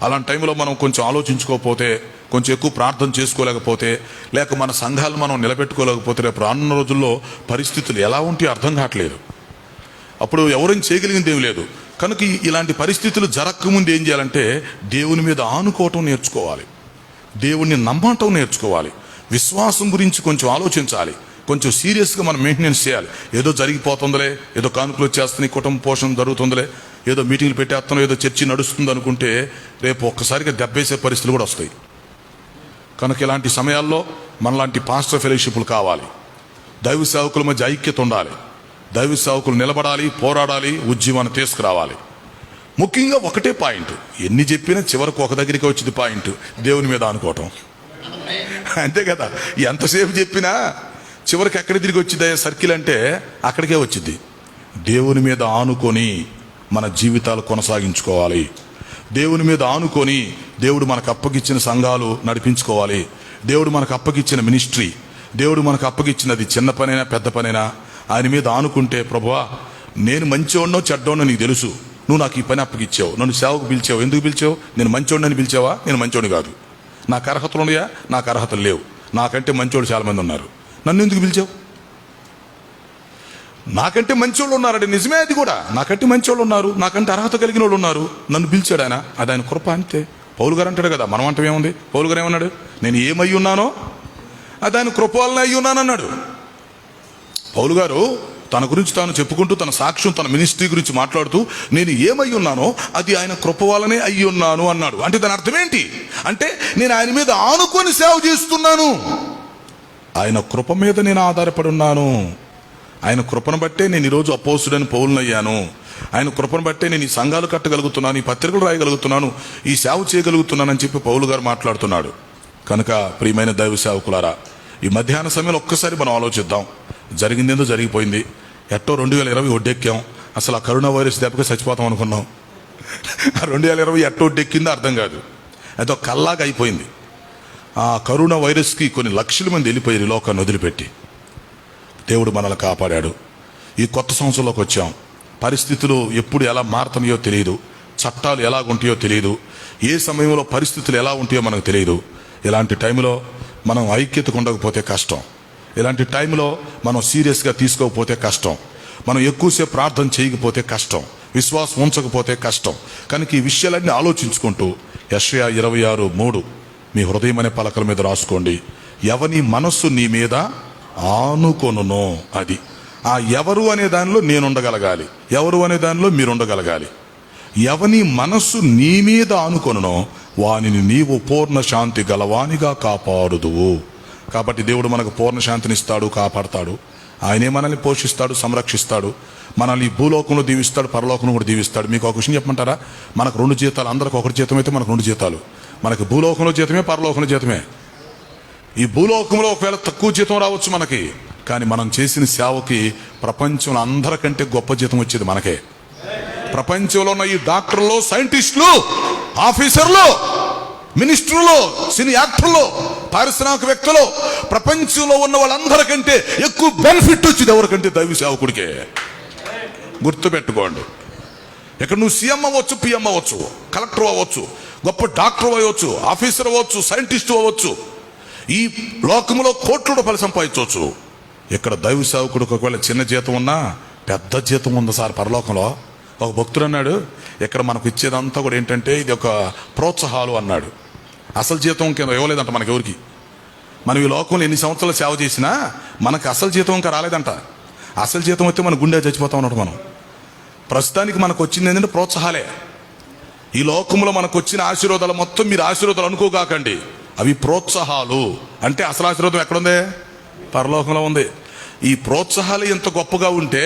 S3: అలాంటి టైంలో మనం కొంచెం ఆలోచించుకోకపోతే, కొంచెం ఎక్కువ ప్రార్థన చేసుకోలేకపోతే, లేక మన సంఘాలను మనం నిలబెట్టుకోలేకపోతే రేపు రానున్న రోజుల్లో పరిస్థితులు ఎలా ఉంటే అర్థం కావట్లేదు. అప్పుడు ఎవరైనా చేయగలిగింది ఏమి లేదు. కనుక ఇలాంటి పరిస్థితులు జరగకముందు ఏం చేయాలంటే దేవుని మీద ఆనుకోవటం నేర్చుకోవాలి, దేవుణ్ణి నమ్మటం నేర్చుకోవాలి, విశ్వాసం గురించి కొంచెం ఆలోచించాలి, కొంచెం సీరియస్గా మనం మెయింటెనెన్స్ చేయాలి. ఏదో జరిగిపోతుందిలే, ఏదో కానుకలు వచ్చేస్తున్నాయి, కుటుంబ పోషణ జరుగుతుందిలే, ఏదో మీటింగ్లు పెట్టేస్తున్నాం, ఏదో చర్చి నడుస్తుంది అనుకుంటే రేపు ఒక్కసారిగా దెబ్బేసే పరిస్థితులు కూడా వస్తాయి. కనుక ఇలాంటి సమయాల్లో మనలాంటి పాస్టర్ ఫెలోషిప్లు కావాలి, దైవ సేవకుల మధ్య ఐక్యత ఉండాలి, దైవ సేవకులు నిలబడాలి, పోరాడాలి, ఉద్యమాన్ని తీసుకురావాలి. ముఖ్యంగా ఒకటే పాయింట్, ఎన్ని చెప్పినా చివరకు ఒక దగ్గరికి వచ్చింది పాయింట్, దేవుని మీద అనుకోవటం. అంతే కదా, ఎంతసేపు చెప్పినా చివరికి ఎక్కడ తిరిగి వచ్చింది సర్కిల్ అంటే అక్కడికే వచ్చింది. దేవుని మీద ఆనుకొని మన జీవితాలు కొనసాగించుకోవాలి, దేవుని మీద ఆనుకొని దేవుడు మనకు అప్పగిచ్చిన సంఘాలు నడిపించుకోవాలి, దేవుడు మనకు అప్పగిచ్చిన మినిస్ట్రీ, దేవుడు మనకు అప్పగిచ్చినది చిన్న పనైనా పెద్ద పనైనా ఆయన మీద ఆనుకుంటే, ప్రభువా నేను మంచివాడినో చెడ్డోనో నీకు తెలుసు, నువ్వు నాకు ఈ పని అప్పగిచ్చావు, నన్ను సేవకు పిలిచావు, ఎందుకు పిలిచావు? నేను మంచివాడిని పిలిచావా? నేను మంచివాడిని కాదు. నాకు అర్హతలు ఉన్నాయా? నాకు అర్హతలు లేవు. నాకంటే మంచివాడు చాలా మంది ఉన్నారు, నన్ను ఎందుకు పిలిచావు? నాకంటే మంచివాళ్ళు ఉన్నారండి, నిజమే అది కూడా, నాకంటే మంచివాళ్ళు ఉన్నారు, నాకంటే అర్హత కలిగిన వాళ్ళు ఉన్నారు, నన్ను పిలిచాడు ఆయన, అది ఆయన కృప అంతే. పౌలు గారు అంటాడు కదా, మనం అంటే ఏముంది, పౌలు గారు ఏమన్నాడు? నేను ఏమై ఉన్నానో అది ఆయన కృప వలన అయ్యి ఉన్నానన్నాడు. పౌలు గారు తన గురించి తాను చెప్పుకుంటూ, తన సాక్ష్యం, తన మినిస్ట్రీ గురించి మాట్లాడుతూ, నేను ఏమై ఉన్నానో అది ఆయన కృప వలనే అయ్యి ఉన్నాను అన్నాడు. అంటే దాని అర్థం ఏంటి అంటే, నేను ఆయన మీద ఆనుకొని సేవ చేస్తున్నాను, ఆయన కృప మీద నేను ఆధారపడి ఉన్నాను, ఆయన కృపను బట్టే నేను ఈరోజు అపోస్తుడని పౌలునయ్యాను, ఆయన కృపను బట్టే నేను ఈ సంఘాలు కట్టగలుగుతున్నాను, ఈ పత్రికలు రాయగలుగుతున్నాను, ఈ సేవ చేయగలుగుతున్నానని చెప్పి పౌలు గారు మాట్లాడుతున్నాడు. కనుక ప్రియమైన దైవ సేవకులారా, ఈ మధ్యాహ్న సమయంలో ఒక్కసారి మనం ఆలోచిద్దాం. జరిగిందేందో జరిగిపోయింది, ఎట్టో 2020 ఒడ్డెక్కాం. అసలు ఆ కరోనా వైరస్ దెబ్బకి చచ్చిపోతాం అనుకున్నాం. ఆ 2020 ఎట్టో ఒడ్డెక్కిందో అర్థం కాదు, అదో కల్లాగా అయిపోయింది. ఆ కరోనా వైరస్కి కొన్ని లక్షల మంది వెళ్ళిపోయారు ఈ లోకాన్ని వదిలిపెట్టి. దేవుడు మనల్ని కాపాడాడు. ఈ కొత్త సంవత్సరంలోకి వచ్చాం. పరిస్థితులు ఎప్పుడు ఎలా మారుతున్నాయో తెలియదు, చట్టాలు ఎలాగుంటాయో తెలియదు, ఏ సమయంలో పరిస్థితులు ఎలా ఉంటాయో మనకు తెలియదు. ఇలాంటి టైంలో మనం ఐక్యతకు ఉండకపోతే కష్టం, ఇలాంటి టైంలో మనం సీరియస్గా తీసుకోకపోతే కష్టం, మనం ఎక్కువసేపు ప్రార్థన చేయకపోతే కష్టం, విశ్వాసం ఉంచకపోతే కష్టం. కనుక ఈ విషయాలన్నీ ఆలోచించుకుంటూ యెషయా 26:3 మీ హృదయం అనే పలకల మీద రాసుకోండి. ఎవని మనస్సు నీ మీద ఆనుకొనునో అది. ఆ ఎవరు అనే దానిలో నేను ఉండగలగాలి, ఎవరు అనే దానిలో మీరు ఉండగలగాలి. ఎవని మనస్సు నీ మీద ఆనుకొనునో వానిని నీవు పూర్ణ శాంతి గలవానిగా కాపాడుదువు. కాబట్టి దేవుడు మనకు పూర్ణ శాంతినిస్తాడు, కాపాడతాడు. ఆయనే మనల్ని పోషిస్తాడు, సంరక్షిస్తాడు, మనల్ని భూలోకంలో దీవిస్తాడు, పరలోకంలో కూడా దీవిస్తాడు. మీకు ఒక విషయం చెప్పమంటారా? మనకు 2 జీతాలు, అందరికి ఒకటి జీతం అయితే మనకు 2 జీతాలు. మనకు భూలోకంలో జీతమే, పరలోకంలో జీతమే. ఈ భూలోకంలో ఒకవేళ తక్కువ జీతం రావచ్చు మనకి, కానీ మనం చేసిన సేవకి ప్రపంచంలో అందరికంటే గొప్ప జీతం వచ్చేది మనకే. ప్రపంచంలో ఉన్న ఈ డాక్టర్లు, సైంటిస్టులు, ఆఫీసర్లు, మినిస్టర్లు, సినీ యాక్టర్లు, పారిశ్రామికవేత్తలు, ప్రపంచంలో ఉన్న వాళ్ళందరికంటే ఎక్కువ బెనిఫిట్ వచ్చింది ఎవరికంటే దైవ సేవకుడికే. గుర్తుపెట్టుకోండి. ఇక్కడ నువ్వు సీఎం అవ్వచ్చు, పిఎం అవ్వచ్చు, కలెక్టర్ అవ్వచ్చు, గొప్ప డాక్టర్ అవ్వచ్చు, ఆఫీసర్ అవ్వచ్చు, సైంటిస్ట్ అవ్వచ్చు, ఈ లోకంలో కోట్ల రూపాయలు సంపాదించవచ్చు. ఇక్కడ దైవ సేవకుడికి ఒకవేళ చిన్న జీతం ఉన్నా పెద్ద జీతం ఉంది సార్ పరలోకంలో. ఒక భక్తుడు అన్నాడు, ఇక్కడ మనకు ఇచ్చేదంతా కూడా ఏంటంటే ఇది ఒక ప్రోత్సాహాలు అన్నాడు. అసలు జీతం కింద ఇవ్వలేదంట మనకి ఎవరికి. మనం ఈ లోకంలో ఎన్ని సంవత్సరాలు సేవ చేసినా మనకు అసలు జీతం ఇంకా రాలేదంట. అసలు జీతం వస్తే మన గుండె చచ్చిపోతా ఉన్నాడు మనం. ప్రస్తుతానికి మనకు వచ్చింది ఏంటంటే ప్రోత్సాహాలే. ఈ లోకంలో మనకు వచ్చిన ఆశీర్వాదాలు మొత్తం మీరు ఆశీర్వాదాలు అనుకోగాకండి, అవి ప్రోత్సాహాలు. అంటే అసలు ఆశీర్వాదం ఎక్కడుంది? పరలోకంలో ఉంది. ఈ ప్రోత్సాహాలు ఎంత గొప్పగా ఉంటే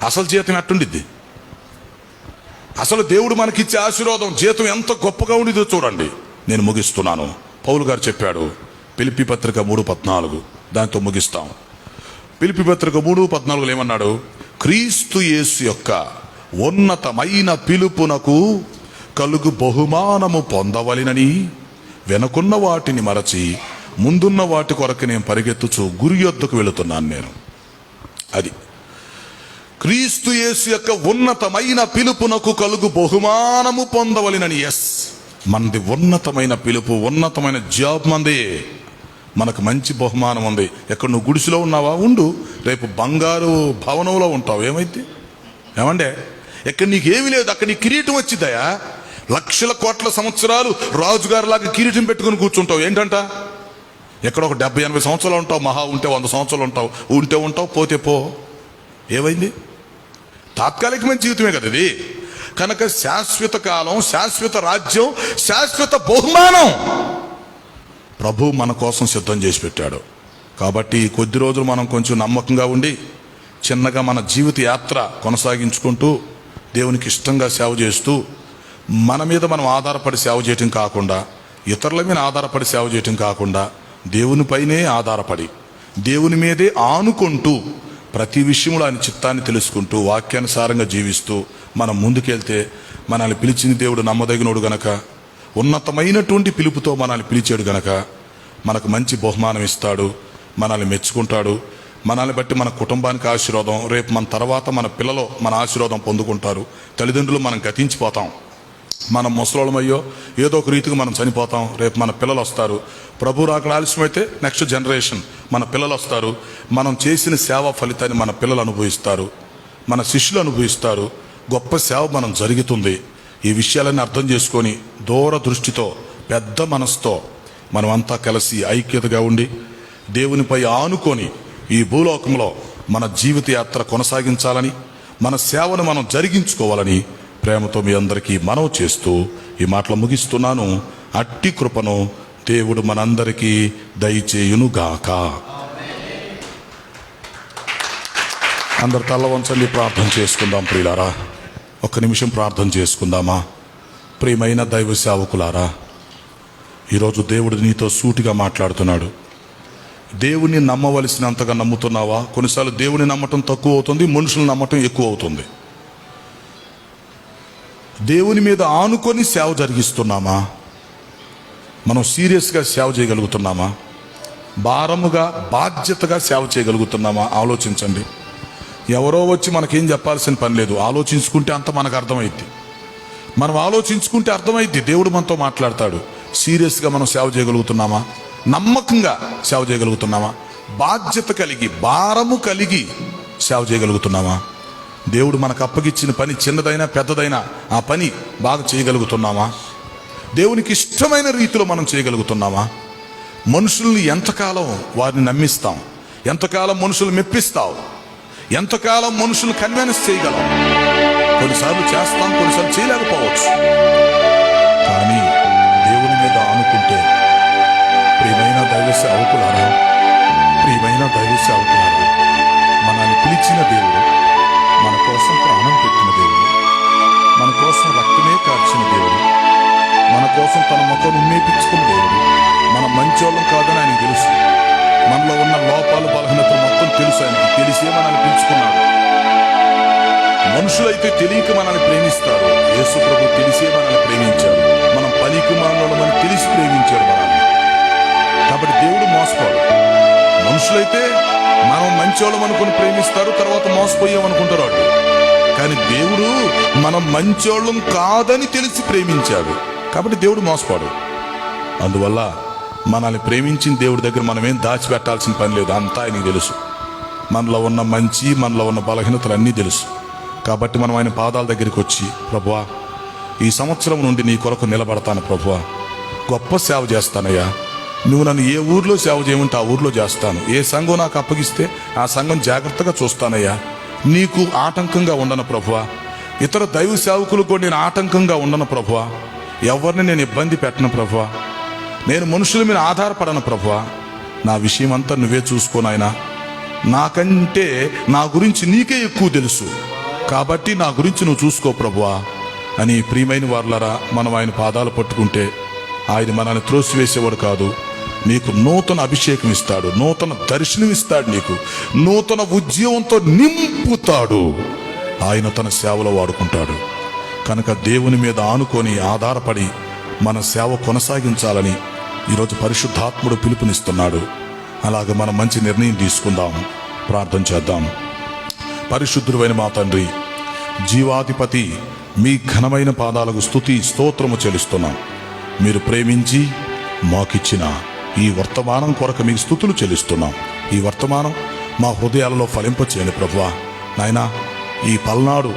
S3: అసలు జీతం ఎట్టుండిద్ది? అసలు దేవుడు మనకిచ్చే ఆశీర్వాదం జీతం ఎంత గొప్పగా ఉండిదో చూడండి. నేను ముగిస్తున్నాను. పౌలు గారు చెప్పాడు, ఫిలిప్పీ పత్రిక 3:14, దాంతో ముగిస్తాం. ఫిలిప్పీ పత్రిక 3:14 ఏమన్నాడు? క్రీస్తు యేసు యొక్క ఉన్నతమైన పిలుపునకు కలుగు బహుమానము పొందవలెనని వెనుకున్న వాటిని మరచి ముందున్న వాటి కొరకు నేను పరిగెత్తుచు గురి యొద్దకు వెళుతున్నాను నేను. అది క్రీస్తు యేసు యొక్క ఉన్నతమైన పిలుపునకు కలుగు బహుమానము పొందవలెనని. మనది ఉన్నతమైన పిలుపు, ఉన్నతమైన జాబ్ మంది. మనకు మంచి బహుమానం ఉంది. ఎక్కడ నువ్వు గుడిసెలో ఉన్నావా, ఉండు, రేపు బంగారు భవనంలో ఉంటావు. ఏమైంది? ఏమండే, ఎక్కడ నీకేమీ లేదు, అక్కడ నీ కిరీటం వచ్చిందయా. లక్షల కోట్ల సంవత్సరాలు రాజుగారిలాగా కిరీటం పెట్టుకుని కూర్చుంటావు. ఏంటంట, ఎక్కడ ఒక 70-80 సంవత్సరాలు ఉంటావు, మహా ఉంటే 100 సంవత్సరాలు ఉంటావు. ఉంటావు, పోతే పో. ఏమైంది? తాత్కాలికమైన జీవితమే కదా ఇది. కనుక శాశ్వత కాలం, శాశ్వత రాజ్యం, శాశ్వత బహుమానం ప్రభు మన కోసం సిద్ధం చేసి పెట్టాడు. కాబట్టి కొద్ది రోజులు మనం కొంచెం నమ్మకంగా ఉండి చిన్నగా మన జీవిత యాత్ర కొనసాగించుకుంటూ దేవునికి ఇష్టంగా సేవ చేస్తూ మన మీద మనం ఆధారపడి సేవ చేయటం కాకుండా, ఇతరుల మీద ఆధారపడి సేవ చేయటం కాకుండా, దేవునిపైనే ఆధారపడి దేవుని మీదే ఆనుకుంటూ ప్రతి విషయంలో ఆయన చిత్తాన్ని తెలుసుకుంటూ వాక్యానుసారంగా జీవిస్తూ మనం ముందుకెళ్తే మనల్ని పిలిచిన దేవుడు నమ్మదగినోడు గనక, ఉన్నతమైనటువంటి పిలుపుతో మనల్ని పిలిచాడు గనక మనకు మంచి బహుమానం ఇస్తాడు, మనల్ని మెచ్చుకుంటాడు. మనల్ని బట్టి మన కుటుంబానికి ఆశీర్వాదం, రేపు మన తర్వాత మన పిల్లలు మన ఆశీర్వాదం పొందుకుంటారు. తల్లిదండ్రులు మనం గతించిపోతాం, మనం ముసలోళమయ్యో ఏదో ఒక రీతికి మనం చనిపోతాం. రేపు మన పిల్లలు వస్తారు. ప్రభు రాకడ ఆలస్యమైతే నెక్స్ట్ జనరేషన్ మన పిల్లలు వస్తారు. మనం చేసిన సేవ ఫలితాన్ని మన పిల్లలు అనుభవిస్తారు, మన శిష్యులు అనుభవిస్తారు. గొప్ప సేవ మనం జరుగుతుంది. ఈ విషయాలన్నీ అర్థం చేసుకొని దూర దృష్టితో పెద్ద మనసుతో మనమంతా కలిసి ఐక్యతగా ఉండి దేవునిపై ఆనుకొని ఈ భూలోకంలో మన జీవిత యాత్ర కొనసాగించాలని, మన సేవను మనం జరిగించుకోవాలని ప్రేమతో మీ అందరికీ మనవి చేస్తూ ఈ మాటలు ముగిస్తున్నాను. అట్టి కృపను దేవుడు మనందరికీ దయచేయునుగాక. అందరు తల్ల వంచండి, ప్రార్థన చేసుకుందాం. ప్రియులారా, ఒక్క నిమిషం ప్రార్థన చేసుకుందామా? ప్రియమైన దైవ సేవకులారా, ఈరోజు దేవుడు నీతో సూటిగా మాట్లాడుతున్నాడు. దేవుని నమ్మవలసినంతగా నమ్ముతున్నావా? కొన్నిసార్లు దేవుని నమ్మటం తక్కువ అవుతుంది, మనుషులను నమ్మటం ఎక్కువ అవుతుంది. దేవుని మీద ఆనుకొని సేవ జరిగిస్తున్నామా? మనం సీరియస్గా సేవ చేయగలుగుతున్నామా? భారముగా బాధ్యతగా సేవ చేయగలుగుతున్నామా? ఆలోచించండి. ఎవరో వచ్చి మనకేం చెప్పాల్సిన పని లేదు. ఆలోచించుకుంటే అంత మనకు అర్థమైద్ది. మనం ఆలోచించుకుంటే అర్థమైద్ది. దేవుడు మనతో మాట్లాడతాడు. సీరియస్గా మనం సేవ చేయగలుగుతున్నామా? నమ్మకంగా సేవ చేయగలుగుతున్నామా? బాధ్యత కలిగి, భారము కలిగి సేవ చేయగలుగుతున్నామా? దేవుడు మనకు అప్పగిచ్చిన పని చిన్నదైనా పెద్దదైనా ఆ పని బాగా చేయగలుగుతున్నామా? దేవునికి ఇష్టమైన రీతిలో మనం చేయగలుగుతున్నామా? మనుషుల్ని ఎంతకాలం వారిని నమ్మిస్తాం? ఎంతకాలం మనుషులు మెప్పిస్తావు? ఎంతకాలం మనుషులు కన్విన్స్ చేయగలం? కొన్నిసార్లు చేస్తాం, కొన్నిసార్లు చేయలేకపోవచ్చు. కానీ దేవుని మీద ఆనుకుంటే, ప్రియమైన దైవ సేవకులారా, మనల్ని పిలిచిన దేవుడు, మన కోసం ప్రాణం పెట్టిన దేవుడు, మన కోసం రక్తమే కార్చిన దేవుడు, మన కోసం తన ముఖం ఉమ్మేపించుకున్న దేవుడు. మనం మంచోళ్ళం కాదని ఆయనకు తెలుసు. మనలో ఉన్న లోపాలు, బలహీనతలు మొత్తం తెలుసు ఆయనకి. తెలిసే మనల్ని పిలుచుకున్నాడు. మనుషులైతే తెలియక మనల్ని ప్రేమిస్తారు. యేసు ప్రభు తెలిసే మనల్ని ప్రేమించాడు. మనం పనికిమాలినోళ్ళమని తెలిసి ప్రేమించాడు మనల్ని. కాబట్టి దేవుడు మోసపోడు. మనుషులైతే మనం మంచోళ్ళం అనుకుని ప్రేమిస్తారు, తర్వాత మోసపోయామనుకుంటారు వాళ్ళు. కానీ దేవుడు మనం మంచోళ్ళం కాదని తెలిసి ప్రేమించాడు. కాబట్టి దేవుడు మోసపోడు. అందువల్ల మనల్ని ప్రేమించిన దేవుడి దగ్గర మనమేం దాచిపెట్టాల్సిన పని లేదు. అంతా ఆయనకి తెలుసు. మనలో ఉన్న మంచి, మనలో ఉన్న బలహీనతలు అన్నీ తెలుసు. కాబట్టి మనం ఆయన పాదాల దగ్గరికి వచ్చి, ప్రభువా, ఈ సంవత్సరం నుండి నీ కొరకు నిలబడతాను ప్రభువా, గొప్ప సేవ చేస్తానయ్యా. నువ్వు నన్ను ఏ ఊర్లో సేవ చేయమంటే ఆ ఊర్లో చేస్తాను. ఏ సంఘం నాకు అప్పగిస్తే ఆ సంఘం జాగ్రత్తగా చూస్తానయ్యా. నీకు ఆటంకంగా ఉండను ప్రభువా. ఇతర దైవ సేవకులకు కూడా నేను ఆటంకంగా ఉండను ప్రభువా. ఎవరిని నేను ఇబ్బంది పెట్టను ప్రభువా. నేను మనుషుల మీద ఆధారపడను ప్రభువా. నా విషయం అంతా నువ్వే చూసుకోనాయనా. నాకంటే నా గురించి నీకే ఎక్కువ తెలుసు. కాబట్టి నా గురించి నువ్వు చూసుకో ప్రభువా అని ప్రియమైన వారులారా, మనం ఆయన పాదాలు పట్టుకుంటే ఆయన మనల్ని త్రోసివేసేవాడు కాదు. నీకు నూతన అభిషేకం ఇస్తాడు, నూతన దర్శనం ఇస్తాడు, నీకు నూతన ఉద్యోగంతో నింపుతాడు. ఆయన తన సేవలో వాడుకుంటాడు. కనుక దేవుని మీద ఆనుకొని ఆధారపడి మన సేవ కొనసాగించాలని ఈరోజు పరిశుద్ధాత్ముడు పిలుపునిస్తున్నాడు. అలాగే మనం మంచి నిర్ణయం తీసుకుందాం. ప్రార్థన చేద్దాం. పరిశుద్ధుడైన మా తండ్రి, జీవాధిపతి, మీ ఘనమైన పాదాలకు స్తుతి స్తోత్రము చెల్లిస్తున్నాం. మీరు ప్రేమించి మాకిచ్చిన ఈ వర్తమానం కొరకు మీకు స్తుతులు చెల్లిస్తున్నాం. ఈ వర్తమానం మా హృదయాలలో ఫలింపచేయండి ప్రభువా. నాయనా, ఈ పల్నాడు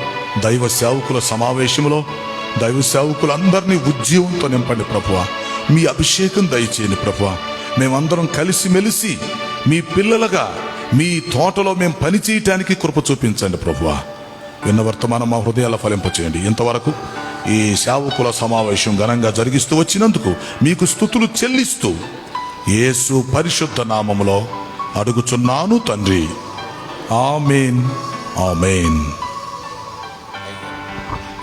S3: దైవ సేవకుల సమావేశంలో దైవ సేవకులందరినీ ఉజ్జీవంతో నింపండి ప్రభువా. మీ అభిషేకం దయచేయండి ప్రభువా. మేమందరం కలిసిమెలిసి మీ పిల్లలుగా మీ తోటలో మేము పని చేయటానికి కృప చూపించండి ప్రభువా. విన్న వర్తమానం మా హృదయాల ఫలింపచేయండి. ఇంతవరకు ఈ సేవకుల సమావేశం ఘనంగా జరిగిస్తూ వచ్చినందుకు మీకు స్తుతులు చెల్లిస్తూ యేసు పరిశుద్ధ నామములో అడుగుచున్నాను తండ్రి. ఆమేన్, ఆమేన్.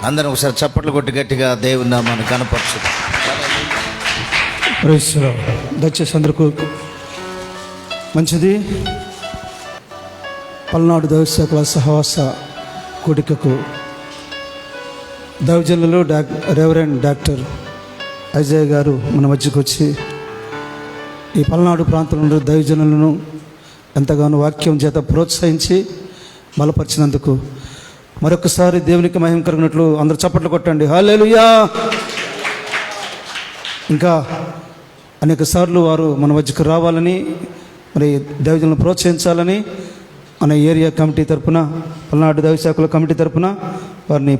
S4: అందరం ఒకసారి చప్పట్లు కొట్టి గట్టిగా దేవుని నామాన్ని కనపరచు.
S1: Praise the lord. దయచేసి అందరికీ మంచిది. పల్నాడు దైవసేవకుల సహవాస కూడికకు దైవజనులు రెవరెండ్ డాక్టర్ అజయ్ గారు మన మధ్యకు వచ్చి ఈ పల్నాడు ప్రాంతంలో దైవజనులను ఎంతగానో వాక్యం చేత ప్రోత్సహించి బలపరిచినందుకు మరొకసారి దేవునికి మహిమ కలిగినట్లు అందరూ చప్పట్లు కొట్టండి. హల్లెలూయా. ఇంకా అనేక సార్లు వారు మన మధ్యకు రావాలని, మరి దైవజనులను ప్రోత్సహించాలని మన ఏరియా కమిటీ తరపున, పల్నాడు దైవసేవకుల కమిటీ తరపున వారిని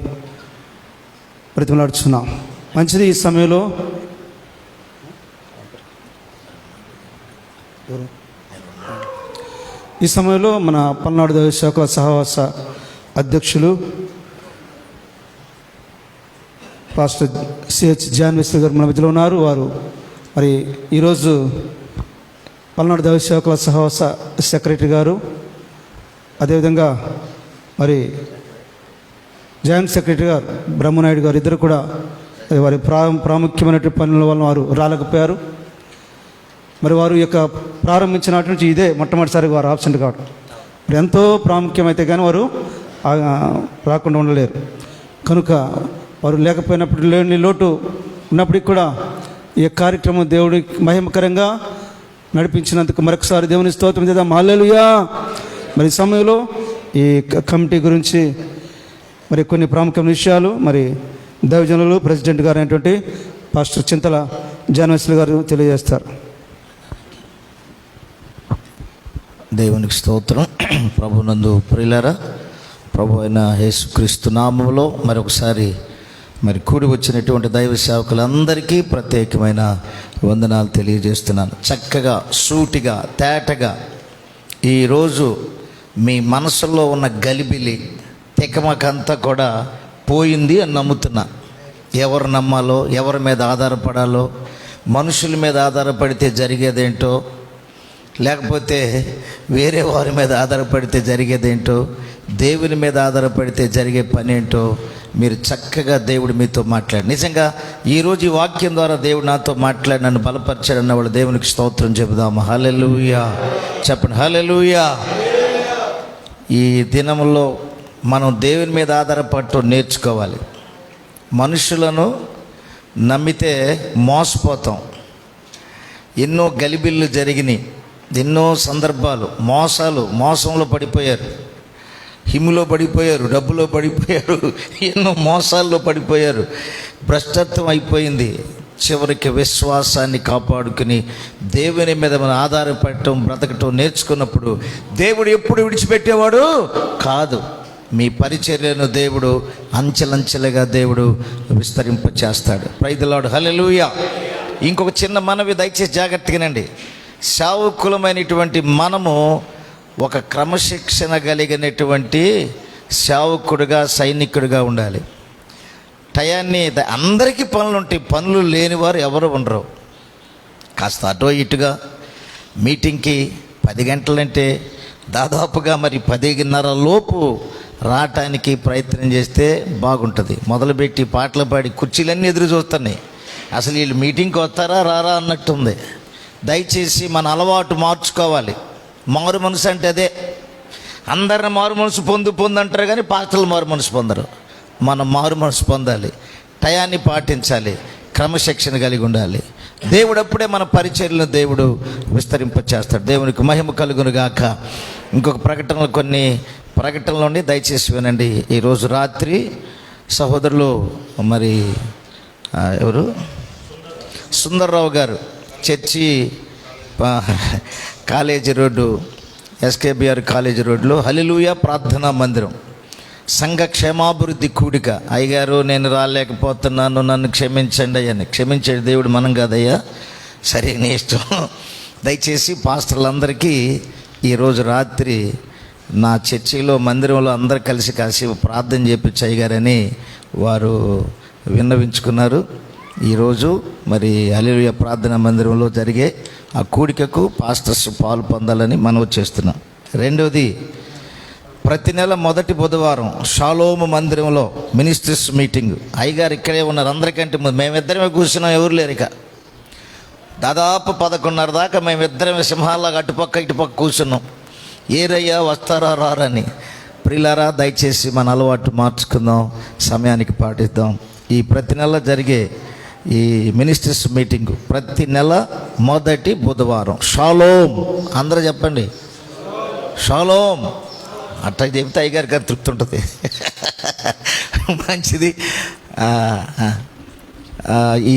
S1: బ్రతిమలాడుచున్నాం. మంచిది. ఈ సమయంలో మన పల్నాడు దైవసేవకుల సహవాస అధ్యక్షులు పాస్టర్ సిహెచ్ జాన్వేశ్వర్ గారు మన మధ్యలో ఉన్నారు. వారు మరి ఈరోజు పల్నాడు దైవసేవకుల సహవాస సెక్రటరీ గారు, అదేవిధంగా మరి జాయింట్ సెక్రటరీ గారు బ్రహ్మనాయుడు గారు ఇద్దరు కూడా వారి ప్రాముఖ్యమైనటువంటి పనుల వల్ల వారు రాలేకపోయారు. మరి వారు యొక్క ప్రారంభించినటువంటి నుంచి ఇదే మొట్టమొదటిసారిగా వారు ఆబ్సెంట్ కావడం మరి ఎంతో ప్రాముఖ్యమైతే కానీ వారు రాకుండా ఉండలేరు. కనుక వారు లేకపోయినప్పుడు లేని లోటు ఉన్నప్పటికీ కూడా ఈ కార్యక్రమం దేవుడికి మహిమకరంగా నడిపించినందుకు మరొకసారి దేవుని స్తోత్రం చేద్దాం. హల్లెలూయా. మరి ఈ సమయంలో ఈ కమిటీ గురించి మరి కొన్ని ప్రాముఖ్యమైన విషయాలు మరి దైవజనులు ప్రెసిడెంట్ గారు అయినటువంటి పాస్టర్ చింతల జాన్వేశ్వర్ గారు తెలియజేస్తారు.
S4: దేవునికి స్తోత్రం. ప్రభునందు ప్రియులారా, ప్రభు అయిన యేసుక్రీస్తు నామములో మరొకసారి మరి కూడి వచ్చినటువంటి దైవ సేవకులందరికీ ప్రత్యేకమైన వందనాలు తెలియజేస్తున్నాను. చక్కగా సూటిగా తేటగా ఈరోజు మీ మనసులో ఉన్న గలిబిలి తికమకంతా కూడా పోయింది అని నమ్ముతున్నా. ఎవరు నమ్మాలో, ఎవరి మీద ఆధారపడాలో, మనుషుల మీద ఆధారపడితే జరిగేదేంటో, లేకపోతే వేరే వారి మీద ఆధారపడితే జరిగేదేంటో, దేవుని మీద ఆధారపడితే జరిగే పని ఏంటో మీరు చక్కగా దేవుడు మీతో మాట్లాడు. నిజంగా ఈరోజు ఈ వాక్యం ద్వారా దేవుడు నాతో మాట్లాడి నన్ను బలపరిచాడన్న వాళ్ళు దేవునికి స్తోత్రం చెబుదాము. హల్లెలూయా చెప్పండి. హల్లెలూయా. ఈ దినములో మనం దేవుని మీద ఆధారపడటం నేర్చుకోవాలి. మనుషులను నమ్మితే మోసపోతాం. ఎన్నో గలిబిళ్ళు జరిగినాయి, ఎన్నో సందర్భాలు మోసంలో పడిపోయారు, హిములో పడిపోయారు, డబ్బులో పడిపోయారు, ఎన్నో మోసాల్లో పడిపోయారు, భ్రష్టత్వం అయిపోయింది. చివరికి విశ్వాసాన్ని కాపాడుకుని దేవుని మీద మనం ఆధారపడటం, బ్రతకటం నేర్చుకున్నప్పుడు దేవుడు ఎప్పుడు విడిచిపెట్టేవాడు కాదు. మీ పరిచర్యను దేవుడు అంచెలంచెలుగా దేవుడు విస్తరింపచేస్తాడు. Praise the lord. హల్లెలూయా. ఇంకొక చిన్న మనవి, దయచేసి జాగ్రత్తగానండి. సేవకులమైనటువంటి మనము ఒక క్రమశిక్షణ కలిగినటువంటి సేవకుడిగా, సైనికుడిగా ఉండాలి. టయాన్ని అందరికీ పనులు ఉంటాయి, పనులు లేనివారు ఎవరు ఉండరు. కాస్త అటో ఇటుగా మీటింగ్కి 10 గంటలంటే దాదాపుగా మరి 10:30 లోపు రావటానికి ప్రయత్నం చేస్తే బాగుంటుంది. మొదలుపెట్టి పాటలు పాడి కుర్చీలన్నీ ఎదురు చూస్తున్నాయి. అసలు వీళ్ళు మీటింగ్కి వస్తారా రారా అన్నట్టుంది. దయచేసి మన అలవాటు మార్చుకోవాలి. మారు మనసు అంటే అదే. అందరిని మారు మనసు పొందు అంటారు కానీ పాస్టర్లు మారు మనసు పొందరు. మనం మారు మనసు పొందాలి, టయాన్ని పాటించాలి, క్రమశిక్షణ కలిగి ఉండాలి. దేవుడు అప్పుడే మన పరిచర్యలను దేవుడు విస్తరింపచేస్తాడు. దేవునికి మహిమ కలుగును గాక. ఇంకొక ప్రకటనలు కొన్ని ప్రకటనలోని దయచేసి వినండి. ఈరోజు రాత్రి సహోదరులు మరి ఎవరు సుందర్రావు గారు church college road, SKBR college రోడ్లో హల్లెలూయా ప్రార్థనా మందిరం సంఘ క్షేమాభివృద్ధి కూడిక. అయ్యగారు నేను రాలేకపోతున్నాను, నన్ను క్షమించండి అయ్యని. క్షమించే దేవుడు మనం కాదయ్యా, సరే నీ ఇష్టం. దయచేసి పాస్టర్లందరికీ ఈరోజు రాత్రి నా చర్చిలో మందిరంలో అందరు కలిసి ప్రార్థన చేపించి అయ్యగారని వారు విన్నవించుకున్నారు. ఈరోజు మరి హల్లెలూయా ప్రార్థనా మందిరంలో జరిగే ఆ కూడికకు పాస్టర్స్ పాలు పొందాలని మనవి చేస్తున్నాం. రెండవది, ప్రతి నెల మొదటి బుధవారం షాలోము మందిరంలో మినిస్ట్రీస్ మీటింగ్. అయ్యగారు ఇక్కడే ఉన్నారు, అందరికంటే ముందు. మేమిద్దరమే కూర్చున్నాం, ఎవరు లేరు. ఇక దాదాపు 11:30 దాకా మేమిద్దరమే సింహాల్లాగా అటుపక్క ఇటుపక్క కూర్చున్నాం. ఏరయ్యా వస్తారా రారని. ప్రియులారా, దయచేసి మన అలవాటు మార్చుకుందాం, సమయానికి పాటిద్దాం. ఈ ప్రతి నెల జరిగే ఈ మినిస్ట్రీస్ మీటింగ్ ప్రతి నెల మొదటి బుధవారం షాలోమ్. అందరూ చెప్పండి షాలోమ్. అట్లా చెబితే అయ్యగారి గారు తృప్తి ఉంటుంది. మంచిది. ఈ